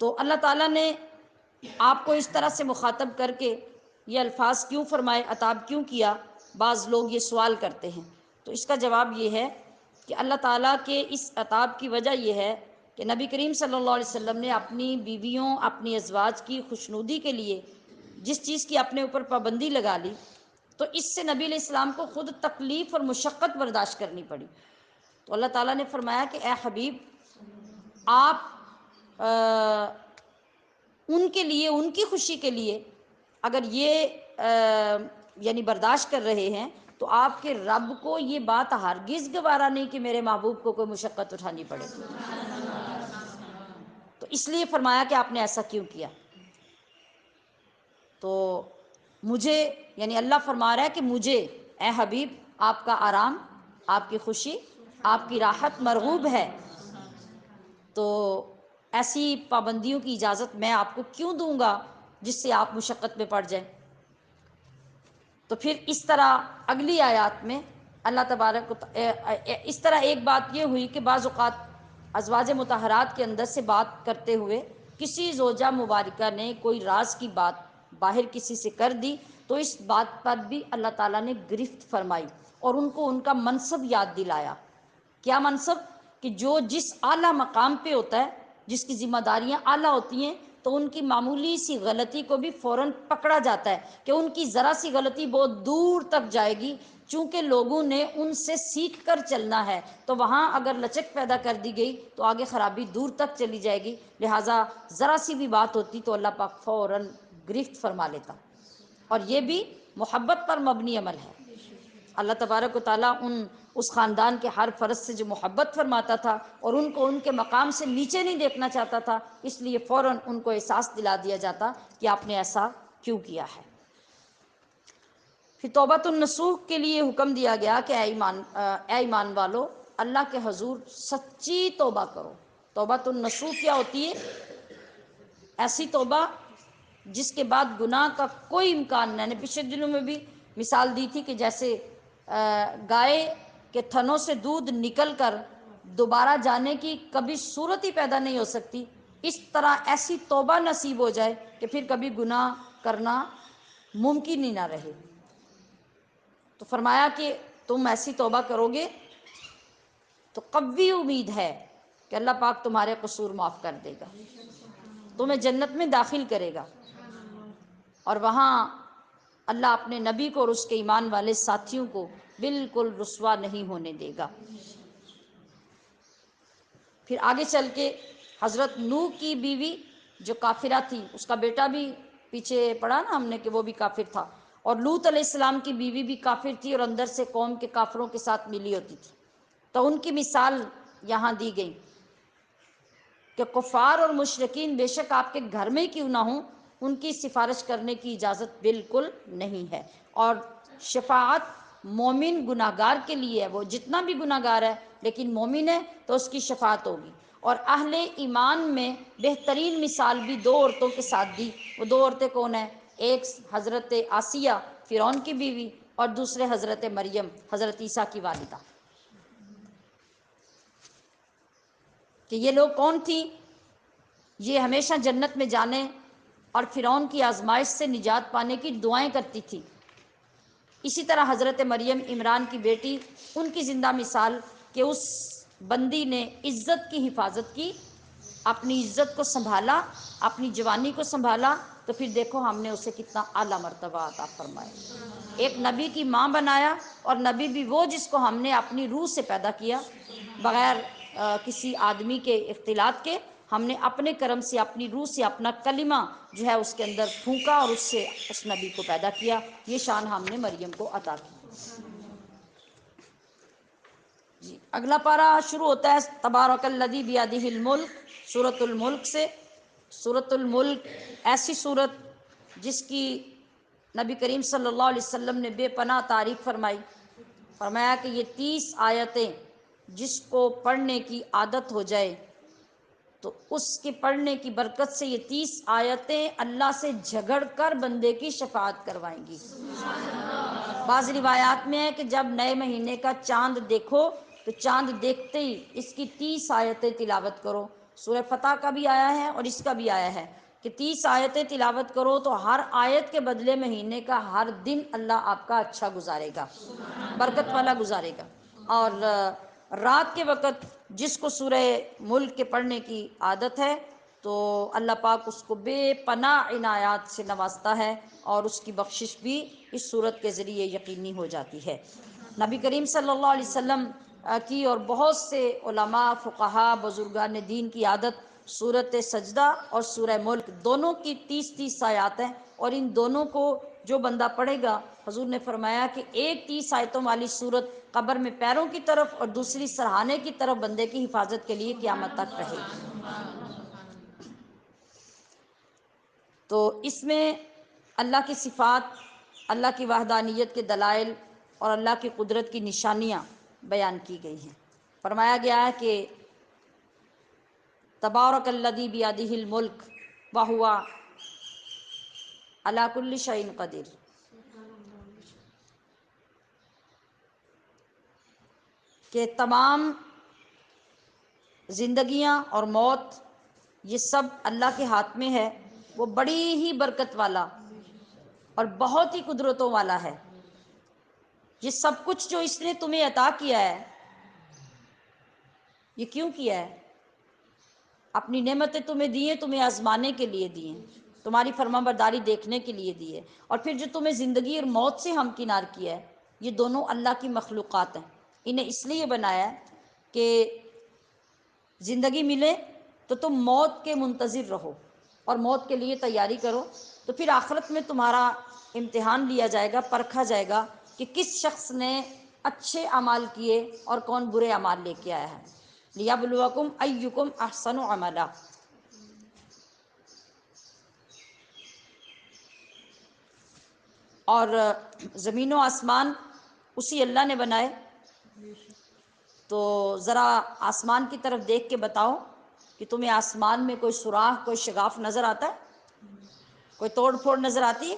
Speaker 1: تو اللہ تعالیٰ نے آپ کو اس طرح سے مخاطب کر کے یہ الفاظ کیوں فرمائے، عتاب کیوں کیا، بعض لوگ یہ سوال کرتے ہیں۔ تو اس کا جواب یہ ہے کہ اللہ تعالیٰ کے اس عتاب کی وجہ یہ ہے کہ نبی کریم صلی اللہ علیہ وسلم نے اپنی بیویوں، اپنی ازواج کی خوشنودی کے لیے جس چیز کی اپنے اوپر پابندی لگا لی، تو اس سے نبی علیہ السلام کو خود تکلیف اور مشقت برداشت کرنی پڑی۔ تو اللہ تعالیٰ نے فرمایا کہ اے حبیب، آپ ان کے لیے، ان کی خوشی کے لیے اگر یہ یعنی برداشت کر رہے ہیں، تو آپ کے رب کو یہ بات ہرگز گوارا نہیں کہ میرے محبوب کو کوئی مشقت اٹھانی پڑے، تو اس لیے فرمایا کہ آپ نے ایسا کیوں کیا۔ تو مجھے، یعنی اللہ فرما رہا ہے کہ مجھے، اے حبیب، آپ کا آرام، آپ کی خوشی، آپ کی راحت مرغوب ہے، تو ایسی پابندیوں کی اجازت میں آپ کو کیوں دوں گا جس سے آپ مشقت میں پڑ جائیں۔ تو پھر اس طرح اگلی آیات میں اللہ تبارک اس طرح ایک بات یہ ہوئی کہ بعض اوقات ازواج مطہرات کے اندر سے بات کرتے ہوئے کسی زوجہ مبارکہ نے کوئی راز کی بات باہر کسی سے کر دی تو اس بات پر بھی اللہ تعالیٰ نے گرفت فرمائی اور ان کو ان کا منصب یاد دلایا۔ کیا منصب؟ کہ جو جس اعلیٰ مقام پہ ہوتا ہے، جس کی ذمہ داریاں اعلیٰ ہوتی ہیں، تو ان کی معمولی سی غلطی کو بھی فوراً پکڑا جاتا ہے کہ ان کی ذرا سی غلطی بہت دور تک جائے گی، چونکہ لوگوں نے ان سے سیکھ کر چلنا ہے، تو وہاں اگر لچک پیدا کر دی گئی تو آگے خرابی دور تک چلی جائے گی، لہٰذا ذرا سی بھی بات ہوتی تو اللہ پاک فوراً گرفت فرما لیتا۔ اور یہ بھی محبت پر مبنی عمل ہے۔ اللہ تبارک و تعالیٰ اس خاندان کے ہر فرد سے جو محبت فرماتا تھا اور ان کو ان کے مقام سے نیچے نہیں دیکھنا چاہتا تھا، اس لیے فوراً ان کو احساس دلا دیا جاتا کہ آپ نے ایسا کیوں کیا ہے۔ پھر توبۃ النصوح کے لیے حکم دیا گیا کہ اے ایمان والو، اللہ کے حضور سچی توبہ کرو۔ توبۃ النصوح کیا ہوتی ہے؟ ایسی توبہ جس کے بعد گناہ کا کوئی امکان نہیں۔ پچھلے دنوں میں بھی مثال دی تھی کہ جیسے گائے کے تھنوں سے دودھ نکل کر دوبارہ جانے کی کبھی صورت ہی پیدا نہیں ہو سکتی، اس طرح ایسی توبہ نصیب ہو جائے کہ پھر کبھی گناہ کرنا ممکن ہی نہ رہے۔ تو فرمایا کہ تم ایسی توبہ کرو گے تو قوی امید ہے کہ اللہ پاک تمہارے قصور معاف کر دے گا، تمہیں جنت میں داخل کرے گا، اور وہاں اللہ اپنے نبی کو اور اس کے ایمان والے ساتھیوں کو بالکل رسوا نہیں ہونے دے گا۔ پھر آگے چل کے حضرت نوح کی بیوی جو کافرہ تھی، اس کا بیٹا بھی پیچھے پڑھا نا ہم نے کہ وہ بھی کافر تھا، اور لوط علیہ السلام کی بیوی بھی کافر تھی اور اندر سے قوم کے کافروں کے ساتھ ملی ہوتی تھی، تو ان کی مثال یہاں دی گئی کہ کفار اور مشرکین بے شک آپ کے گھر میں کیوں نہ ہوں، ان کی سفارش کرنے کی اجازت بالکل نہیں ہے، اور شفاعت مومن گناہگار کے لیے ہے، وہ جتنا بھی گناہگار ہے لیکن مومن ہے تو اس کی شفاعت ہوگی۔ اور اہل ایمان میں بہترین مثال بھی دو عورتوں کے ساتھ دی۔ وہ دو عورتیں کون ہیں؟ ایک حضرت آسیہ فرعون کی بیوی، اور دوسرے حضرت مریم حضرت عیسیٰ کی والدہ، کہ یہ لوگ کون تھیں؟ یہ ہمیشہ جنت میں جانے اور فرعون کی آزمائش سے نجات پانے کی دعائیں کرتی تھی۔ اسی طرح حضرت مریم عمران کی بیٹی، ان کی زندہ مثال کہ اس بندی نے عزت کی حفاظت کی، اپنی عزت کو سنبھالا، اپنی جوانی کو سنبھالا، تو پھر دیکھو ہم نے اسے کتنا اعلیٰ مرتبہ عطا فرمایا، ایک نبی کی ماں بنایا، اور نبی بھی وہ جس کو ہم نے اپنی روح سے پیدا کیا، بغیر کسی آدمی کے اختلاط کے، ہم نے اپنے کرم سے اپنی روح سے اپنا کلمہ جو ہے اس کے اندر پھونکا اور اس سے اس نبی کو پیدا کیا۔ یہ شان ہم نے مریم کو عطا کی۔ جی اگلا پارہ شروع ہوتا ہے تبارک الذی بیدہ الملک، سورۃ الملک سے۔ سورۃ الملک ایسی سورت جس کی نبی کریم صلی اللہ علیہ وسلم نے بے پناہ تعریف فرمائی، فرمایا کہ یہ 30 آیتیں جس کو پڑھنے کی عادت ہو جائے تو اس کے پڑھنے کی برکت سے یہ 30 آیتیں اللہ سے جھگڑ کر بندے کی شفاعت کروائیں گی۔ بعض روایات میں ہے کہ جب نئے مہینے کا چاند دیکھو تو چاند دیکھتے ہی اس کی 30 آیتیں تلاوت کرو۔ سورہ فتح کا بھی آیا ہے اور اس کا بھی آیا ہے کہ 30 آیتیں تلاوت کرو تو ہر آیت کے بدلے مہینے کا ہر دن اللہ آپ کا اچھا گزارے گا، برکت والا گزارے گا۔ اور رات کے وقت جس کو سورہ ملک کے پڑھنے کی عادت ہے تو اللہ پاک اس کو بے پناہ عنایات سے نوازتا ہے، اور اس کی بخشش بھی اس صورت کے ذریعے یقینی ہو جاتی ہے۔ نبی کریم صلی اللہ علیہ وسلم کی اور بہت سے علماء، فقہاء، بزرگان دین کی عادت سورۃ سجدہ اور سورہ ملک دونوں کی 30 آیات ہیں، اور ان دونوں کو جو بندہ پڑھے گا، حضور نے فرمایا کہ ایک 30 آیتوں والی سورت قبر میں پیروں کی طرف اور دوسری سرہانے کی طرف بندے کی حفاظت کے لیے قیامت تک رہے گی۔ تو اس میں اللہ کی صفات، اللہ کی وحدانیت کے دلائل اور اللہ کی قدرت کی نشانیاں بیان کی گئی ہیں۔ فرمایا گیا ہے کہ تبارک الذی بیدہ الملک وہو علی کل شیء قدیر، کہ تمام زندگیاں اور موت یہ سب اللہ کے ہاتھ میں ہے، وہ بڑی ہی برکت والا اور بہت ہی قدرتوں والا ہے۔ یہ سب کچھ جو اس نے تمہیں عطا کیا ہے، یہ کیوں کیا ہے؟ اپنی نعمتیں تمہیں دی ہیں، تمہیں آزمانے کے لیے دی ہیں، تمہاری فرما برداری دیکھنے کے لیے دی ہے۔ اور پھر جو تمہیں زندگی اور موت سے ہمکنار کیا ہے، یہ دونوں اللہ کی مخلوقات ہیں۔ انہیں اس لیے بنایا ہے کہ زندگی ملے تو تم موت کے منتظر رہو اور موت کے لیے تیاری کرو، تو پھر آخرت میں تمہارا امتحان لیا جائے گا، پرکھا جائے گا کہ کس شخص نے اچھے اعمال کیے اور کون برے اعمال لے کے آیا ہے۔ لِيَبْلُوَكُمْ أَيُّكُمْ أَحْسَنُ عَمَلًا۔ اور زمین و آسمان اسی اللہ نے بنائے، تو ذرا آسمان کی طرف دیکھ کے بتاؤ کہ تمہیں آسمان میں کوئی سوراخ، کوئی شگاف نظر آتا ہے؟ کوئی توڑ پھوڑ نظر آتی ہے؟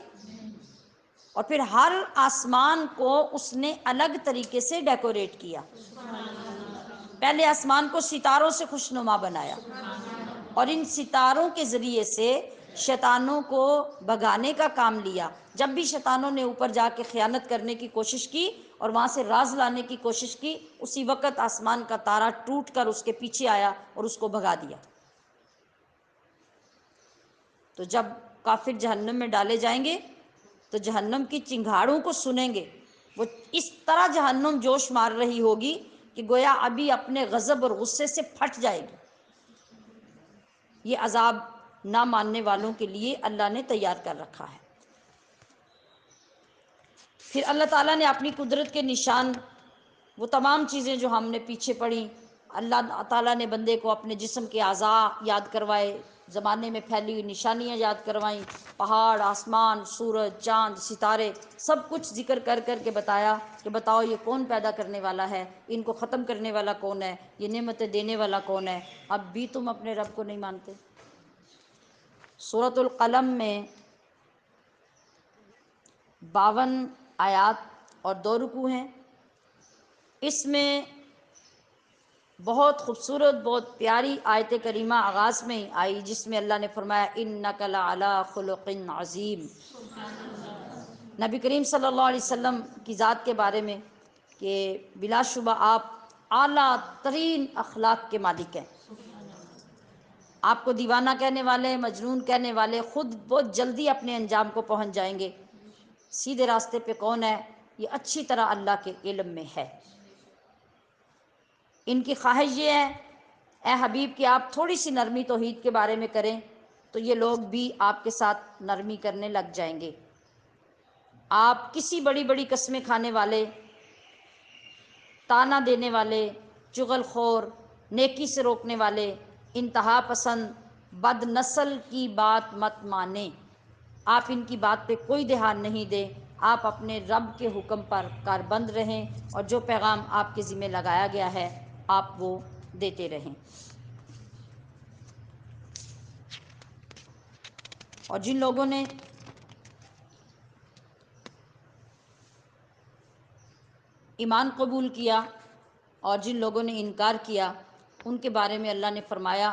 Speaker 1: اور پھر ہر آسمان کو اس نے الگ طریقے سے ڈیکوریٹ کیا۔ پہلے آسمان کو ستاروں سے خوشنما بنایا، اور ان ستاروں کے ذریعے سے شیطانوں کو بھگانے کا کام لیا۔ جب بھی شیطانوں نے اوپر جا کے خیانت کرنے کی کوشش کی اور وہاں سے راز لانے کی کوشش کی، اسی وقت آسمان کا تارا ٹوٹ کر اس کے پیچھے آیا اور اس کو بھگا دیا۔ تو جب کافر جہنم میں ڈالے جائیں گے تو جہنم کی چنگھاڑوں کو سنیں گے، وہ اس طرح جہنم جوش مار رہی ہوگی کہ گویا ابھی اپنے غضب اور غصے سے پھٹ جائے گی۔ یہ عذاب نہ ماننے والوں کے لیے اللہ نے تیار کر رکھا ہے۔ پھر اللہ تعالیٰ نے اپنی قدرت کے نشان، وہ تمام چیزیں جو ہم نے پیچھے پڑھی، اللہ تعالیٰ نے بندے کو اپنے جسم کے اعضاء یاد کروائے، زمانے میں پھیلی ہوئی نشانیاں یاد کروائیں، پہاڑ، آسمان، سورج، چاند، ستارے، سب کچھ ذکر کر کر کے بتایا کہ بتاؤ یہ کون پیدا کرنے والا ہے، ان کو ختم کرنے والا کون ہے، یہ نعمتیں دینے والا کون ہے۔ اب بھی تم اپنے رب کو نہیں مانتے۔ سورۃ القلم میں 52 آیات اور 2 رکوع ہیں۔ اس میں بہت خوبصورت، بہت پیاری آیت کریمہ آغاز میں آئی، جس میں اللہ نے فرمایا اِنَّكَ لَعَلَىٰ خُلُقٍ عَظِيمٍ۔ نبی کریم صلی اللہ علیہ وسلم کی ذات کے بارے میں کہ بلا شبہ آپ اعلیٰ ترین اخلاق کے مالک ہیں۔ آپ کو دیوانہ کہنے والے، مجنون کہنے والے خود بہت جلدی اپنے انجام کو پہنچ جائیں گے۔ سیدھے راستے پہ کون ہے، یہ اچھی طرح اللہ کے علم میں ہے۔ ان کی خواہش یہ ہے اے حبیب کہ آپ تھوڑی سی نرمی توحید کے بارے میں کریں تو یہ لوگ بھی آپ کے ساتھ نرمی کرنے لگ جائیں گے۔ آپ کسی بڑی بڑی قسمیں کھانے والے، تانا دینے والے، چغل خور، نیکی سے روکنے والے، انتہا پسند، بد نسل کی بات مت مانیں۔ آپ ان کی بات پہ کوئی دھیان نہیں دیں، آپ اپنے رب کے حکم پر کاربند رہیں اور جو پیغام آپ کے ذمہ لگایا گیا ہے آپ وہ دیتے رہیں۔ اور جن لوگوں نے ایمان قبول کیا اور جن لوگوں نے انکار کیا، ان کے بارے میں اللہ نے فرمایا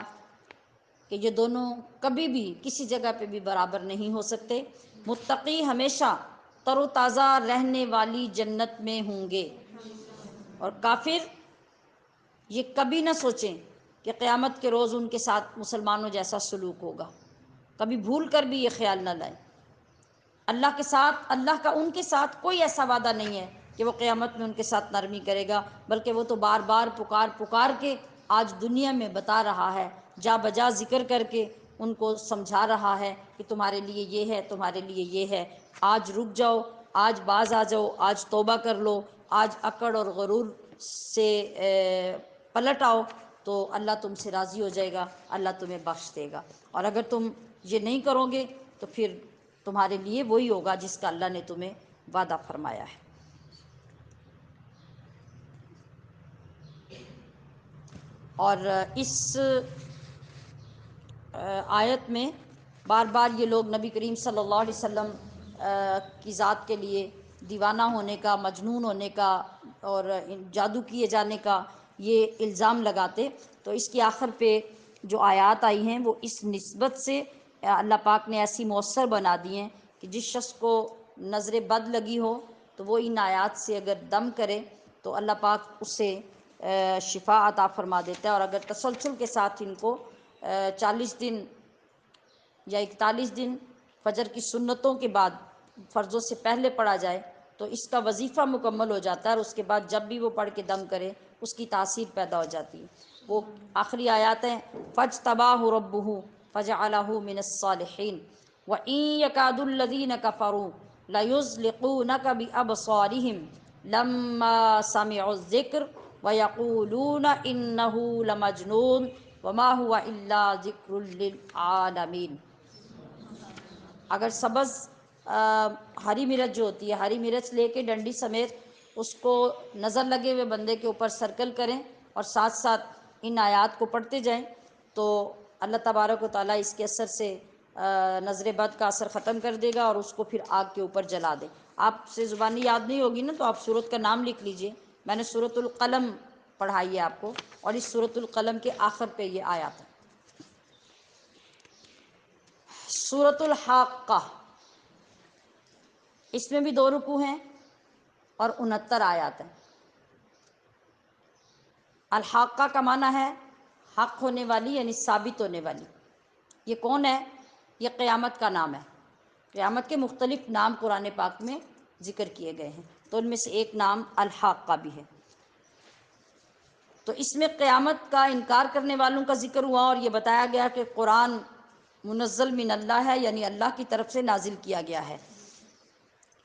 Speaker 1: کہ یہ دونوں کبھی بھی کسی جگہ پہ بھی برابر نہیں ہو سکتے۔ متقی ہمیشہ تر و تازہ رہنے والی جنت میں ہوں گے، اور کافر یہ کبھی نہ سوچیں کہ قیامت کے روز ان کے ساتھ مسلمانوں جیسا سلوک ہوگا، کبھی بھول کر بھی یہ خیال نہ لائیں۔ اللہ کے ساتھ، اللہ کا ان کے ساتھ کوئی ایسا وعدہ نہیں ہے کہ وہ قیامت میں ان کے ساتھ نرمی کرے گا، بلکہ وہ تو بار بار پکار پکار کے آج دنیا میں بتا رہا ہے، جا بجا ذکر کر کے ان کو سمجھا رہا ہے کہ تمہارے لیے یہ ہے، تمہارے لیے یہ ہے، آج رک جاؤ، آج باز آ جاؤ، آج توبہ کر لو، آج اکڑ اور غرور سے پلٹ آؤ تو اللہ تم سے راضی ہو جائے گا، اللہ تمہیں بخش دے گا۔ اور اگر تم یہ نہیں کرو گے تو پھر تمہارے لیے وہی ہوگا جس کا اللہ نے تمہیں وعدہ فرمایا ہے۔ اور اس آیت میں بار بار یہ لوگ نبی کریم صلی اللہ علیہ وسلم کی ذات کے لیے دیوانہ ہونے کا، مجنون ہونے کا اور جادو کیے جانے کا یہ الزام لگاتے، تو اس کی آخر پہ جو آیات آئی ہیں وہ اس نسبت سے اللہ پاک نے ایسی مؤثر بنا دی ہیں کہ جس شخص کو نظر بد لگی ہو تو وہ ان آیات سے اگر دم کرے تو اللہ پاک اسے شفا عطا فرما دیتا ہے، اور اگر تسلسل کے ساتھ ان کو 40 دن یا 41 دن فجر کی سنتوں کے بعد فرضوں سے پہلے پڑھا جائے تو اس کا وظیفہ مکمل ہو جاتا ہے، اور اس کے بعد جب بھی وہ پڑھ کے دم کرے اس کی تاثیر پیدا ہو جاتی ہے۔ وہ آخری آیات ہیں فاجتباہ ربہ فجعلہ من الصالحین وَإِن يَكَادُ الَّذِينَ كَفَرُوا لَيُزْلِقُونَكَ بِأَبْصَارِهِمْ لَمَّا سَمِعُوا الذِّكْرَ وَيَقُولُونَ إِنَّهُ لَمَجْنُونٌ وَمَا هُوَ إِلَّا ذِكْرٌ لِّلْعَالَمِينَ۔ اگر سبز ہری مرچ جو ہوتی ہے، ہری مرچ لے کے ڈنڈی سمیت اس کو نظر لگے ہوئے بندے کے اوپر سرکل کریں اور ساتھ ساتھ ان آیات کو پڑھتے جائیں تو اللہ تبارک و تعالیٰ اس کے اثر سے نظر بد کا اثر ختم کر دے گا اور اس کو پھر آگ کے اوپر جلا دے۔ آپ سے زبانی یاد نہیں ہوگی نا تو آپ سورت کا نام لکھ لیجئے، میں نے سورۃ القلم پڑھائی ہے آپ کو، اور اس سورۃ القلم کے آخر پہ یہ آیات ہے۔ سورۃ الحاقہ، اس میں بھی 2 رکوع ہیں اور 69 آیات ہیں۔ الحاقہ کا معنی ہے حق ہونے والی، یعنی ثابت ہونے والی۔ یہ کون ہے؟ یہ قیامت کا نام ہے۔ قیامت کے مختلف نام قرآن پاک میں ذکر کیے گئے ہیں، تو ان میں سے ایک نام الحاقہ بھی ہے۔ تو اس میں قیامت کا انکار کرنے والوں کا ذکر ہوا، اور یہ بتایا گیا کہ قرآن منزل من اللہ ہے، یعنی اللہ کی طرف سے نازل کیا گیا ہے،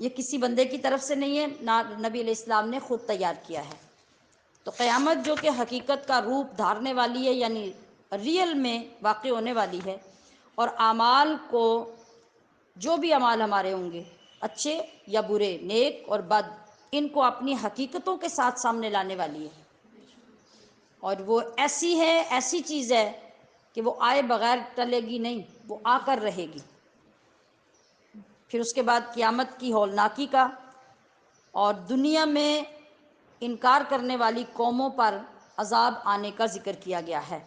Speaker 1: یہ کسی بندے کی طرف سے نہیں ہے، نبی علیہ السلام نے خود تیار کیا ہے۔ تو قیامت جو کہ حقیقت کا روپ دھارنے والی ہے، یعنی ریئل میں واقع ہونے والی ہے، اور اعمال کو، جو بھی اعمال ہمارے ہوں گے اچھے یا برے، نیک اور بد، ان کو اپنی حقیقتوں کے ساتھ سامنے لانے والی ہے، اور وہ ایسی ہے، ایسی چیز ہے کہ وہ آئے بغیر ٹلے گی نہیں، وہ آ کر رہے گی۔ پھر اس کے بعد قیامت کی ہولناکی کا اور دنیا میں انکار کرنے والی قوموں پر عذاب آنے کا ذکر کیا گیا ہے۔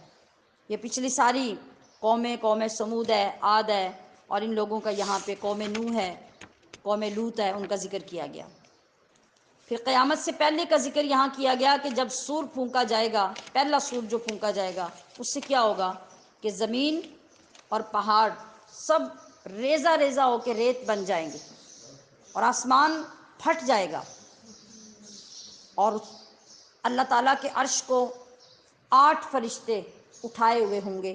Speaker 1: یہ پچھلی ساری قومیں، قوم سمود ہے، عاد ہے، اور ان لوگوں کا یہاں پہ قوم نوح ہے، قوم لوط ہے، ان کا ذکر کیا گیا۔ پھر قیامت سے پہلے کا ذکر یہاں کیا گیا کہ جب سور پھونکا جائے گا، پہلا سور جو پھونکا جائے گا، اس سے کیا ہوگا کہ زمین اور پہاڑ سب ریزہ ریزہ ہو کے ریت بن جائیں گے، اور آسمان پھٹ جائے گا، اور اللہ تعالیٰ کے عرش کو 8 فرشتے اٹھائے ہوئے ہوں گے۔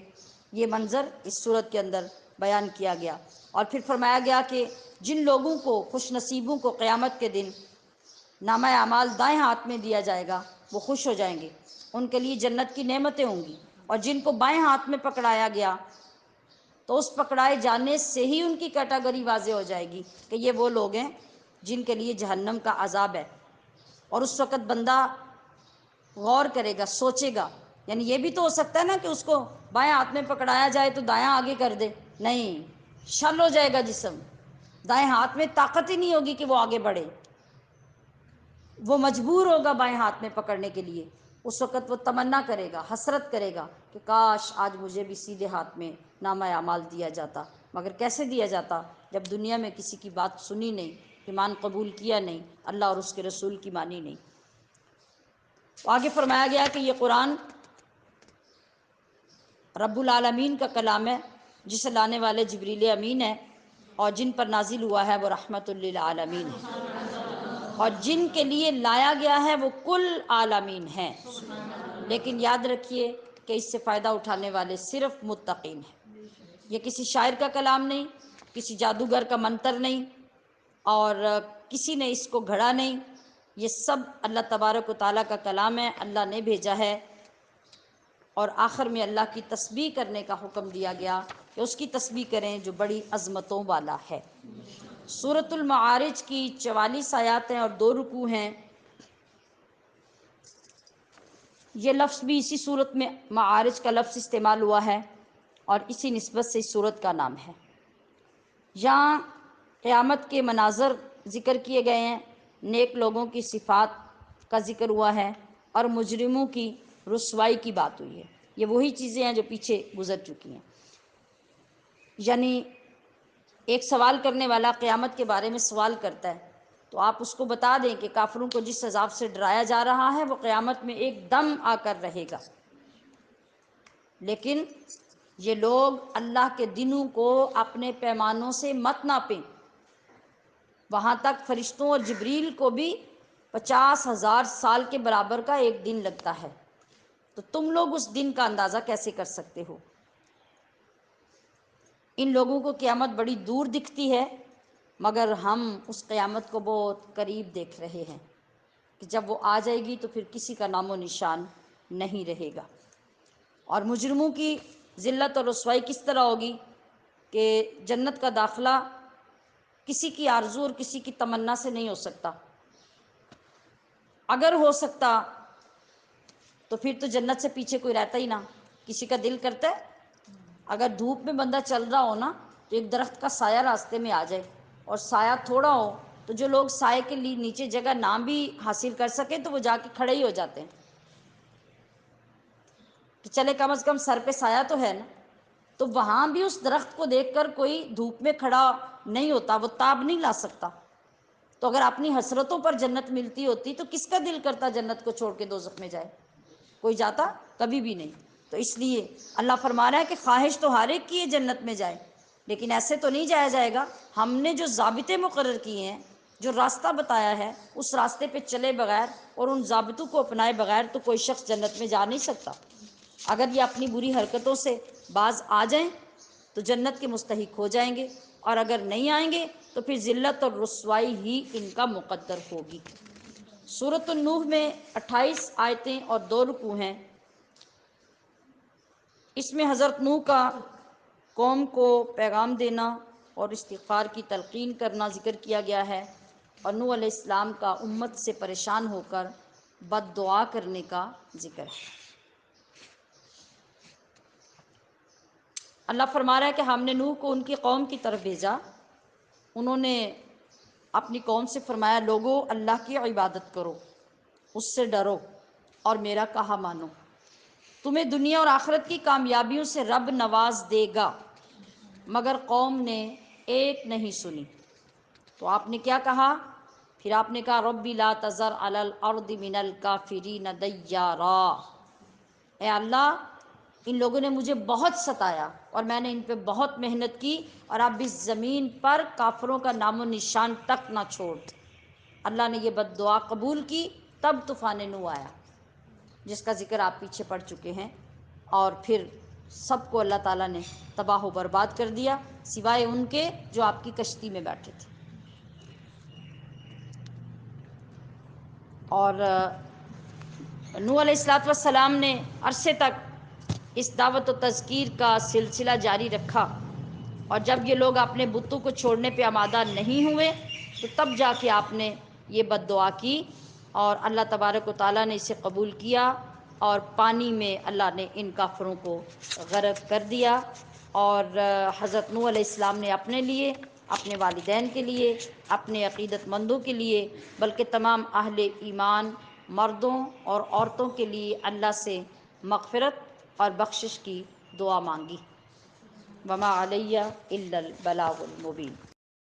Speaker 1: یہ منظر اس صورت کے اندر بیان کیا گیا، اور پھر فرمایا گیا کہ جن لوگوں کو، خوش نصیبوں کو قیامت کے دن نامہ اعمال دائیں ہاتھ میں دیا جائے گا وہ خوش ہو جائیں گے، ان کے لیے جنت کی نعمتیں ہوں گی، اور جن کو بائیں ہاتھ میں پکڑایا گیا تو اس پکڑائے جانے سے ہی ان کی کیٹیگری واضح ہو جائے گی کہ یہ وہ لوگ ہیں جن کے لیے جہنم کا عذاب ہے۔ اور اس وقت بندہ غور کرے گا، سوچے گا، یعنی یہ بھی تو ہو سکتا ہے نا کہ اس کو بائیں ہاتھ میں پکڑایا جائے تو دایاں آگے کر دے، نہیں، شل ہو جائے گا جسم، دائیں ہاتھ میں طاقت ہی نہیں ہوگی کہ وہ آگے بڑھے، وہ مجبور ہوگا بائیں ہاتھ میں پکڑنے کے لیے۔ اس وقت وہ تمنا کرے گا، حسرت کرے گا کہ کاش آج مجھے بھی سیدھے ہاتھ میں نامہ اعمال دیا جاتا، مگر کیسے دیا جاتا جب دنیا میں کسی کی بات سنی نہیں، ایمان قبول کیا نہیں، اللہ اور اس کے رسول کی مانی نہیں۔ آگے فرمایا گیا کہ یہ قرآن رب العالمین کا کلام ہے، جسے لانے والے جبریل امین ہیں، اور جن پر نازل ہوا ہے وہ رحمت للعالمین ہے، اور جن کے لیے لایا گیا ہے وہ کل عالمین ہیں۔ لیکن یاد رکھیے کہ اس سے فائدہ اٹھانے والے صرف متقین ہیں۔ یہ کسی شاعر کا کلام نہیں، کسی جادوگر کا منتر نہیں، اور کسی نے اس کو گھڑا نہیں، یہ سب اللہ تبارک و تعالیٰ کا کلام ہے، اللہ نے بھیجا ہے، اور آخر میں اللہ کی تسبیح کرنے کا حکم دیا گیا کہ اس کی تسبیح کریں جو بڑی عظمتوں والا ہے۔ سورۃ المعارج کی 44 آیات ہیں اور 2 رکوع ہیں۔ یہ لفظ بھی اسی صورت میں معارج کا لفظ استعمال ہوا ہے، اور اسی نسبت سے اس صورت کا نام ہے۔ یہاں قیامت کے مناظر ذکر کیے گئے ہیں، نیک لوگوں کی صفات کا ذکر ہوا ہے، اور مجرموں کی رسوائی کی بات ہوئی ہے۔ یہ وہی چیزیں ہیں جو پیچھے گزر چکی ہیں، یعنی ایک سوال کرنے والا قیامت کے بارے میں سوال کرتا ہے تو آپ اس کو بتا دیں کہ کافروں کو جس عذاب سے ڈرایا جا رہا ہے وہ قیامت میں ایک دم آ کر رہے گا، لیکن یہ لوگ اللہ کے دنوں کو اپنے پیمانوں سے مت ناپیں، وہاں تک فرشتوں اور جبریل کو بھی 50,000 سال کے برابر کا ایک دن لگتا ہے، تو تم لوگ اس دن کا اندازہ کیسے کر سکتے ہو؟ ان لوگوں کو قیامت بڑی دور دکھتی ہے، مگر ہم اس قیامت کو بہت قریب دیکھ رہے ہیں کہ جب وہ آ جائے گی تو پھر کسی کا نام و نشان نہیں رہے گا۔ اور مجرموں کی ذلت اور رسوائی کس طرح ہوگی کہ جنت کا داخلہ کسی کی آرزو اور کسی کی تمنا سے نہیں ہو سکتا، اگر ہو سکتا تو پھر تو جنت سے پیچھے کوئی رہتا ہی نہ۔ کسی کا دل کرتا ہے اگر دھوپ میں بندہ چل رہا ہو نا تو ایک درخت کا سایہ راستے میں آ جائے اور سایہ تھوڑا ہو تو جو لوگ سائے کے لیے نیچے جگہ نہ بھی حاصل کر سکیں تو وہ جا کے کھڑے ہی ہو جاتے ہیں کہ چلے کم از کم سر پہ سایہ تو ہے نا۔ تو وہاں بھی اس درخت کو دیکھ کر کوئی دھوپ میں کھڑا نہیں ہوتا، وہ تاب نہیں لا سکتا۔ تو اگر اپنی حسرتوں پر جنت ملتی ہوتی تو کس کا دل کرتا جنت کو چھوڑ کے دوزخ میں جائے؟ کوئی جاتا؟ کبھی بھی نہیں۔ تو اس لیے اللہ فرما رہا ہے کہ خواہش تو ہر ایک کی ہے جنت میں جائے، لیکن ایسے تو نہیں جایا جائے گا۔ ہم نے جو ضابطے مقرر کیے ہیں، جو راستہ بتایا ہے، اس راستے پہ چلے بغیر اور ان ضابطوں کو اپنائے بغیر تو کوئی شخص جنت میں جا نہیں سکتا۔ اگر یہ اپنی بری حرکتوں سے باز آ جائیں تو جنت کے مستحق ہو جائیں گے، اور اگر نہیں آئیں گے تو پھر ذلت اور رسوائی ہی ان کا مقدر ہوگی۔ سورۃ النوح میں 28 آیتیں اور 2 رکوع ہیں۔ اس میں حضرت نوح کا قوم کو پیغام دینا اور استغفار کی تلقین کرنا ذکر کیا گیا ہے، اور نوح علیہ السلام کا امت سے پریشان ہو کر بد دعا کرنے کا ذکر ہے۔ اللہ فرما رہا ہے کہ ہم نے نوح کو ان کی قوم کی طرف بھیجا، انہوں نے اپنی قوم سے فرمایا لوگو اللہ کی عبادت کرو، اس سے ڈرو اور میرا کہا مانو، تمہیں دنیا اور آخرت کی کامیابیوں سے رب نواز دے گا۔ مگر قوم نے ایک نہیں سنی، تو آپ نے کیا کہا؟ پھر آپ نے کہا ربی لا تذر علی الارض من الکافرین دیارا، اے اللہ ان لوگوں نے مجھے بہت ستایا اور میں نے ان پہ بہت محنت کی، اور اب اس زمین پر کافروں کا نام و نشان تک نہ چھوڑ۔ اللہ نے یہ بد دعا قبول کی، تب طوفان نوح آیا جس کا ذکر آپ پیچھے پڑھ چکے ہیں، اور پھر سب کو اللہ تعالیٰ نے تباہ و برباد کر دیا سوائے ان کے جو آپ کی کشتی میں بیٹھے تھے۔ اور نوح علیہ السلام نے عرصے تک اس دعوت و تذکیر کا سلسلہ جاری رکھا، اور جب یہ لوگ اپنے بتوں کو چھوڑنے پہ آمادہ نہیں ہوئے تو تب جا کے آپ نے یہ بد دعا کی، اور اللہ تبارک و تعالیٰ نے اسے قبول کیا، اور پانی میں اللہ نے ان کافروں کو غرق کر دیا۔ اور حضرت نوح علیہ السلام نے اپنے لیے، اپنے والدین کے لیے، اپنے عقیدت مندوں کے لیے، بلکہ تمام اہل ایمان مردوں اور عورتوں کے لیے اللہ سے مغفرت اور بخشش کی دعا مانگی۔ وما علیہ الا البلاغ المبین۔